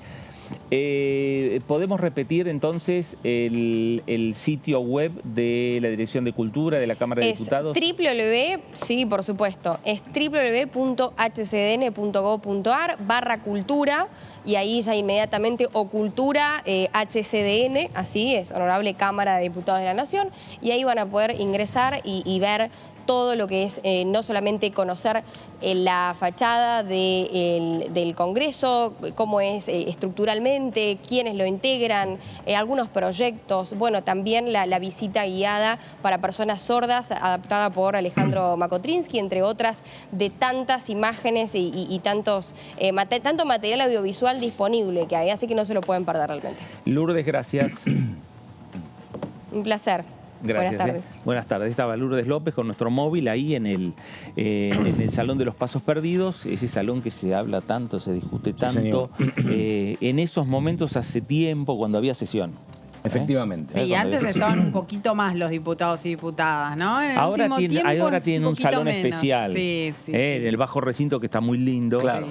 ¿Podemos repetir entonces el sitio web de la Dirección de Cultura, de la Cámara de Diputados? Sí, por supuesto, es www.hcdn.gov.ar/cultura, y ahí ya inmediatamente, o cultura HCDN, así es, Honorable Cámara de Diputados de la Nación, y ahí van a poder ingresar y ver todo lo que es, no solamente conocer la fachada del Congreso, cómo es estructuralmente, exactamente, quiénes lo integran, algunos proyectos, bueno, también la visita guiada para personas sordas adaptada por Alejandro Makotrinsky, entre otras de tantas imágenes y tanto material audiovisual disponible que hay, así que no se lo pueden perder realmente. Lourdes, gracias. Un placer. Gracias. Buenas tardes. Buenas tardes. Estaba Lourdes López con nuestro móvil ahí en el Salón de los Pasos Perdidos, ese salón que se habla tanto, se discute tanto. En esos momentos hace tiempo, cuando había sesión. Efectivamente. Sí, antes estaban un poquito más los diputados y diputadas, ¿no? En el Ahora último tienen un poquito salón menos. especial, Sí, en el bajo recinto, que está muy lindo, Claro,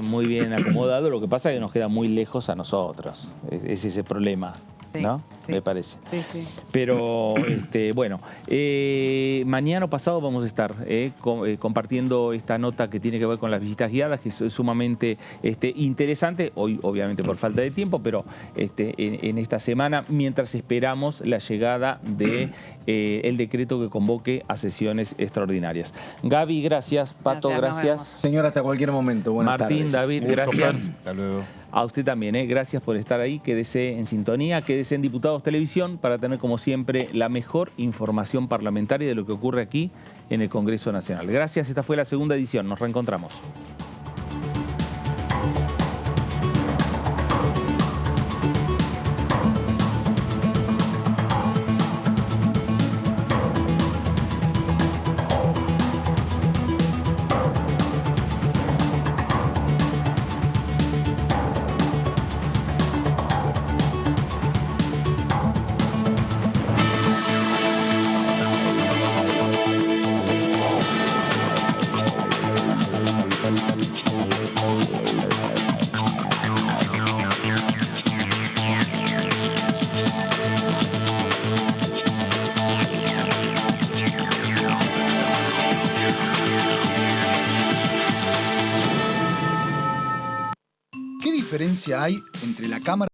muy bien acomodado. Lo que pasa es que nos queda muy lejos a nosotros. Es ese problema, ¿no? Me parece. Sí, sí. Pero, bueno, mañana o pasado vamos a estar compartiendo esta nota que tiene que ver con las visitas guiadas, que es sumamente interesante, hoy obviamente por falta de tiempo, pero en esta semana, mientras esperamos la llegada de el decreto que convoque a sesiones extraordinarias. Gaby, gracias. Pato, gracias. Señora, hasta cualquier momento. Buenas Martín, tardes. David, gracias. Hasta luego. A usted también, gracias por estar ahí. Quédese en sintonía, quédese en Diputados Televisión para tener, como siempre, la mejor información parlamentaria de lo que ocurre aquí en el Congreso Nacional. Gracias, esta fue la segunda edición. Nos reencontramos. ¿Qué diferencia hay entre la Cámara